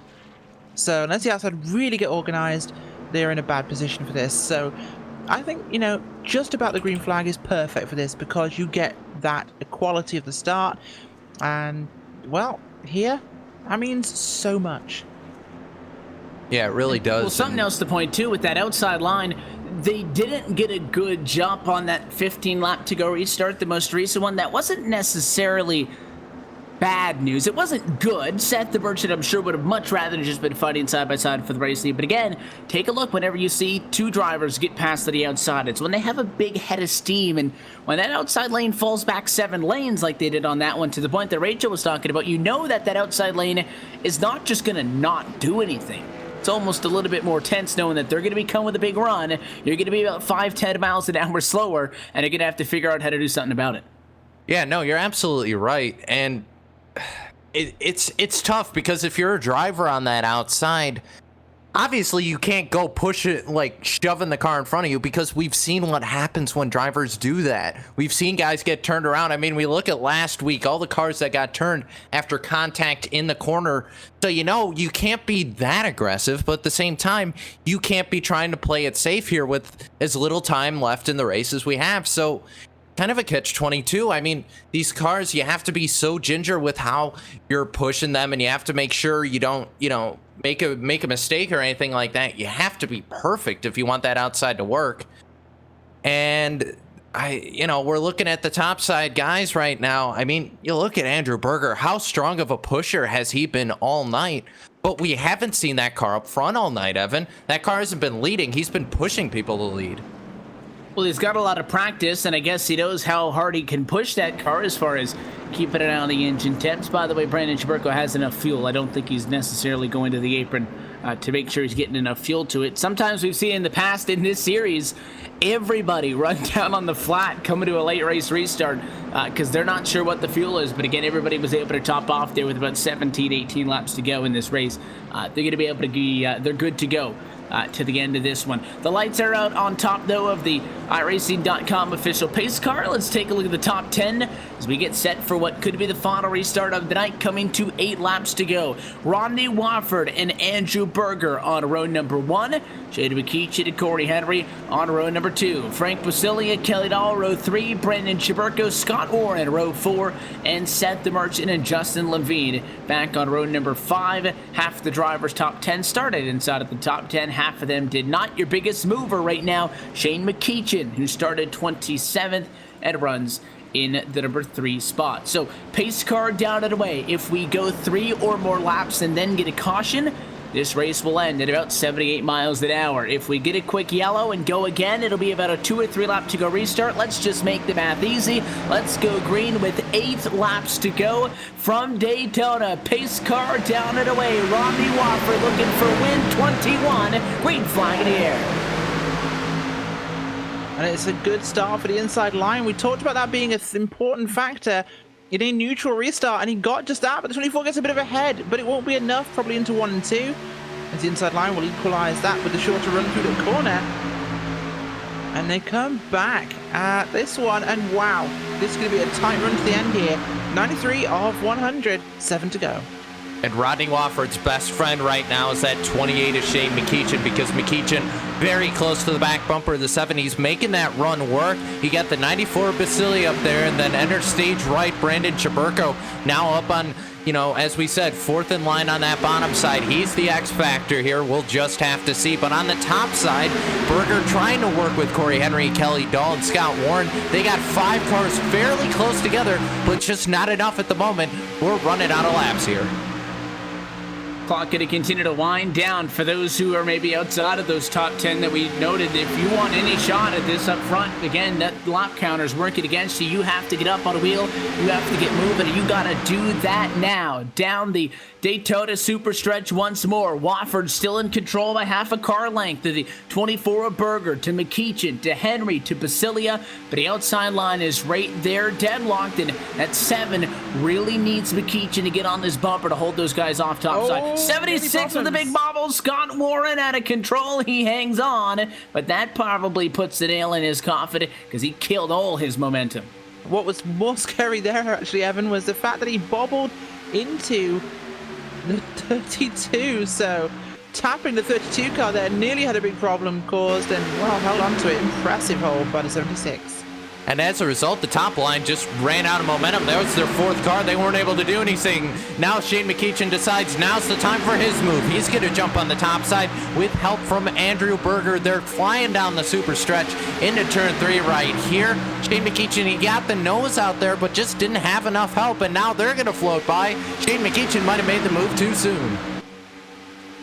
So unless the outside really get organized, they're in a bad position for this. So I think, just about the green flag is perfect for this because you get that equality of the start. And, well, here, that means so much.
Yeah, it really does.
Well, something else to point to with that outside line, they didn't get a good jump on that 15 lap to go restart, the most recent one. That wasn't necessarily bad news. It wasn't good. Seth the Merchant, I'm sure, would have much rather just been fighting side by side for the race lead. But again, take a look whenever you see two drivers get past to the outside. It's when they have a big head of steam, and when that outside lane falls back 7 lanes like they did on that one, to the point that Rachel was talking about, you know that outside lane is not just going to not do anything. It's almost a little bit more tense knowing that they're going to be coming with a big run. You're going to be about 5-10 miles an hour slower, and you're going to have to figure out how to do something about it.
Yeah, no, you're absolutely right. And it's tough because if you're a driver on that outside, obviously you can't go push it, like shoving the car in front of you, because we've seen what happens when drivers do that. We've seen guys get turned around. I mean, we look at last week, all the cars that got turned after contact in the corner. So, you know, you can't be that aggressive, but at the same time, you can't be trying to play it safe here with as little time left in the race as we have. So kind of a catch-22. I mean, these cars, you have to be so ginger with how you're pushing them, and you have to make sure you don't, you know, make a mistake or anything like that. You have to be perfect if you want that outside to work. And you know, we're looking at the top side guys right now. I mean, you look at Andrew Berger. How strong of a pusher has he been all night? But we haven't seen that car up front all night, Evan. That car hasn't been leading. He's been pushing people to lead.
Well, he's got a lot of practice, and I guess he knows how hard he can push that car as far as keeping it on the engine temps. By the way, Brandon Chaburko has enough fuel. I don't think he's necessarily going to the apron to make sure he's getting enough fuel to it. Sometimes we've seen in the past in this series, everybody run down on the flat coming to a late race restart because they're not sure what the fuel is. But again, everybody was able to top off there with about 17, 18 laps to go in this race. They're going to be able to be, they're good to go to the end of this one. The lights are out on top, though, of the iRacing.com official pace car. Let's take a look at the top 10 as we get set for what could be the final restart of the night, coming to 8 laps to go. Rodney Wofford and Andrew Berger on row number 1. Jada McKeechit and Corey Henry on row number 2. Frank Basilia, Kelly Dahl, row 3. Brandon Chaburko, Scott Warren, row 4. And Seth the Merchant and Justin Levine back on row number 5. Half the drivers' top 10 started inside of the top 10. Half of them did not. Your biggest mover right now, Shane McKeechin, who started 27th and runs in the number 3 spot. So pace car down and away. If we go 3 or more laps and then get a caution, this race will end at about 78 miles an hour. If we get a quick yellow and go again, it'll be about a 2 or 3 lap to go restart. Let's just make the math easy. Let's go green with 8 laps to go from Daytona. Pace car down and away. Rodney Wofford looking for win 21. Green flag in the air.
And it's a good start for the inside line. We talked about that being an important factor in a neutral restart, and he got just that, but the 24 gets a bit of a head, but it won't be enough, probably into 1 and 2. As the inside line will equalize that with the shorter run through the corner. And they come back at this one, and wow, this is going to be a tight run to the end here. 93 of 100, 7 to go.
And Rodney Wofford's best friend right now is that 28 of Shane McKeechin, because McKeechin very close to the back bumper of the 7. He's making that run work. He got the 94 Basili up there, and then entered stage right, Brandon Chaburko, now up on, you know, as we said, 4th in line on that bottom side. He's the X factor here. We'll just have to see. But on the top side, Berger trying to work with Corey Henry, Kelly Dahl, and Scott Warren. They got 5 cars fairly close together, but just not enough at the moment. We're running out of laps here.
Clock going to continue to wind down for those who are maybe outside of those top 10 that we noted. If you want any shot at this up front, again, that lap counter's working against you. You have to get up on a wheel. You have to get moving, and you got to do that now. Down the Daytona super stretch once more. Wofford still in control by half a car length. To the 24 of Berger, to McKeechin, to Henry, to Basilia, but the outside line is right there, deadlocked, and at 7 really needs McKeechin to get on this bumper to hold those guys off top side. 76 with the big bobble. Scott Warren out of control. He hangs on, but that probably puts the nail in his coffin because he killed all his momentum.
What was more scary there, actually, Evan, was the fact that he bobbled into the 32. So tapping the 32 car there nearly had a big problem caused, and well, held on to it. Impressive hold by the 76.
And as a result, the top line just ran out of momentum. That was their 4th car. They weren't able to do anything. Now Shane McKeechin decides now's the time for his move. He's going to jump on the top side with help from Andrew Berger. They're flying down the super stretch into turn 3 right here. Shane McKeechin, he got the nose out there, but just didn't have enough help, and now they're going to float by. Shane McKeechin might have made the move too soon.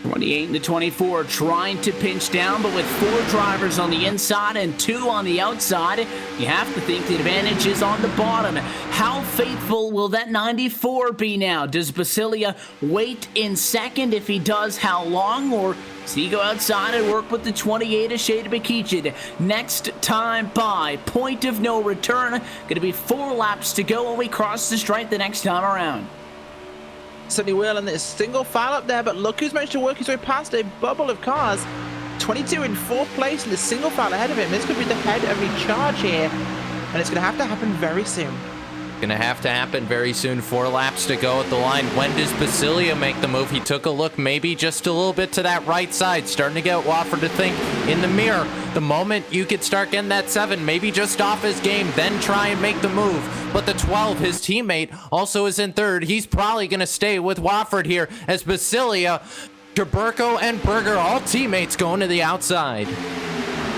28 and the 24 trying to pinch down, but with 4 drivers on the inside and 2 on the outside, you have to think the advantage is on the bottom. How faithful will that 94 be now? Does Basilia wait in second? If he does, how long? Or does he go outside and work with the 28 of Shade McKeechin? Next time by, point of no return. Going to be 4 laps to go when we cross the stripe the next time around.
Certainly will, and there's single file up there, but look who's managed to work his way past a bubble of cars. 22 in 4th place and a single file ahead of him. This could be the head of a charge here, and it's going to happen very soon.
Gonna have to happen very soon. 4 laps to go at the line. When does Basilia make the move? He took a look, maybe just a little bit to that right side, starting to get Wofford to think in the mirror. The moment you could start getting that 7, maybe just off his game, then try and make the move. But the 12, his teammate, also is in 3rd. He's probably gonna stay with Wofford here as Basilia, Jaburko, and Berger, all teammates, going to the outside.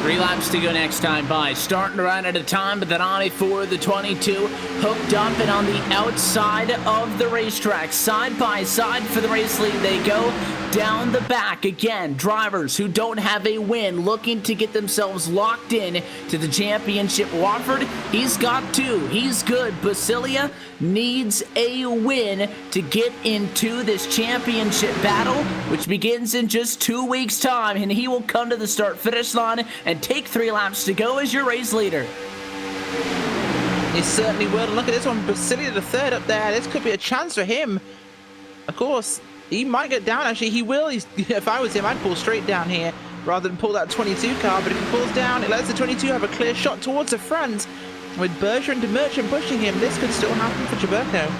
3 laps to go next time by. Starting to run at a time, but the 94, the 22, hooked up and on the outside of the racetrack. Side by side for the race lead they go. Down the back again, drivers who don't have a win looking to get themselves locked in to the championship. Wofford, he's got 2. He's good. Basilia needs a win to get into this championship battle, which begins in just 2 weeks' time, and he will come to the start-finish line and take 3 laps to go as your race leader.
He certainly will. Look at this one, Basilia the 3rd up there. This could be a chance for him. Of course, he might get down. Actually, he will. If I was him, I'd pull straight down here rather than pull that 22 car. But if he pulls down, it lets the 22 have a clear shot towards the front. With Berger and DeMerchant pushing him, this could still happen for Jaburko.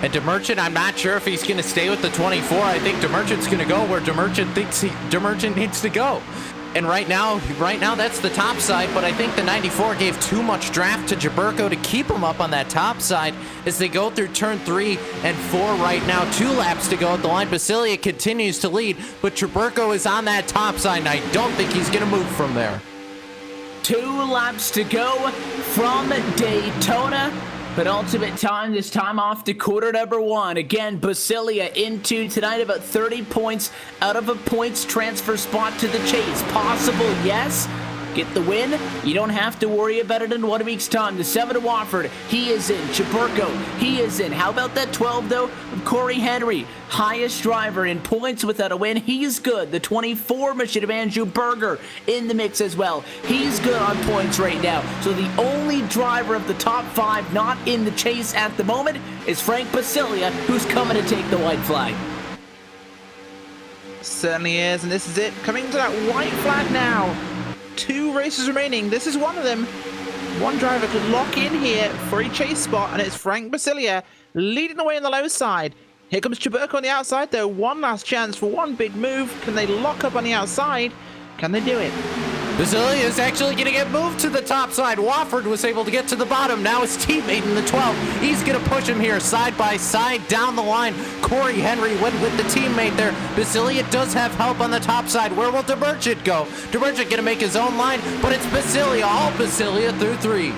And DeMerchant, I'm not sure if he's going to stay with the 24. I think DeMerchant's going to go where DeMerchant thinks DeMerchant needs to go. And right now, that's the top side, but I think the 94 gave too much draft to Jaburko to keep him up on that top side as they go through turn 3 and 4 right now. 2 laps to go at the line. Basilia continues to lead, but Jaburko is on that top side, and I don't think he's going to move from there.
2 laps to go from Daytona. But ultimate time, this time off to quarter number 1. Again, Basilia into tonight about 30 points out of a points transfer spot to the chase. Possible, yes. Get the win. You don't have to worry about it in 1 week's time. The 7 to Wofford, he is in. Jaburko, he is in. How about that 12, though? Corey Henry, highest driver in points without a win. He's good. The 24, machine of Andrew Berger in the mix as well. He's good on points right now. So the only driver of the top 5 not in the chase at the moment is Frank Basilia, who's coming to take the white flag.
Certainly is, and this is it. Coming to that white flag now. 2 races remaining. This is one of them. One driver could lock in here for a chase spot, and it's Frank Basilia leading the way on the low side. Here comes Jaburko on the outside, though. One last chance for one big move. Can they lock up on the outside? Can they do it?
Basilia is actually going to get moved to the top side. Wofford was able to get to the bottom. Now his teammate in the 12. He's going to push him here side by side down the line. Corey Henry went with the teammate there. Basilia does have help on the top side. Where will DeMerchant go? DeMerchant going to make his own line, but it's Basilia, all Basilia through 3.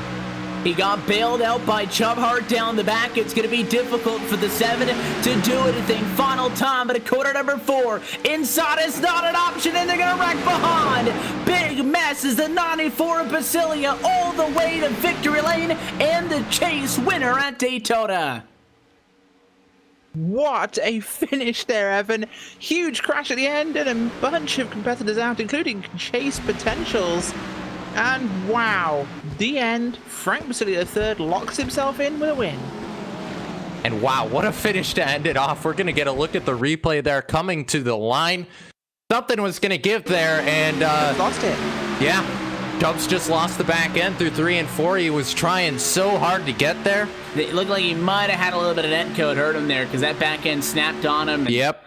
He got bailed out by Chubbhart down the back. It's going to be difficult for the 7 to do anything. Final time at a quarter number 4. Inside is not an option, and they're going to wreck behind. Big mess is the 94 of Basilia all the way to victory lane and the chase winner at Daytona.
What a finish there, Evan. Huge crash at the end and a bunch of competitors out, including chase potentials. And wow, the end. Frank Basilia III locks himself in with a win.
And wow, what a finish to end it off. We're going to get a look at the replay there coming to the line. Something was going to give there, and
lost it.
Yeah, Dubs just lost the back end through 3 and 4. He was trying so hard to get there.
It looked like he might have had a little bit of netcode hurt him there because that back end snapped on him.
Yep.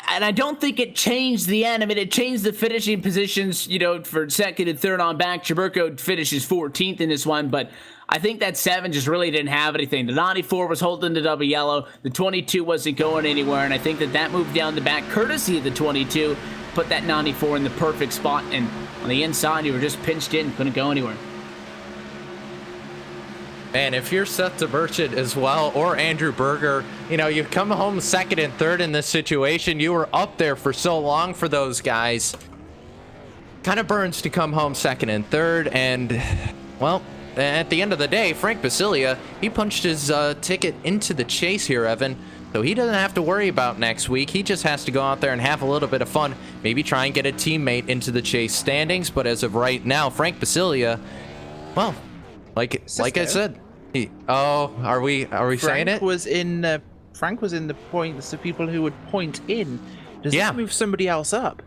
And I don't think it changed the end. I mean, it changed the finishing positions, you know, for 2nd and 3rd on back. Jaburko finishes 14th in this one, but I think that 7 just really didn't have anything. The 94 was holding the double yellow. The 22 wasn't going anywhere, and I think that move down the back, courtesy of the 22, put that 94 in the perfect spot, and on the inside, you were just pinched in, couldn't go anywhere.
Man, if you're Seth DeMerchant as well, or Andrew Berger, you know, you come home 2nd and 3rd in this situation. You were up there for so long for those guys. Kind of burns to come home 2nd and 3rd, and, well, at the end of the day, Frank Basilia, he punched his ticket into the chase here, Evan. So he doesn't have to worry about next week. He just has to go out there and have a little bit of fun. Maybe try and get a teammate into the chase standings. But as of right now, Frank Basilia, well, like I said, are we saying it?
Frank was in Frank was in the points of people who would point in. Does
Yeah.
that move somebody else up?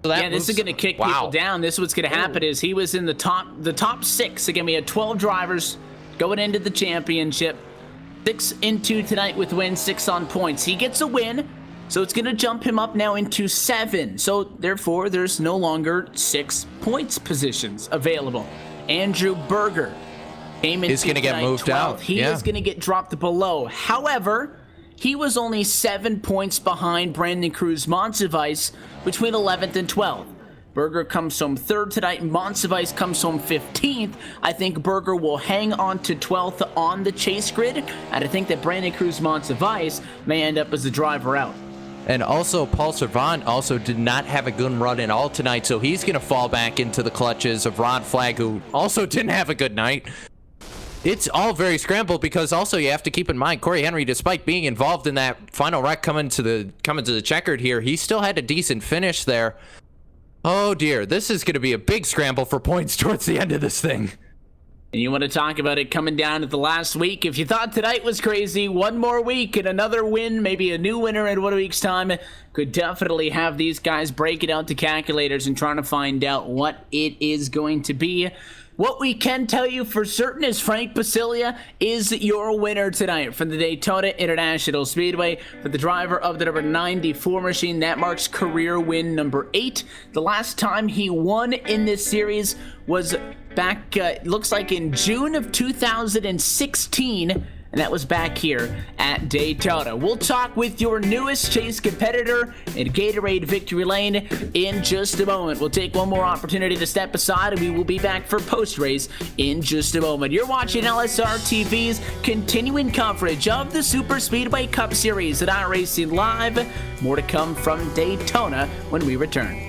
So that
Yeah, this is
moves-
going to kick
wow.
people down. This is what's going to happen is he was in the top 6. Again, we had 12 drivers going into the championship. 6 into tonight with wins, 6 on points. He gets a win, so it's going to jump him up now into 7. So therefore, there's no longer 6 points positions available. Andrew Berger came into
He's gonna get
tonight
moved
12th.
out,
He
yeah.
is going to get dropped below. However, he was only 7 points behind Brandon Cruz Monsivice between 11th and 12th. Berger comes home 3rd tonight. Monsivice comes home 15th. I think Berger will hang on to 12th on the chase grid, and I think that Brandon Cruz Monsivice may end up as the driver out.
And also, Paul Servant also did not have a good run at all tonight, so he's going to fall back into the clutches of Rod Flagg, who also didn't have a good night. It's all very scrambled because also you have to keep in mind Corey Henry, despite being involved in that final wreck coming to the checkered here, he still had a decent finish there. Oh dear, this is going to be a big scramble for points towards the end of this thing.
And you want to talk about it coming down to the last week. If you thought tonight was crazy, one more week and another win, maybe a new winner in 1 week's time, could definitely have these guys break it out to calculators and trying to find out what it is going to be. What we can tell you for certain is Frank Basilia is your winner tonight from the Daytona International Speedway. For the driver of the number 94 machine, that marks career win number 8. The last time he won in this series was back, looks like in June of 2016. And that was back here at Daytona. We'll talk with your newest chase competitor in Gatorade Victory Lane in just a moment. We'll take one more opportunity to step aside, and we will be back for post-race in just a moment. You're watching LSRTV's continuing coverage of the Superspeedway Cup Series at iRacing Live. More to come from Daytona when we return.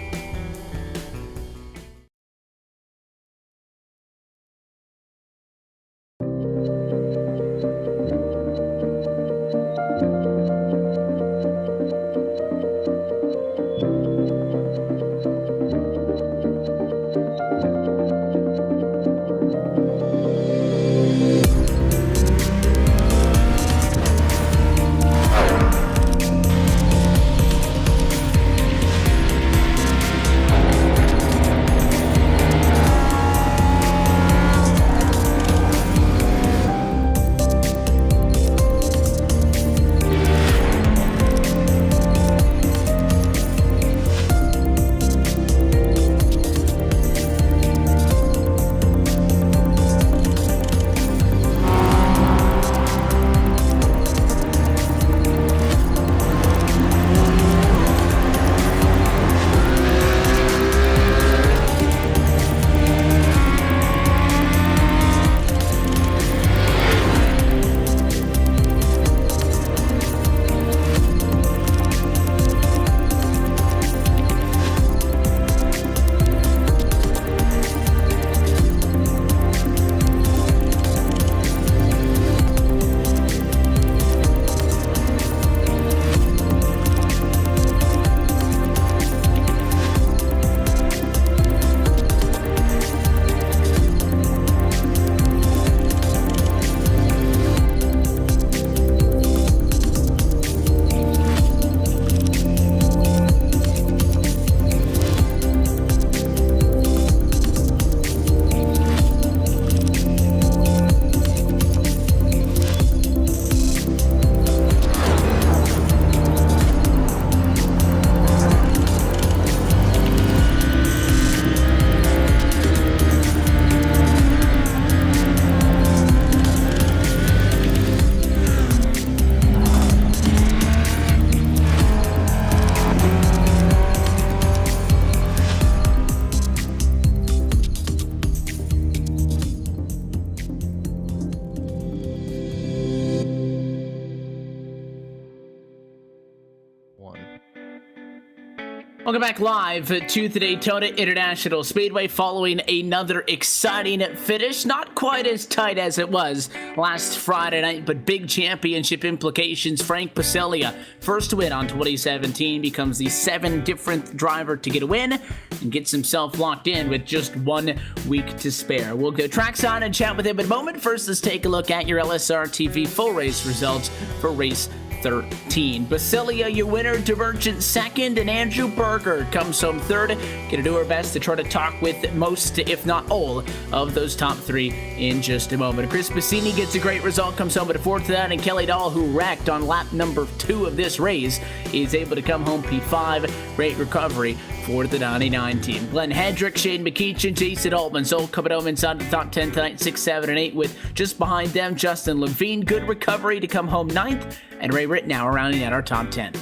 Welcome back live to the Daytona International Speedway following another exciting finish. Not quite as tight as it was last Friday night, but big championship implications. Frank Basilea, first win on 2017, becomes the 7th different driver to get a win and gets himself locked in with just 1 week to spare. We'll go trackside and chat with him in a moment. First, let's take a look at your LSRTV full race results for race 13. Basilea, your winner, Divergent second, and Andrew Berger comes home third. Gonna do our best to try to talk with most, if not all, of those top 3 in just a moment. Chris Bassini gets a great result, comes home at a 4th to that, and Kelly Dahl, who wrecked on lap number 2 of this race, is able to come home P5. Great recovery for the 99 team. Glenn Hedrick, Shane McKeechin, Jason Altman, all coming home inside the top 10 tonight, 6, 7, and 8, with just behind them Justin Levine. Good recovery to come home 9th, and Ray Rittenauer rounding out our top 10.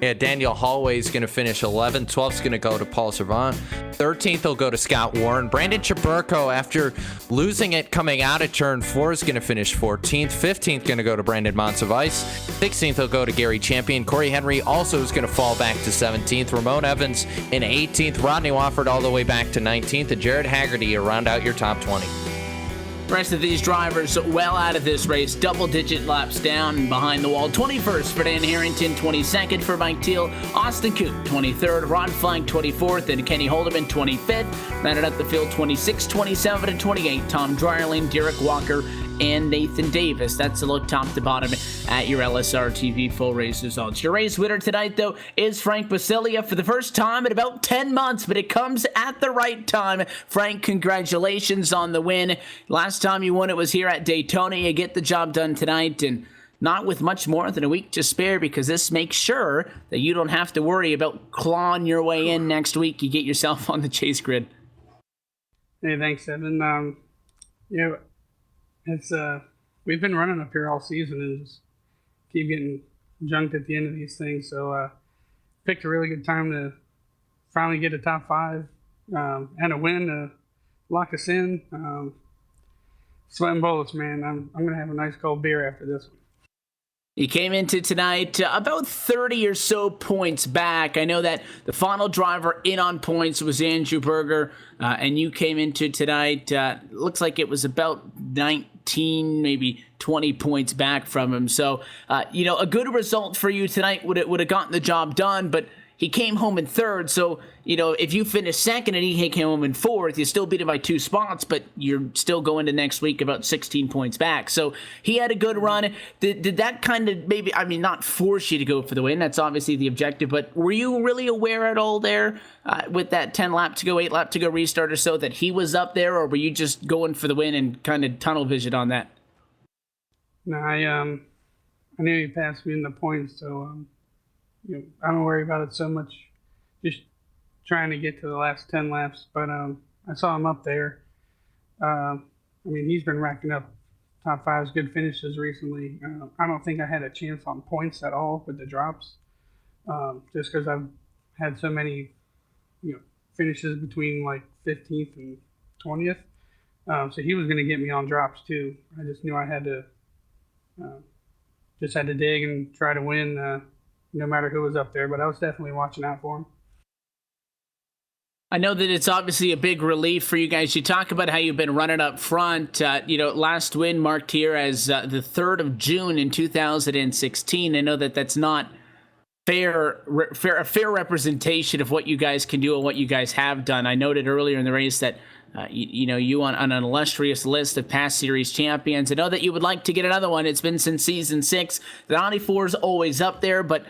Yeah, Daniel Holloway's going to finish 11th. 12th's going to go to Paul Servant. 13th will go to Scott Warren. Brandon Chaburko, after losing it coming out of turn 4, is going to finish 14th. 15th going to go to Brandon Monsivice. 16th will go to Gary Champion. Corey Henry also is going to fall back to 17th. Ramon Evans in 18th. Rodney Wofford all the way back to 19th. And Jared Haggerty to round out your top 20.
Rest of these drivers well out of this race, double-digit laps down and behind the wall. 21st for Dan Harrington, 22nd for Mike Teal, Austin Coop 23rd, Ron Flank 24th, and Kenny Holderman 25th. Rounded up the field 26, 27, and 28. Tom Dryerling, Derek Walker, and Nathan Davis. That's a look top to bottom at your LSRTV full race results. Your race winner tonight, though, is Frank Basilea for the first time in about 10 months, but it comes at the right time. Frank, congratulations on the win. Last time you won it was here at Daytona. You get the job done tonight, and not with much more than a week to spare, because this makes sure that you don't have to worry about clawing your way in next week. You get yourself on the chase grid.
Hey, thanks, Evan. It's we've been running up here all season and just keep getting junked at the end of these things. So picked a really good time to finally get a top 5 and a win to lock us in. Sweating bullets, man. I'm gonna have a nice cold beer after this one.
He came into tonight about 30 or so points back. I know that the final driver in on points was Andrew Berger, and you came into tonight, looks like it was about 19, maybe 20 points back from him. So, a good result for you tonight would have gotten the job done, but he came home in 3rd, so, if you finished 2nd and he came home in 4th, you still beat him by 2 spots, but you're still going to next week about 16 points back. So he had a good run. Did that kind of maybe, not force you to go for the win? That's obviously the objective, but were you really aware at all there with that 10 lap to go, 8 lap to go restart or so that he was up there, or were you just going for the win and kind of tunnel vision on that?
No, I knew he passed me in the points, so I don't worry about it so much. Just trying to get to the last 10 laps, but I saw him up there. He's been racking up top 5s, good finishes recently. I don't think I had a chance on points at all with the drops, just because I've had so many, finishes between like 15th and 20th. So he was going to get me on drops too. I just knew I had to, dig and try to win. No matter who was up there, but I was definitely watching out for him.
I know that it's obviously a big relief for you guys. You talk about how you've been running up front. Last win marked here as the 3rd of June in 2016. I know that that's not a fair representation of what you guys can do and what you guys have done. I noted earlier in the race that you on an illustrious list of past series champions. I know that you would like to get another one. It's been since season 6. The 94 is always up there, but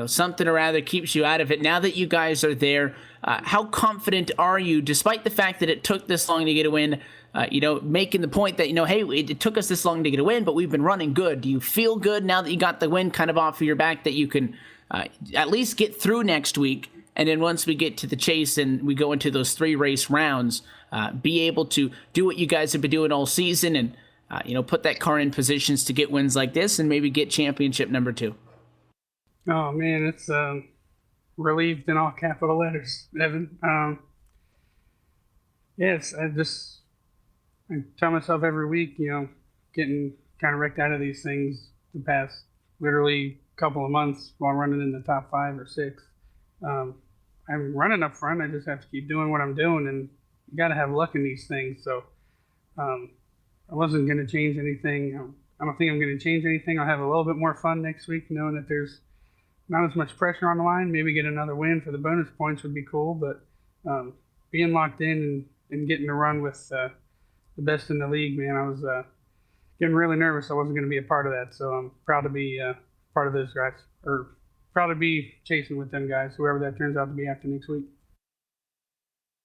something or other keeps you out of it. Now that you guys are there, how confident are you, despite the fact that it took this long to get a win, making the point that, hey, it took us this long to get a win, but we've been running good. Do you feel good now that you got the win kind of off of your back that you can at least get through next week? And then once we get to the chase and we go into those 3 race rounds, be able to do what you guys have been doing all season and, put that car in positions to get wins like this and maybe get championship number 2.
Oh, man, it's relieved in all capital letters, Evan. Yes, I tell myself every week, getting kind of wrecked out of these things the past literally couple of months while running in the top 5 or 6. I'm running up front. I just have to keep doing what I'm doing, and you got to have luck in these things. So I wasn't going to change anything. I don't think I'm going to change anything. I'll have a little bit more fun next week, knowing that there's not as much pressure on the line. Maybe get another win for the bonus points would be cool, but being locked in and getting to run with the best in the league, man, I was getting really nervous. I wasn't going to be a part of that, so I'm proud to be part of those guys, or proud to be chasing with them guys, whoever that turns out to be after next week.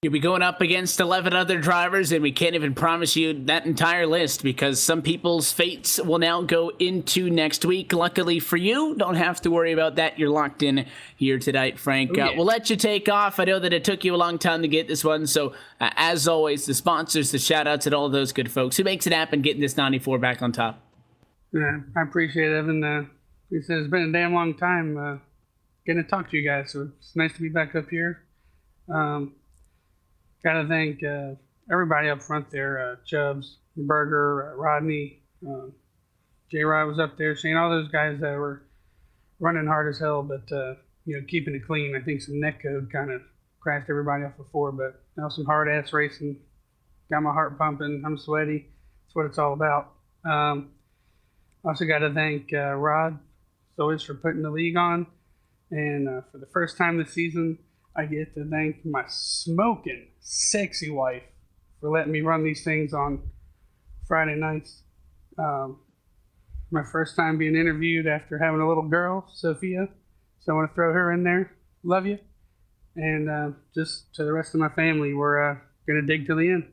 You'll be going up against 11 other drivers, and we can't even promise you that entire list because some people's fates will now go into next week. Luckily for you, don't have to worry about that. You're locked in here tonight, Frank.
Oh, yeah.
We'll let you take off. I know that it took you a long time to get this one, so as always, the sponsors, the shout-outs, and all of those good folks who makes it happen getting this 94 back on top.
Yeah, I appreciate it, Evan. He said it's been a damn long time getting to talk to you guys, so it's nice to be back up here. Got to thank everybody up front there, Chubbs, Berger, Rodney, J-Rod was up there, Shane, all those guys that were running hard as hell, but keeping it clean. I think some neck code kind of crashed everybody off before, but now some hard-ass racing. Got my heart pumping. I'm sweaty. That's what it's all about. Also got to thank Rod, as always, for putting the league on. And for the first time this season, I get to thank my smoking, sexy wife for letting me run these things on Friday nights. My first time being interviewed after having a little girl, Sophia. So I want to throw her in there. Love you. And just to the rest of my family, we're going to dig to the end.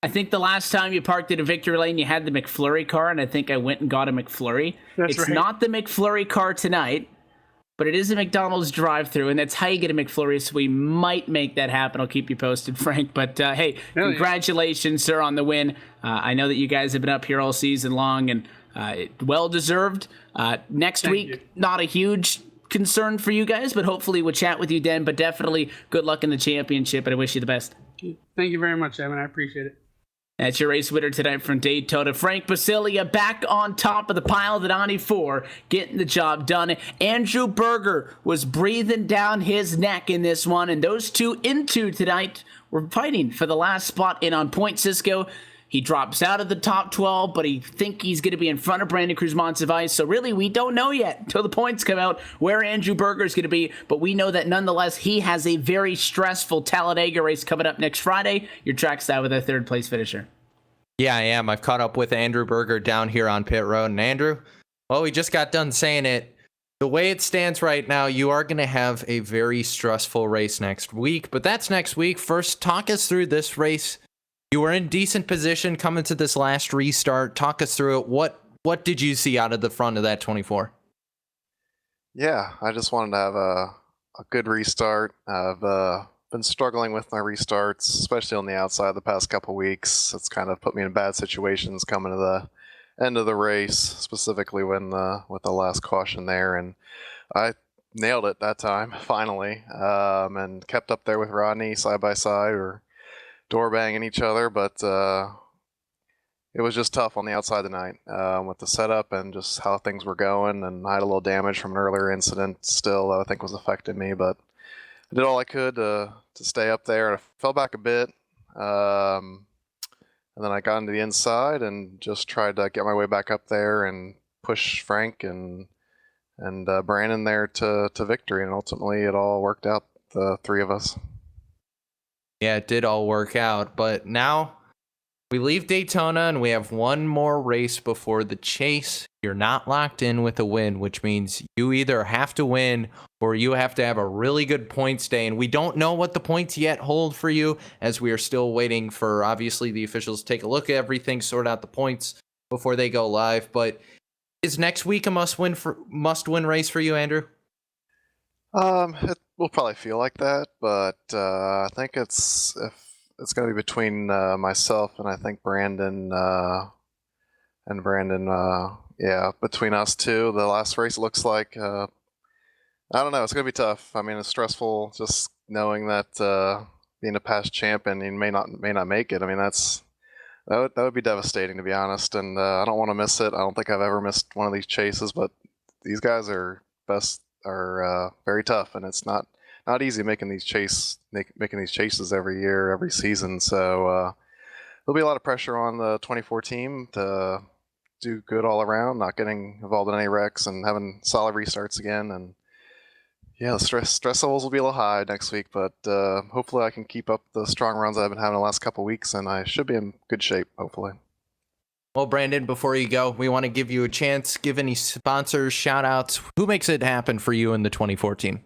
I think the last time you parked at a victory lane, you had the McFlurry car, and I think I went and got a McFlurry.
That's
it's
right.
not the McFlurry car tonight, but it is a McDonald's drive-thru, and that's how you get a McFlurry, so we might make that happen. I'll keep you posted, Frank. But, hey, congratulations, sir, on the win. I know that you guys have been up here all season long, and well-deserved. Next week, not a huge concern for you guys, but hopefully we'll chat with you then. But definitely good luck in the championship, and I wish you the best.
Thank you very much, Evan. I appreciate it.
That's your race winner tonight from Daytona. Frank Basilia back on top of the pile of the 94, getting the job done. Andrew Berger was breathing down his neck in this one, and those two into tonight were fighting for the last spot in on point. Cisco, he drops out of the top 12, but he think he's going to be in front of Brandon Cruz-Monsivais. So really, we don't know yet until the points come out where Andrew Berger is going to be. But we know that nonetheless, he has a very stressful Talladega race coming up next Friday. You're trackside with a third place finisher.
Yeah, I am. I've caught up with Andrew Berger down here on pit road. And Andrew, well, we just got done saying it. The way it stands right now, you are going to have a very stressful race next week. But that's next week. First, talk us through this race. You were in decent position coming to this last restart. Talk us through it. What did you see out of the front of that 24?
Yeah, I just wanted to have a good restart. I've been struggling with my restarts, especially on the outside the past couple weeks. It's kind of put me in bad situations coming to the end of the race, specifically when with the last caution there. And I nailed it that time, finally, and kept up there with Rodney side by side or door banging each other, but it was just tough on the outside tonight with the setup and just how things were going. And I had a little damage from an earlier incident still that I think was affecting me, but I did all I could to stay up there. I fell back a bit, and then I got into the inside and just tried to get my way back up there and push Frank and Brandon there to victory. And ultimately, it all worked out, the three of us.
Yeah, it did all work out, but now we leave Daytona and we have one more race before the chase. You're not locked in with a win, which means you either have to win or you have to have a really good points day, and we don't know what the points yet hold for you, as we are still waiting for, obviously, the officials to take a look at everything, sort out the points before they go live. But is next week a must-win race for you, Andrew?
It will probably feel like that, but I think it's going to be between myself and I think Brandon. Yeah, between us two, the last race looks like I don't know. It's going to be tough. I mean, it's stressful just knowing that being a past champion, you may not make it. I mean, that would be devastating, to be honest. And I don't want to miss it. I don't think I've ever missed one of these chases, but these guys are very tough, and it's not not easy making these chases every year, every season. So there'll be a lot of pressure on the 24 team to do good all around, not getting involved in any wrecks and having solid restarts again. And yeah, the stress levels will be a little high next week, but hopefully I can keep up the strong runs I've been having the last couple of weeks, and I should be in good shape, hopefully.
Well, Brandon, before you go, we want to give you a chance, give any sponsors, shout outs. Who makes it happen for you in the 2014?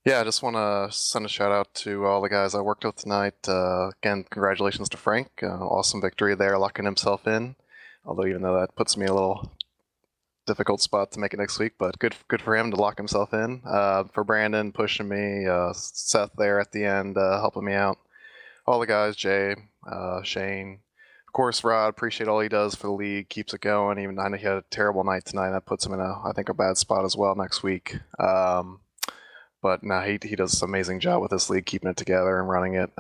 Yeah, I just want to send a shout out to all the guys I worked with tonight. Again, congratulations to Frank. Awesome victory there, locking himself in. Although even though that puts me a little difficult spot to make it next week, but good for him to lock himself in. For Brandon pushing me, Seth there at the end helping me out. All the guys, Jay, Shane. Of course, Rod, appreciate all he does for the league, keeps it going. Even I know he had a terrible night tonight. That puts him in I think a bad spot as well next week. But no, he does an amazing job with this league, keeping it together and running it.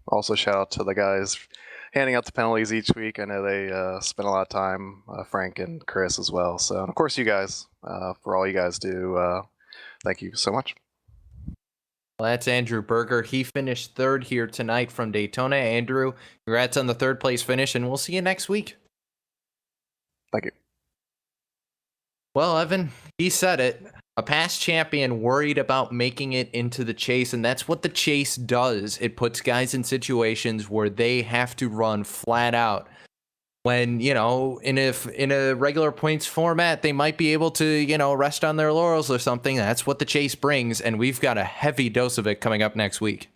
Also, shout out to the guys handing out the penalties each week. I know they spend a lot of time, Frank and Chris as well. So, and of course, you guys, for all you guys do. Thank you so much.
Well, that's Andrew Berger. He finished third here tonight from Daytona. Andrew, congrats on the third place finish, and we'll see you next week.
Thank you.
Well, Evan, he said it. A past champion worried about making it into the chase, and that's what the chase does. It puts guys in situations where they have to run flat out. When, in a regular points format, they might be able to, rest on their laurels or something. That's what the chase brings, and we've got a heavy dose of it coming up next week.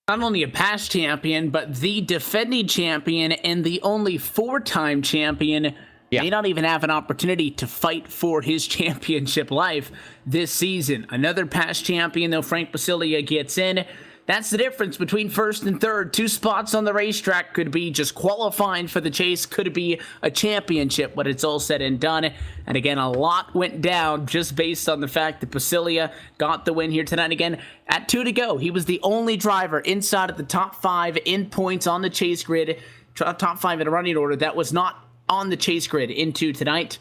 Not only a past champion, but the defending champion and the only 4-time champion may not even have an opportunity to fight for his championship life this season. Another past champion, though, Frank Basilia gets in. That's the difference between first and third. 2 spots on the racetrack could be just qualifying for the chase, could be a championship when it's all said and done. And again, a lot went down just based on the fact that Basilia got the win here tonight. And again, at 2 to go, he was the only driver inside of the top 5 in points on the chase grid, top 5 in a running order that was not on the chase grid into tonight.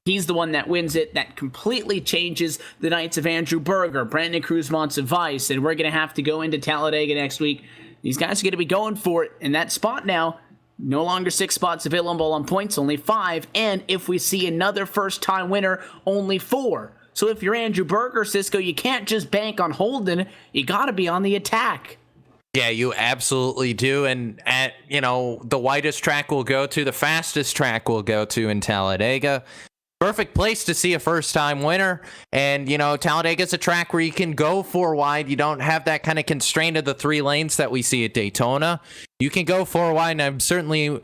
He's the one that wins it. That completely changes the nights of Andrew Berger, Brandon Cruz Monsivice, and we're going to have to go into Talladega next week. These guys are going to be going for it in that spot now. No longer 6 spots available on points, only 5. And if we see another first-time winner, only 4. So if you're Andrew Berger, Cisco, you can't just bank on Holden. You got to be on the attack.
Yeah, you absolutely do. And at, the widest track we'll go to, the fastest track we'll go to in Talladega. Perfect place to see a first-time winner. And, Talladega's a track where you can go 4 wide. You don't have that kind of constraint of the 3 lanes that we see at Daytona. You can go 4 wide, and I'm certain we'll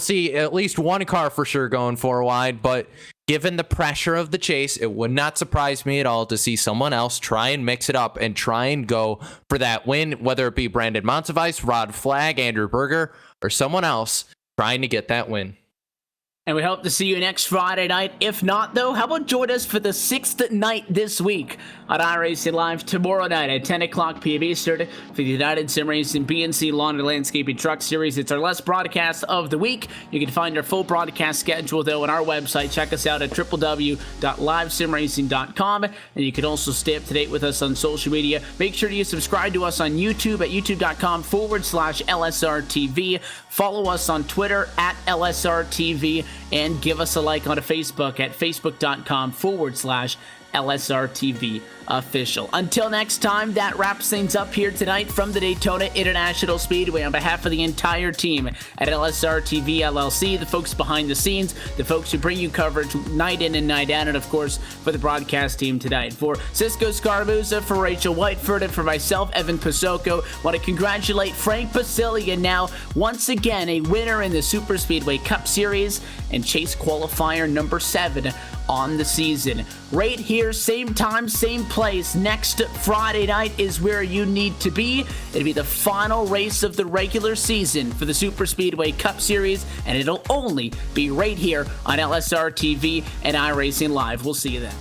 see at least one car for sure going 4 wide. But given the pressure of the chase, it would not surprise me at all to see someone else try and mix it up and try and go for that win, whether it be Brandon Monsivice, Rod Flagg, Andrew Berger, or someone else trying to get that win.
And we hope to see you next Friday night. If not, though, how about join us for the 6th night this week on iRacing Live tomorrow night at 10 o'clock p.m. Eastern for the United Sim Racing BNC Lawn and Landscaping Truck Series. It's our last broadcast of the week. You can find our full broadcast schedule, though, on our website. Check us out at www.livesimracing.com. And you can also stay up to date with us on social media. Make sure you subscribe to us on YouTube at youtube.com/LSRTV. Follow us on Twitter at LSRTV. And give us a like on Facebook at facebook.com/LSRTV official. Until next time, that wraps things up here tonight from the Daytona International Speedway. On behalf of the entire team at LSRTV LLC, the folks behind the scenes, the folks who bring you coverage night in and night out, and of course for the broadcast team tonight. For Cisco Scarbuza, for Rachel Whiteford, and for myself, Evan Pasocco, want to congratulate Frank Basilia, now once again a winner in the Superspeedway Cup Series and Chase Qualifier number 7 on the season. Right here, same time, same place, next Friday night is where you need to be. It'll be the final race of the regular season for the Superspeedway Cup Series, and it'll only be right here on LSR TV and iRacing Live. We'll see you then.